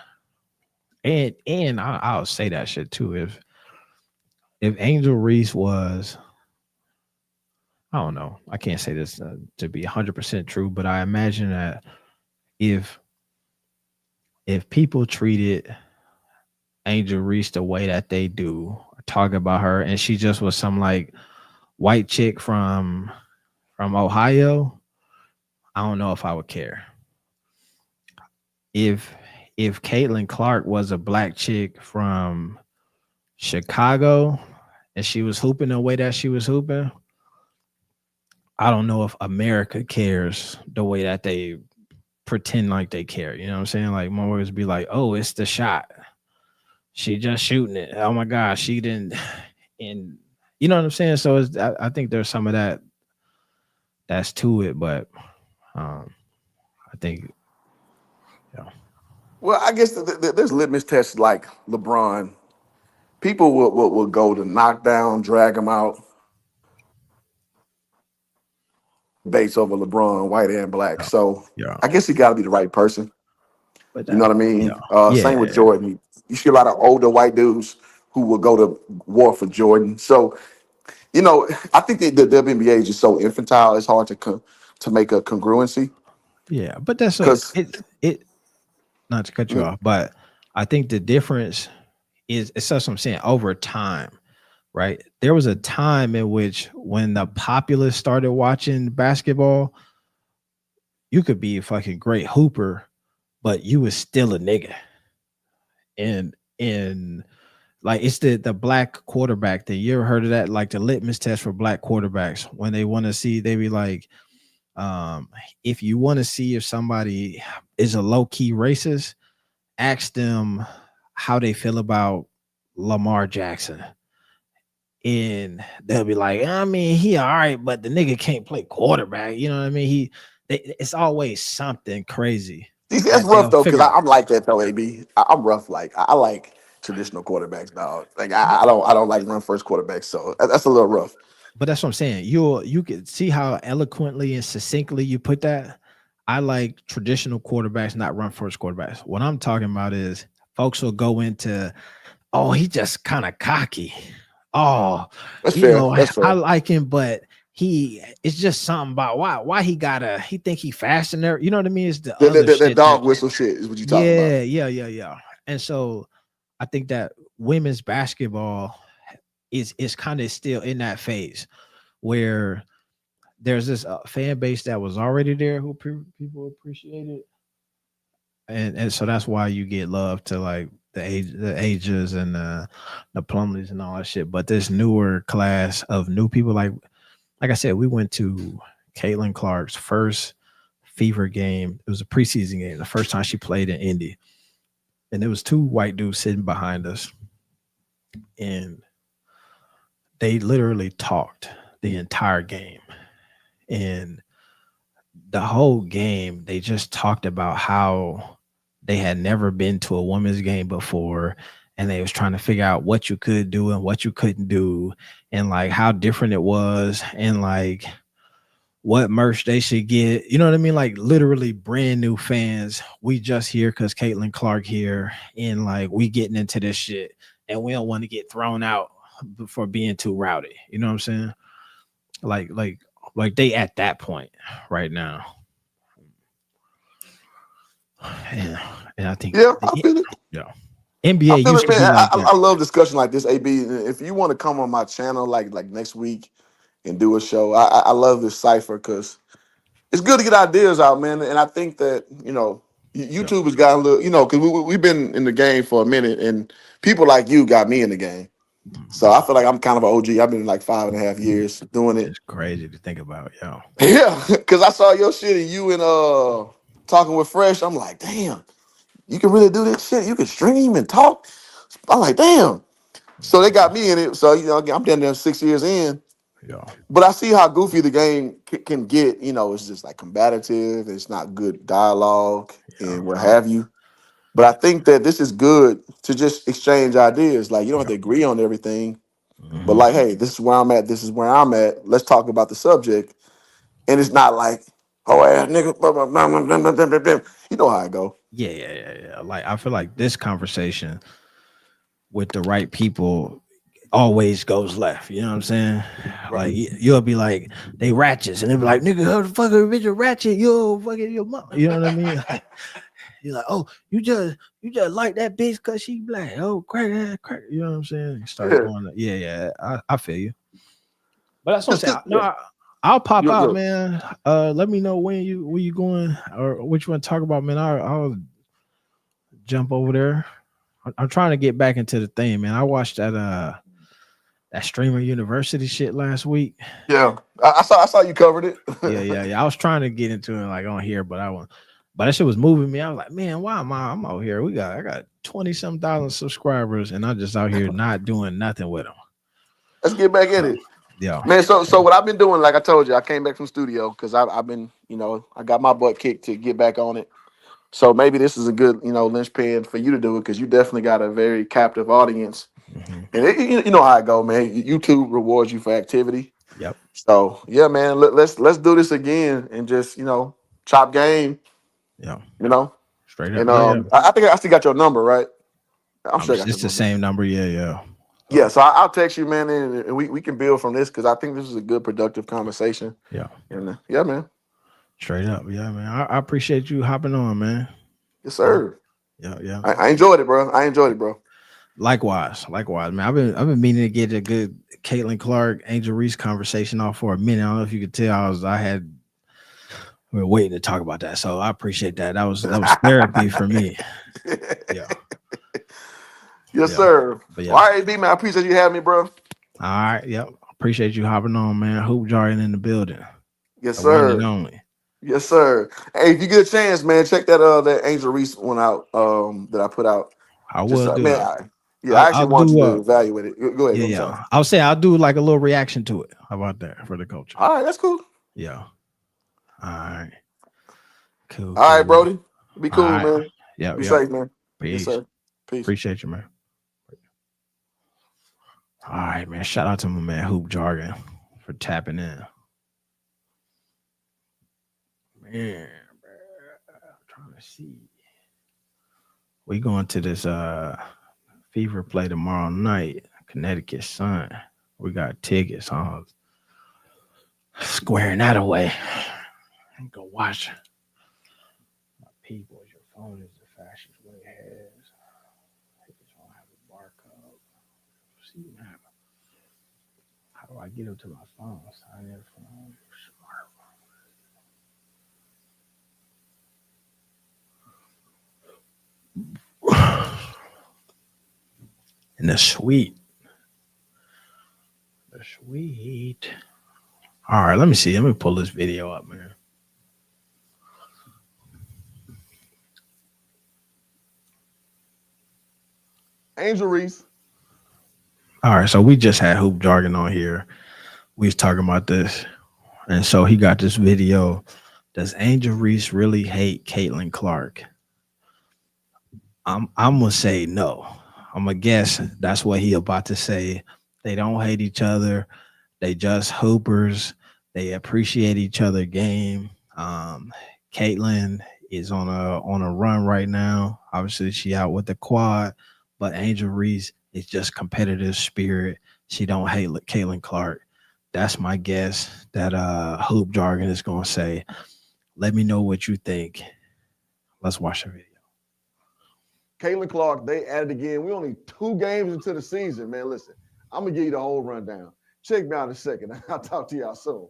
And I'll say that shit too. If Angel Reese was, I don't know, I can't say this to be 100% true, but I imagine that if people treated Angel Reese the way that they do, talk about her, and she just was some like white chick from Ohio, I don't know if I would care. If Caitlin Clark was a black chick from Chicago and she was hooping the way that she was hooping, I don't know if America cares the way that they pretend like they care. You know what I'm saying? Like motherfuckers be like, oh, it's the shot. She just shooting it. Oh my gosh, she didn't. And you know what I'm saying? So I think there's some of that that's to it, but I think, yeah. Well, I guess there's litmus tests like LeBron. People will go to knock down, drag him out, base over LeBron, white and black. So Yeah. I guess he got to be the right person. But You know what I mean? yeah. Same with Jordan. You see a lot of older white dudes who will go to war for Jordan. So, you know, I think the WNBA is just so infantile. It's hard to make a congruency. Yeah, but that's Because it. Not to cut you off, but I think the difference is it's what I'm saying over time, right? There was a time in which when the populace started watching basketball, you could be a fucking great hooper, but you was still a nigga. And like it's the black quarterback thing. You ever heard of that? Like the litmus test for black quarterbacks when they want to see, they be like, if you want to see if somebody is a low-key racist, ask them how they feel about Lamar Jackson. and they'll be like, I mean, he all right, but the nigga can't play quarterback. You know what I mean? It's always something crazy See, that's that rough they'll though, because figure out. I'm like that though, AB. I'm rough. Like I like traditional quarterbacks, dog. Like I don't like run first quarterbacks, so that's a little rough. But that's what I'm saying. You can see how eloquently and succinctly you put that. I like traditional quarterbacks, not run first quarterbacks. What I'm talking about is folks will go into, oh, he just kind of cocky. Oh, That's fair. That's I fair. like him, but it's just something about he think he fast in there. You know what I mean? It's the other That shit that, dog whistle shit is what you talking about. yeah. And so I think that women's basketball is kind of still in that phase where there's this fan base that was already there who people appreciated, and so that's why you get love to like the ages and the Plumleys and all that shit. But this newer class of new people, like I said, we went to Caitlin Clark's first Fever game. It was a preseason game, the first time she played in Indy, and there was two white dudes sitting behind us, and they literally talked the entire game. And the whole game, they just talked about how they had never been to a women's game before, and they was trying to figure out what you could do and what you couldn't do, and like how different it was, and like what merch they should get. You know what I mean? Like literally brand new fans. We just here because Caitlin Clark here, and like we getting into this shit, and we don't want to get thrown out for being too rowdy. You know what I'm saying? Like they at that point right now. And I think Yeah, I feel it. yeah, I NBA feel used it, to man. be like that. I love discussion like this, AB. If you want to come on my channel like next week and do a show, I love this cipher because it's good to get ideas out, man. And I think that Yeah. YouTube has gotten a little, because we've been in the game for a minute, and people like you got me in the game. So I feel like I'm kind of an OG. I've been like 5.5 years doing it. It's crazy to think about, yo. Yeah, because I saw your shit and you and talking with Fresh. I'm like, damn, you can really do this shit. You can stream and talk. I'm like, damn. So they got me in it. So again, I'm down there 6 years in. Yeah. But I see how goofy the game can get. It's just like combative. It's not good dialogue Yeah. and what have you. But I think that this is good to just exchange ideas. Like you don't have to agree on everything, but Mhm. like, hey, this is where I'm at. This is where I'm at. Let's talk about the subject. And it's not like, oh, ass nigga, blah, blah, blah, blah, blah, blah, blah, blah. You know how I go. Yeah. Like I feel like this conversation with the right people always goes left. You know what I'm saying? Right. Like you'll be like, they ratchets, and they'll be like, nigga, how the fuck are bitch a ratchet? Yo, fucking your mom. You know what I mean? Like, you're like, oh, you just like that bitch because she black. Oh, crack. You know what I'm saying? You start Yeah. going, yeah. I feel you. But that's what I'm Just, saying. just, No, I'll pop look, out, look. man. Let me know when you going or what you want to talk about, man. I'll jump over there. I'm trying to get back into the thing, man. I watched that streamer university shit last week. Yeah, I saw you covered it. Yeah. I was trying to get into it like on here, but that shit was moving me. I was like, man, why am I'm out here? I got 20-some thousand subscribers, and I'm just out here not doing nothing with them. Let's get back in So, it, yeah, man. So what I've been doing, like I told you, I came back from studio because I've been, I got my butt kicked to get back on it. So maybe this is a good, linchpin for you to do it because you definitely got a very captive audience. Mhm. And you know how I go, man. YouTube rewards you for activity. Yep. So yeah, man. Let's do this again and just chop game. Yeah, You know, straight up. and Yeah. I think I still got your number, right? I'm sure I got your It's the number. same number. Yeah. Yeah, So, so I'll text you, man, and we can build from this because I think this is a good, productive conversation. yeah, And yeah, man. straight up. Yeah, man. I appreciate you hopping on, man. Yes, sir. Yeah. I enjoyed it, bro. Likewise, man. I've been meaning to get a good Caitlin Clark, Angel Reese conversation off for a minute. I don't know if you could tell we were waiting to talk about that. So I appreciate that. That was therapy for me. Yeah. Yes, Yeah. sir. But yeah. All right, B, man. I appreciate you having me, bro. All right. Yep. Appreciate you hopping on, man. Hoop jarring in the building. Yes, The one and sir. only. Yes, sir. Hey, if you get a chance, man, check that Angel Reese one out that I put out. I Just will do man, it. Yeah, I actually I'll want you do to evaluate it. Go ahead. yeah, I'm sorry. yeah. I'll say I'll do like a little reaction to it. How about that for the culture? All right, that's cool. Yeah. All right. Cool. All right, Cool. Brody. Be All cool, right. man. Yep. Be Yep. safe, man. Yes, Peace. sir. Peace. Appreciate you, man. All right, man. Shout out to my man Hoop Jargon for tapping in. Man, I'm trying to see. We going to this Fever play tomorrow night, Connecticut Sun. We got tickets on squaring that away. Go watch. My people, your phone is the fastest way it has. I just don't have a barcode. See what happens. How do I get up to my phone? Sign in phone. And the suite. The suite. All right, let me see. Let me pull this video up, man. Angel Reese. All right, so we just had Hoop Jargon on here. We was talking about this. And so he got this video. Does Angel Reese really hate Caitlin Clark? I'm gonna say no. I'm gonna guess that's what he about to say. They don't hate each other. They just hoopers. They appreciate each other game. Caitlin is on a run right now. Obviously, she out with the quad, but Angel Reese is just competitive spirit. She don't hate Caitlin Clark. That's my guess that Hoop Jargon is gonna say. Let me know what you think. Let's watch the video. Caitlin Clark, they added again. We only 2 games into the season, man. Listen, I'm going to give you the whole rundown. Check me out in a second. I'll talk to y'all soon.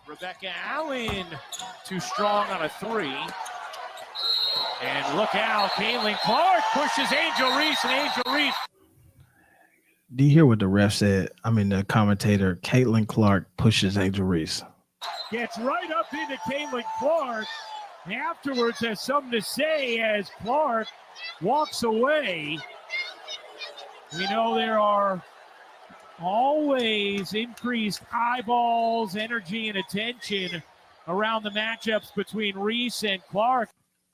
Rebecca Allen, too strong on a 3. And look out, Caitlin Clark pushes Angel Reese, and Angel Reese. Do you hear what the ref said? I mean, the commentator, Caitlin Clark pushes Angel Reese. Gets right up into Caitlin Clark. Afterwards has something to say as Clark walks away. We know there are always increased eyeballs, energy, and attention around the matchups between Reese and Clark.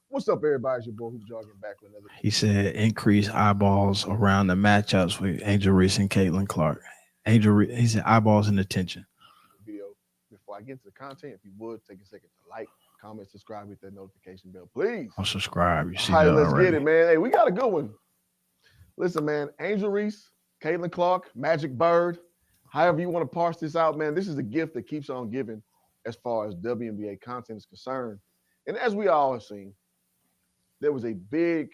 What's up, everybody? It's your boy Hoop Jargon back with another. He said increased eyeballs around the matchups with Angel Reese and Caitlin Clark. He said eyeballs and attention. Video. Before I get into the content, if you would take a second to like, comment, subscribe, hit that notification bell, please. I'll subscribe. You see All right, that let's already. get it, man. Hey, we got a good one. Listen, man, Angel Reese, Caitlin Clark, Magic Bird, however you want to parse this out, man, this is a gift that keeps on giving as far as WNBA content is concerned. And as we all have seen, there was a big,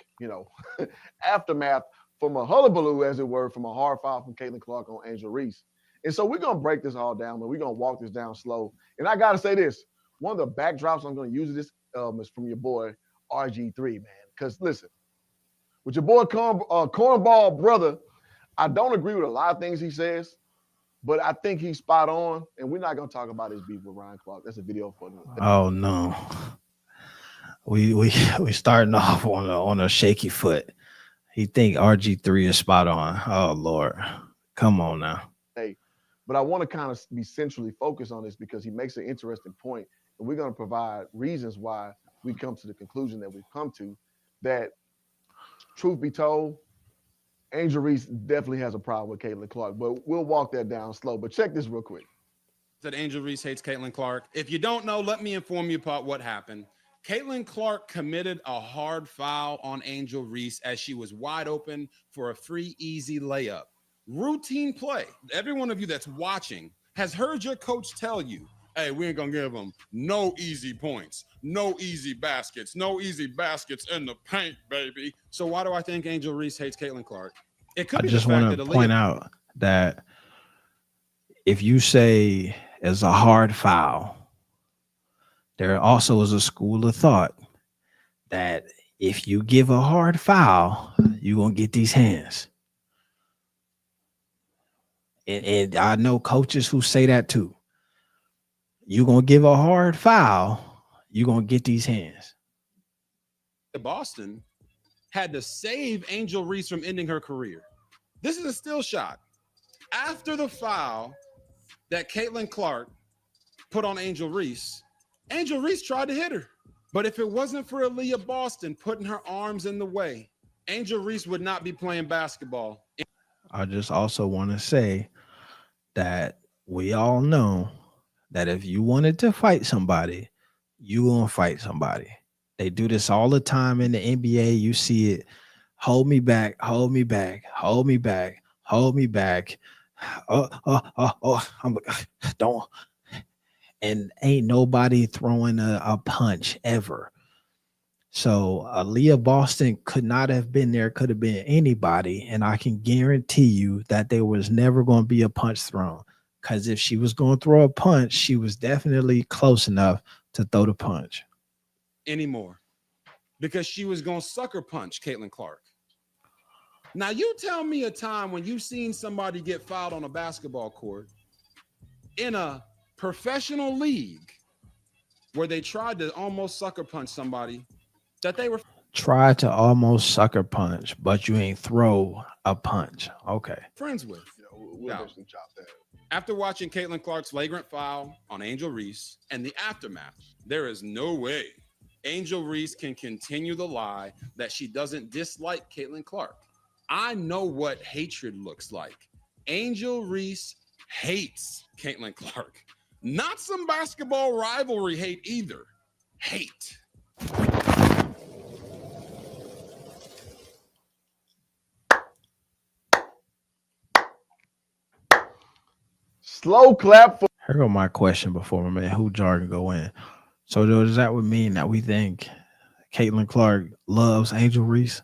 aftermath from a hullabaloo, as it were, from a hard foul from Caitlin Clark on Angel Reese. And so we're going to break this all down, man. We're going to walk this down slow. And I got to say this. One of the backdrops I'm going to use this is from your boy, RG3, man. Because, listen, with your boy Cornball brother, I don't agree with a lot of things he says, but I think he's spot on. And we're not going to talk about his beef with Ryan Clark. That's a video for him. Oh, no. We starting off on a shaky foot. He think RG3 is spot on. Oh Lord, come on now. Hey, but I want to kind of be centrally focused on this because he makes an interesting point, and we're going to provide reasons why we come to the conclusion that we've come to. That, truth be told, Angel Reese definitely has a problem with Caitlin Clark, but we'll walk that down slow. But check this real quick. That Angel Reese hates Caitlin Clark. If you don't know, let me inform you about what happened. Caitlin Clark committed a hard foul on Angel Reese as she was wide open for a free, easy layup. Routine play. Every one of you that's watching has heard your coach tell you, hey, we ain't going to give them no easy points, no easy baskets in the paint, baby. So why do I think Angel Reese hates Caitlin Clark? It could I be just the fact want that to point out that if you say it's a hard foul, there also is a school of thought that if you give a hard foul, you're going to get these hands. And I know coaches who say that too. You're going to give a hard foul, you're going to get these hands. Boston had to save Angel Reese from ending her career. This is a still shot. After the foul that Caitlin Clark put on Angel Reese tried to hit her. But if it wasn't for Aaliyah Boston putting her arms in the way, Angel Reese would not be playing basketball. I just also want to say that we all know that if you wanted to fight somebody, you gonna fight somebody. They do this all the time in the NBA. You see it. Hold me back, hold me back, hold me back, hold me back. Don't. And ain't nobody throwing a punch ever. So Aaliyah Boston could not have been there, could have been anybody. And I can guarantee you that there was never going to be a punch thrown. Because if she was going to throw a punch, she was definitely close enough to throw the punch. Anymore. Because she was going to sucker punch Caitlin Clark. Now, you tell me a time when you've seen somebody get fouled on a basketball court in a professional league where they tried to almost sucker punch somebody that they were tried to almost sucker punch, but you ain't throw a punch. Okay. Friends with. Now, after watching Caitlin Clark's flagrant foul on Angel Reese and the aftermath, there is no way Angel Reese can continue the lie that she doesn't dislike Caitlin Clark. I know what hatred looks like. Angel Reese hates Caitlin Clark. Not some basketball rivalry hate either. Hate. Slow clap for. Here go my question before my man Who Jargon go in. So does that would mean that we think Caitlin Clark loves Angel Reese?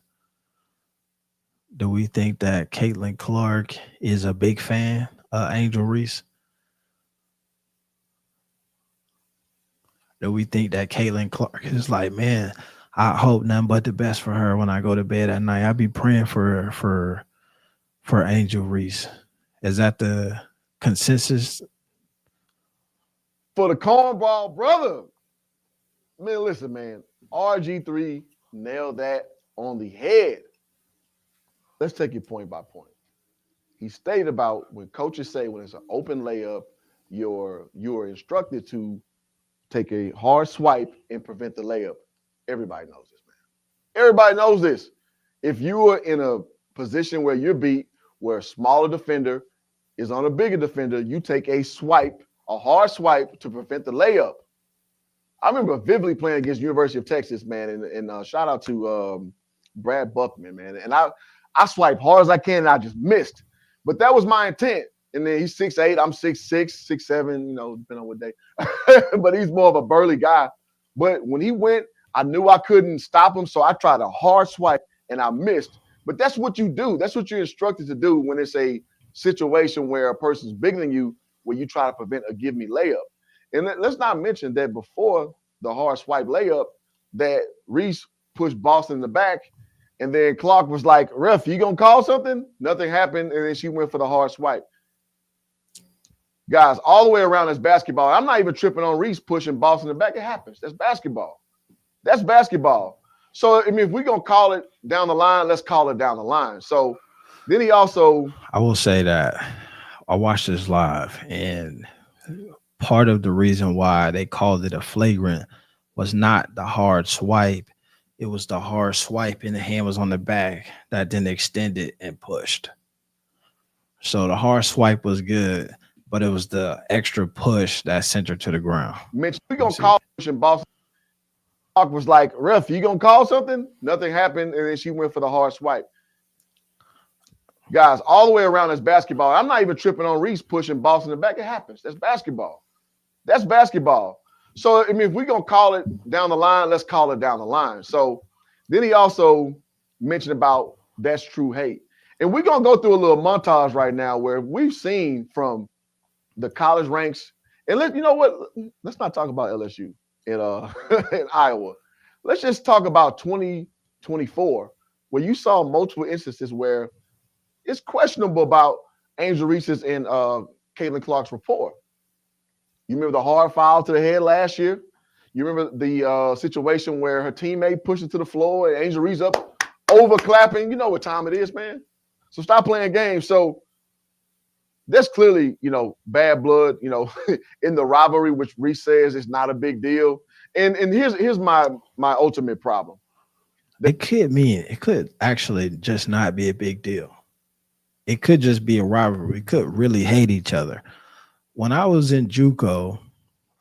Do we think that Caitlin Clark is a big fan of Angel Reese? Do we think that Caitlin Clark is like, man, I hope nothing but the best for her when I go to bed at night. I be praying for Angel Reese. Is that the consensus? For the cornball brother. Man, listen, man. RG3 nailed that on the head. Let's take it point by point. He stated about when coaches say when it's an open layup, you're instructed to take a hard swipe and prevent the layup. Everybody knows this, man. Everybody knows this. If you are in a position where you're beat, where a smaller defender is on a bigger defender, you take a swipe, a hard swipe to prevent the layup. I remember vividly playing against University of Texas, man, and shout out to Brad Buckman, man. And I swiped hard as I can, and I just missed. But that was my intent. And then he's 6'8", I'm 6'6", 6'7", you know, depending on what day. But he's more of a burly guy. But when he went, I knew I couldn't stop him, so I tried a hard swipe, and I missed. But that's what you do. That's what you're instructed to do when it's a situation where a person's bigger than you, where you try to prevent a give me layup. And let's not mention that before the hard swipe layup, that Reese pushed Boston in the back, and then Clark was like, ref, you gonna call something? Nothing happened, and then she went for the hard swipe. Guys, all the way around this basketball. I'm not even tripping on Reese pushing Boston in the back. It happens. That's basketball. That's basketball. So, I mean, if we're going to call it down the line, let's call it down the line. So then he also. I will say that I watched this live, and part of the reason why they called it a flagrant was not the hard swipe. It was the hard swipe and the hand was on the back that then extended and pushed. So the hard swipe was good, but it was the extra push that sent her to the ground. Mitch, we're going to call pushing Boston. Clark was like, ref, you going to call something? Nothing happened, and then she went for the hard swipe. Guys, all the way around this basketball. I'm not even tripping on Reese pushing Boston in the back. It happens. That's basketball. That's basketball. So, I mean, if we're going to call it down the line, let's call it down the line. So then he also mentioned about that's true hate. And we're going to go through a little montage right now where we've seen from the college ranks. And you know what? Let's not talk about LSU in Iowa. Let's just talk about 2024, where you saw multiple instances where it's questionable about Angel Reese's and Caitlin Clark's rapport. You remember the hard foul to the head last year? You remember the situation where her teammate pushed her to the floor and Angel Reese up over clapping? You know what time it is, man. So stop playing games. So there's clearly, bad blood, in the rivalry, which Reese says is not a big deal. And here's my ultimate problem. It could actually just not be a big deal. It could just be a rivalry. It could really hate each other. When I was in JUCO,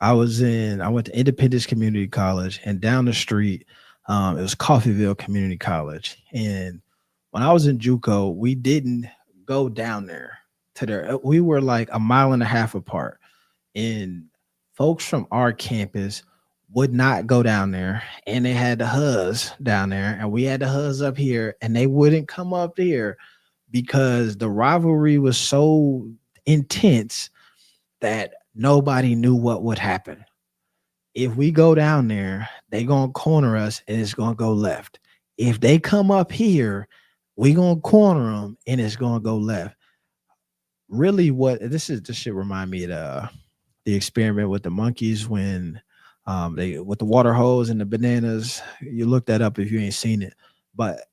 I went to Independence Community College, and down the street, it was Coffeyville Community College. And when I was in JUCO, we didn't go down there to there. We were like a mile and a half apart. And folks from our campus would not go down there, and they had the huzz down there, and we had the huzz up here, and they wouldn't come up there because the rivalry was so intense that nobody knew what would happen. If we go down there, they gonna corner us and it's gonna go left. If they come up here, we gonna corner them and it's gonna go left. Really, this should remind me of the experiment with the monkeys when they with the water hose and the bananas. You look that up if you ain't seen it. But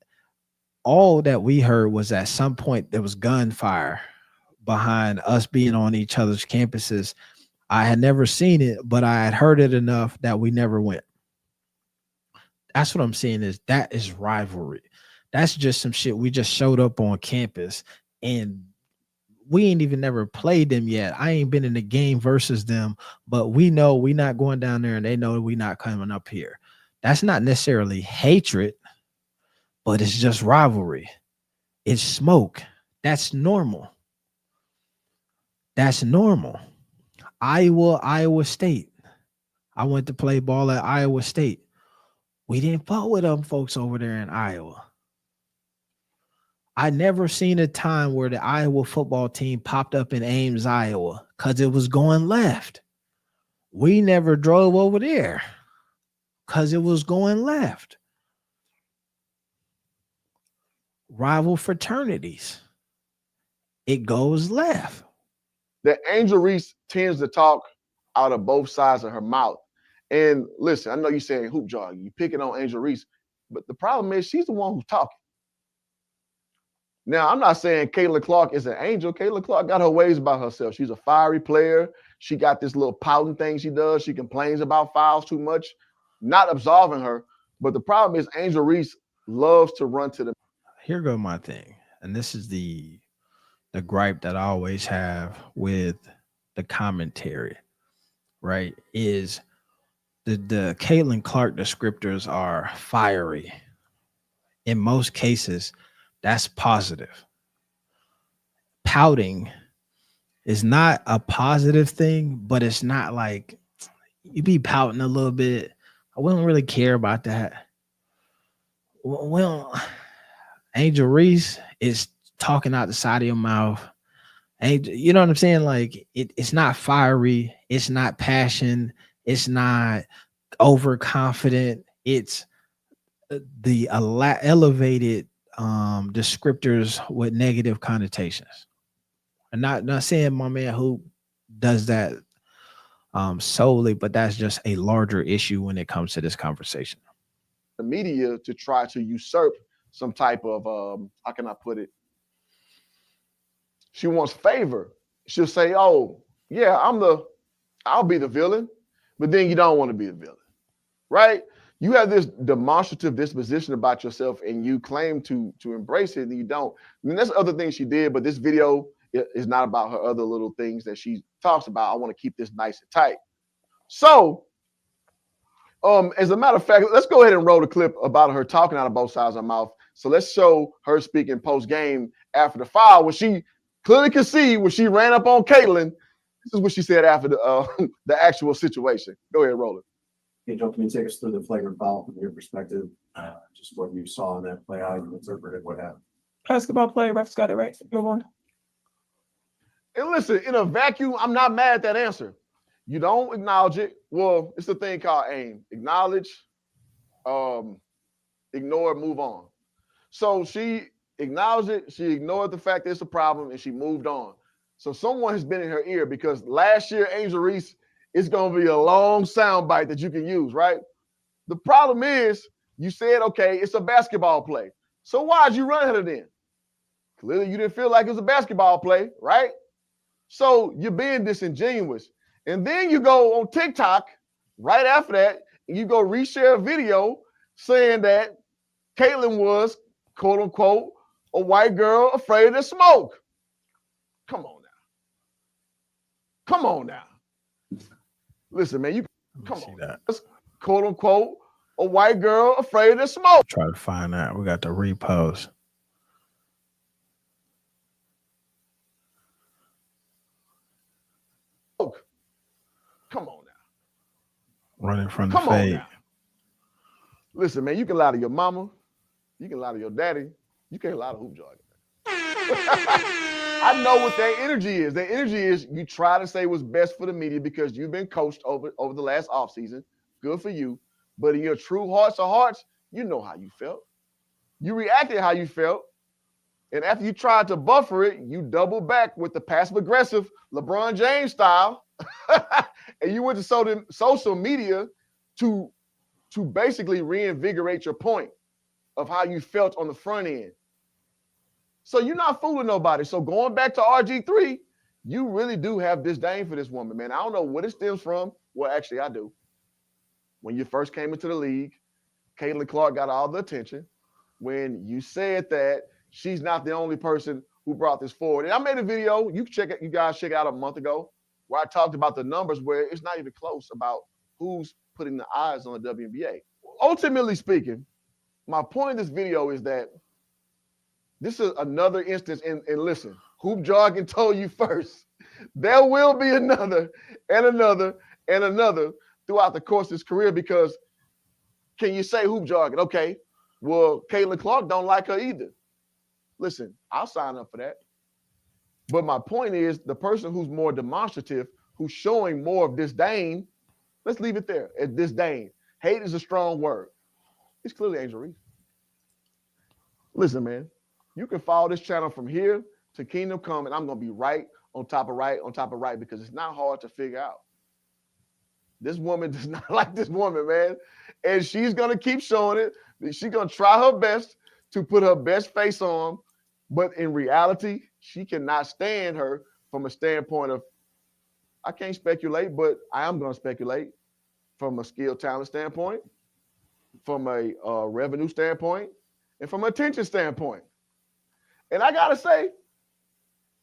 all that we heard was at some point there was gunfire behind us being on each other's campuses. I had never seen it, but I had heard it enough that we never went. That's what I'm saying that is rivalry. That's just some shit. We just showed up on campus and we ain't even never played them yet. I ain't been in the game versus them, but we know we not going down there and they know we not coming up here. That's not necessarily hatred, but it's just rivalry. It's smoke. That's normal. That's normal. Iowa State. I went to play ball at Iowa State. We didn't fuck with them folks over there in Iowa. I never seen a time where the Iowa football team popped up in Ames, Iowa, because it was going left. We never drove over there because it was going left. Rival fraternities. It goes left. That Angel Reese tends to talk out of both sides of her mouth. And listen, I know you're saying hoop jar, you picking on Angel Reese, but the problem is she's the one who's talking. Now, I'm not saying Caitlin Clark is an angel. Caitlin Clark got her ways about herself. She's a fiery player. She got this little pouting thing she does. She complains about fouls too much, not absolving her. But the problem is Angel Reese loves to run to the. Here go my thing. And this is the gripe that I always have with the commentary, right? Is the Caitlin Clark descriptors are fiery. In most cases, that's positive. Pouting is not a positive thing, but it's not like you be pouting a little bit. I wouldn't really care about that. Well, Angel Reese is talking out the side of your mouth. Angel, you know what I'm saying? Like it's not fiery. It's not passion. It's not overconfident. It's the elevated descriptors with negative connotations. I'm not saying my man who does that solely, but that's just a larger issue when it comes to this conversation. The media to try to usurp some type of how can I put it? She wants favor. She'll say, "Oh, yeah, I'll be the villain," but then you don't want to be the villain, right? You have this demonstrative disposition about yourself and you claim to embrace it and you don't. I mean, that's other things she did, but this video is not about her other little things that she talks about. I want to keep this nice and tight. So, as a matter of fact, let's go ahead and roll the clip about her talking out of both sides of her mouth. So let's show her speaking post-game after the foul when she clearly could see when she ran up on Caitlin. This is what she said after the actual situation. Go ahead, roll it. Hey, Joe, can you take us through the flagrant foul from your perspective? Just what you saw in that play, how you interpreted what happened. Basketball play, refs got it right. Move on. And listen, in a vacuum, I'm not mad at that answer. You don't acknowledge it. Well, it's a thing called AIM. Acknowledge, ignore, move on. So she acknowledged it. She ignored the fact that it's a problem, and she moved on. So someone has been in her ear because last year, Angel Reese it's going to be a long sound bite that you can use, right? The problem is you said, okay, it's a basketball play. So why'd you run her then? Clearly you didn't feel like it was a basketball play, right? So you're being disingenuous. And then you go on TikTok right after that, and you go reshare a video saying that Caitlyn was, quote unquote, a white girl afraid of smoke. Come on now. Come on now. Listen, man, you come on. That. Quote unquote, a white girl afraid of smoke. Try to find that. We got the repost. Come on now. Running from the Come on fade. now. Listen, man, you can lie to your mama. You can lie to your daddy. You can't lie to Hoop Jargon. I know what that energy is. That energy is you try to say what's best for the media because you've been coached over the last offseason. Good for you. But in your true hearts of hearts, you know how you felt. You reacted how you felt. And after you tried to buffer it, you double back with the passive-aggressive LeBron James style. And you went to social media to basically reinvigorate your point of how you felt on the front end. So you're not fooling nobody. So going back to RG3, you really do have disdain for this woman, man. I don't know what it stems from. Well, actually, I do. When you first came into the league, Caitlin Clark got all the attention. When you said that she's not the only person who brought this forward. And I made a video, you guys check it out a month ago, where I talked about the numbers where it's not even close about who's putting the eyes on the WNBA. Ultimately speaking, my point in this video is that this is another instance, and listen, Hoop Jargon told you first. There will be another and another and another throughout the course of his career because can you say Hoop Jargon? Okay, well, Caitlin Clark don't like her either. Listen, I'll sign up for that. But my point is the person who's more demonstrative, who's showing more of disdain, let's leave it there at disdain. Hate is a strong word. It's clearly Angel Reese. Listen, man, you can follow this channel from here to Kingdom Come, and I'm going to be right on top of right because it's not hard to figure out. This woman does not like this woman, man. And she's going to keep showing it. She's going to try her best to put her best face on. But in reality, she cannot stand her from a standpoint of, I can't speculate, but I am going to speculate from a skill talent standpoint, from a revenue standpoint, and from an attention standpoint. And I got to say,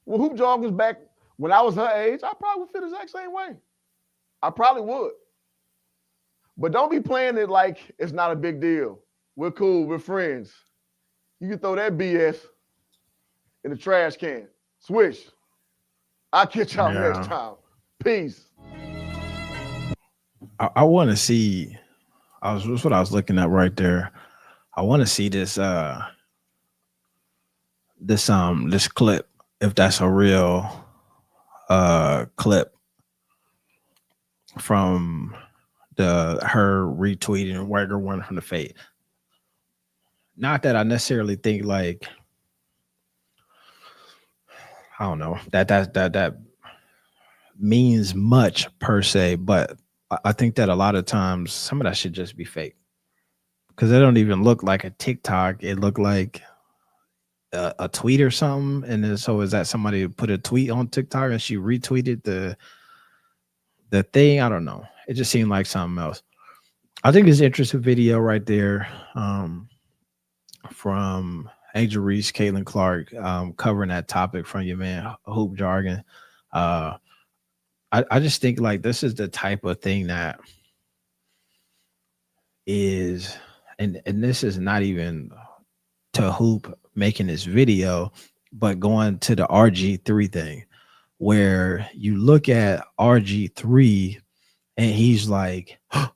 when Hoop Jargon was back, when I was her age, I probably would feel the exact same way. I probably would. But don't be playing it like it's not a big deal. We're cool. We're friends. You can throw that BS in the trash can. Swish. I'll catch y'all next time. Peace. I want to see. That's what I was looking at right there. I want to see this this clip, if that's a real clip from her retweeting Wagger one from the fade. Not that I necessarily think like, I don't know, that means much per se, but I think that a lot of times some of that should just be fake because they don't even look like a TikTok. It looked like a tweet or something. And then, so is that somebody who put a tweet on TikTok and she retweeted the thing? I don't know. It just seemed like something else. I think it's an interesting video right there from Angel Reese, Caitlin Clark, covering that topic from your man, Hoop Jargon. I just think like this is the type of thing that is, and this is not even to Hoop making this video, but going to the RG3 thing, where you look at RG3 and he's like, oh,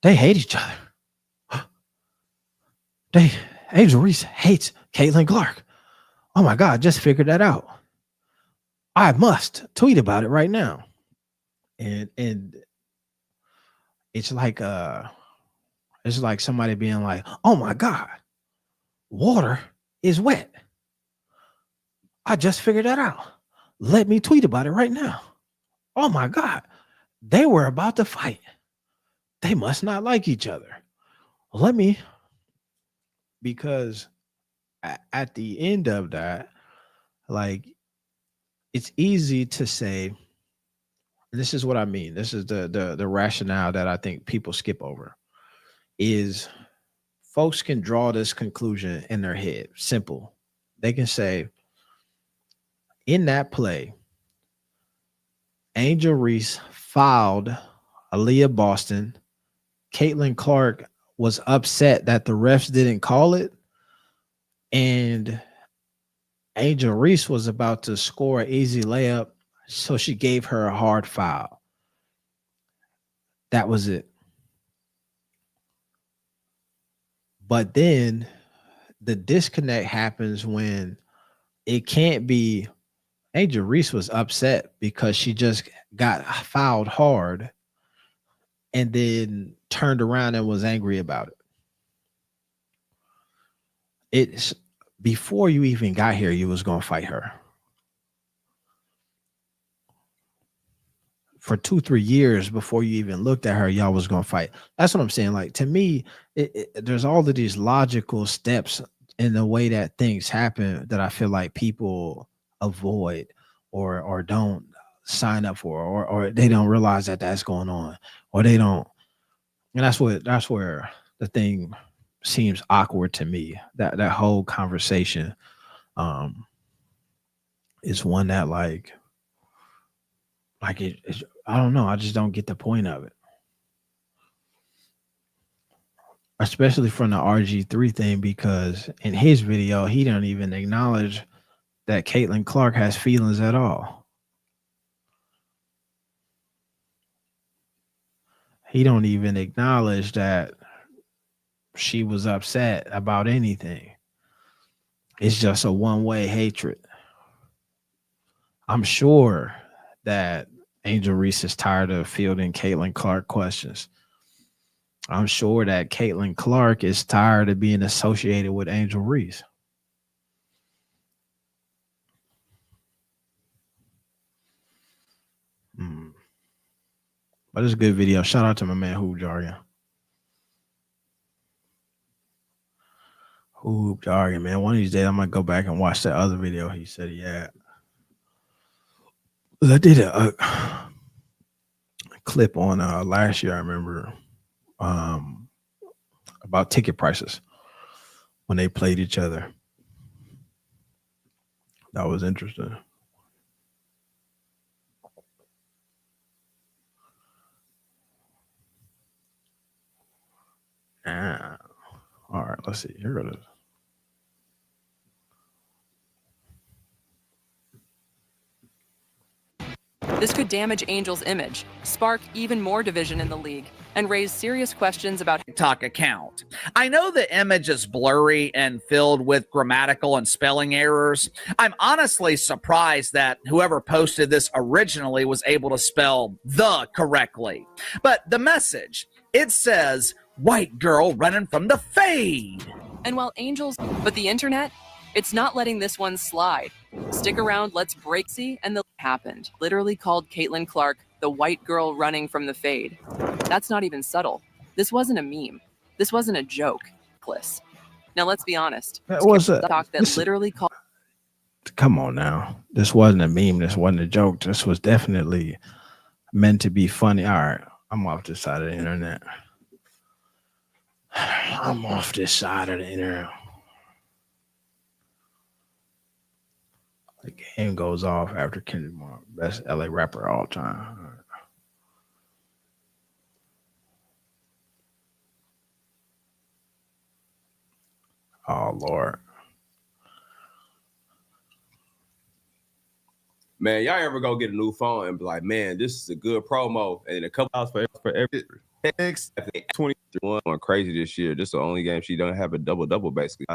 they hate each other. Angel Reese hates Caitlin Clark. Oh my God, just figured that out. I must tweet about it right now. And it's like somebody being like, oh my God, water is wet. I just figured that out. Let me tweet about it right now. oh my God, they were about to fight. They must not like each other. Because at the end of that, like, it's easy to say, and this is what I mean. This is the rationale that I think people skip over, is folks can draw this conclusion in their head. Simple. They can say, in that play, Angel Reese fouled Aaliyah Boston. Caitlin Clark was upset that the refs didn't call it. And Angel Reese was about to score an easy layup, so she gave her a hard foul. That was it. But then the disconnect happens when it can't be Angel Reese was upset because she just got fouled hard and then turned around and was angry about it. It's before you even got here, you was going to fight her. For 2-3 years before you even looked at her, y'all was going to fight. That's what I'm saying. Like, to me, there's all of these logical steps in the way that things happen that I feel like people avoid or don't sign up for, or they don't realize that that's going on, or they don't. And that's where the thing seems awkward to me. That whole conversation is one that like it, I don't know. I just don't get the point of it. Especially from the RG3 thing, because in his video, he don't even acknowledge that Caitlin Clark has feelings at all. He don't even acknowledge that she was upset about anything. It's just a one-way hatred. I'm sure that Angel Reese is tired of fielding Caitlin Clark questions. I'm sure that Caitlin Clark is tired of being associated with Angel Reese. But it's a good video. Shout out to my man Hoop Jargon. Hoop Jargon, man. One of these days I'm gonna go back and watch that other video he said he had. I did a clip on last year, I remember, about ticket prices when they played each other. That was interesting. All right, let's see. Here it is. This could damage Angel's image, spark even more division in the league, and raise serious questions about TikTok account. I know the image is blurry and filled with grammatical and spelling errors. I'm honestly surprised that whoever posted this originally was able to spell the correctly. But the message, it says, white girl running from the fade. And while but the internet, it's not letting this one slide. Stick around, let's break. See, and the happened. Literally called Caitlin Clark the white girl running from the fade. That's not even subtle. This wasn't a meme. This wasn't a joke. Now let's be honest. That was a talk that literally called. Come on now. This wasn't a meme. This wasn't a joke. This was definitely meant to be funny. All right. I'm off this side of the internet. I'm off this side of the internet. The game goes off after Kendrick Lamar, best LA rapper of all time. Oh Lord, man, y'all ever go get a new phone and be like, man, this is a good promo, and a couple hours for every X 21 going crazy this year. This is the only game she don't have a double basically.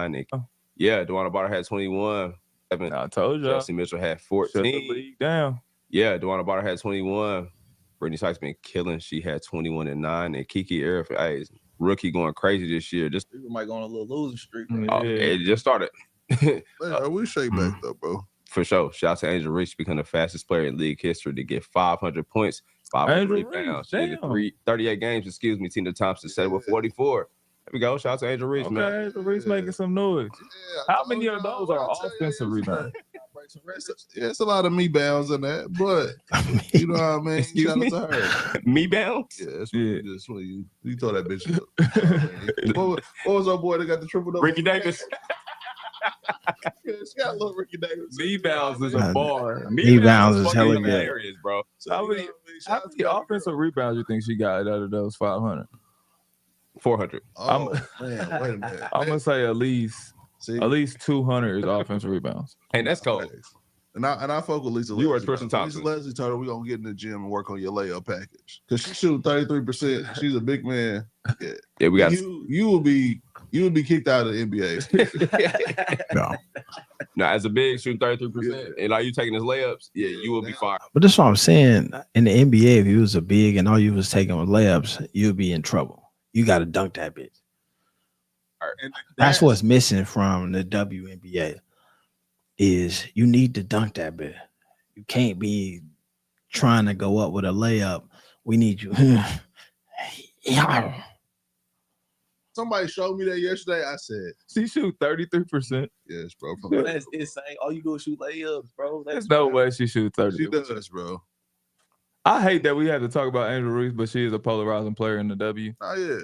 Yeah, Dwana Barter had 21. I told you. Chelsea Mitchell had 14. Shut the league down. Yeah, Dwana Barter had 21. Brittany Sykes been killing. She had 21 and 9. And Kiki Arif, hey, rookie going crazy this year. People might go on a little losing streak. It just started. Man, we shake back though, bro. For sure. Shout out to Angel Reese becoming the fastest player in league history to get 500 points, 500 rebounds. 38 games, Tina Thompson said with 44. There we go. Shout out to Angel Reese, man. Angel Reese making some noise. How many of those are offensive rebounds? Yeah, it's a lot of me bounds in that, but you know what I mean? Excuse me? Shout out to her. Me bounds? Yeah, that's what you throw that bitch up. What was our boy that got the triple double? Ricky Davis. Yeah, she got a little Ricky Davis. Me bounds is a bar. Me bounds is hella fucking good. hilarious, bro. How many offensive rebounds you think she got out of those 500? 400. Oh, man, wait a minute. I'm gonna say at least 200 is offensive rebounds. And that's cold. And I fuck with Lisa. You were Leslie. Tristan Thompson. Lisa Leslie told her we're gonna get in the gym and work on your layup package because she shooting 33%. She's a big man. Yeah, we got you will be kicked out of the NBA. No, as a big shooting 33%, and are you taking his layups? Yeah, you will be fired. But that's what I'm saying. In the NBA, if you was a big and all you was taking was layups, you'd be in trouble. You got to dunk that bitch. That's what's missing from the WNBA is you need to dunk that bitch. You can't be trying to go up with a layup. We need you. Somebody showed me that yesterday. I said, she shoot 33%. Yes, bro. That's insane. All you do is shoot layups, bro. There's no way she shoots 30. She does, bro. I hate that we had to talk about Angel Reese, but she is a polarizing player in the W. Oh yeah.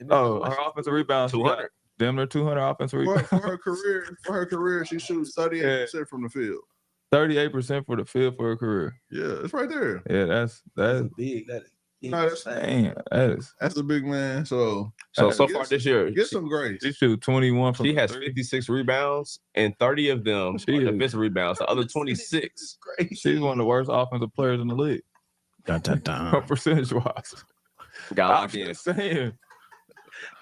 Oh, her offensive rebounds, 200. Damn near 200 offensive rebounds. For her career, she shoots 38% from the field. 38% for the field for her career. Yeah, it's right there. Yeah, that's big. That's a big man. So far this year, get some grace. She shoots 21 from She has 56 rebounds, and 30 of them are defensive rebounds. The other 26. She's one of the worst offensive players in the league. Her percentage wise. Got in. Saying.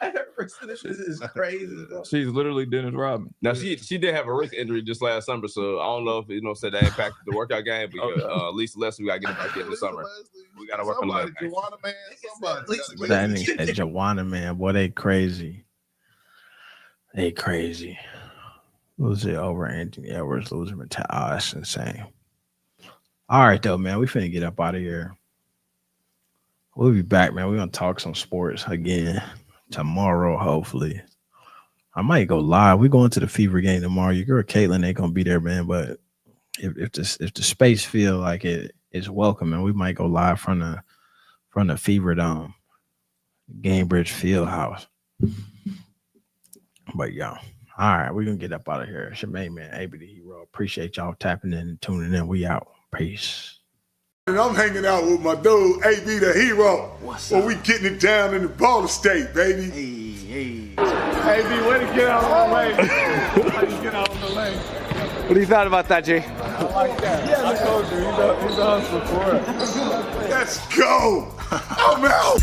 Her percentage is crazy. She's literally Dennis Rodman. Now she did have a wrist injury just last summer, so I don't know if said that impacted the workout game, but Lisa Leslie, we gotta get it back in the summer. We gotta work on that. That nigga, Joanna, man, boy, they crazy. They crazy. Losing over Anthony Edwards, losing to that's insane. All right, though, man, we finna get up out of here. We'll be back, man. We're gonna talk some sports again tomorrow, hopefully. I might go live. We're going to the Fever game tomorrow. Your girl Caitlin ain't gonna be there, man. But if the space feel like it is welcome, man, we might go live from the Fever Dome, Gamebridge Field House. But y'all, all right, we're gonna get up out of here. It's your main man, AB the Hero. Appreciate y'all tapping in and tuning in. We out. Peace. And I'm hanging out with my dude, AB the Hero. Well, we getting it down in the Ballin State, baby. AB, way to get out of the lane. Get out of the lane. What do you thought about that, Jay? I like that. Yeah, I told you, he's a hustler for it. Let's go. I'm out.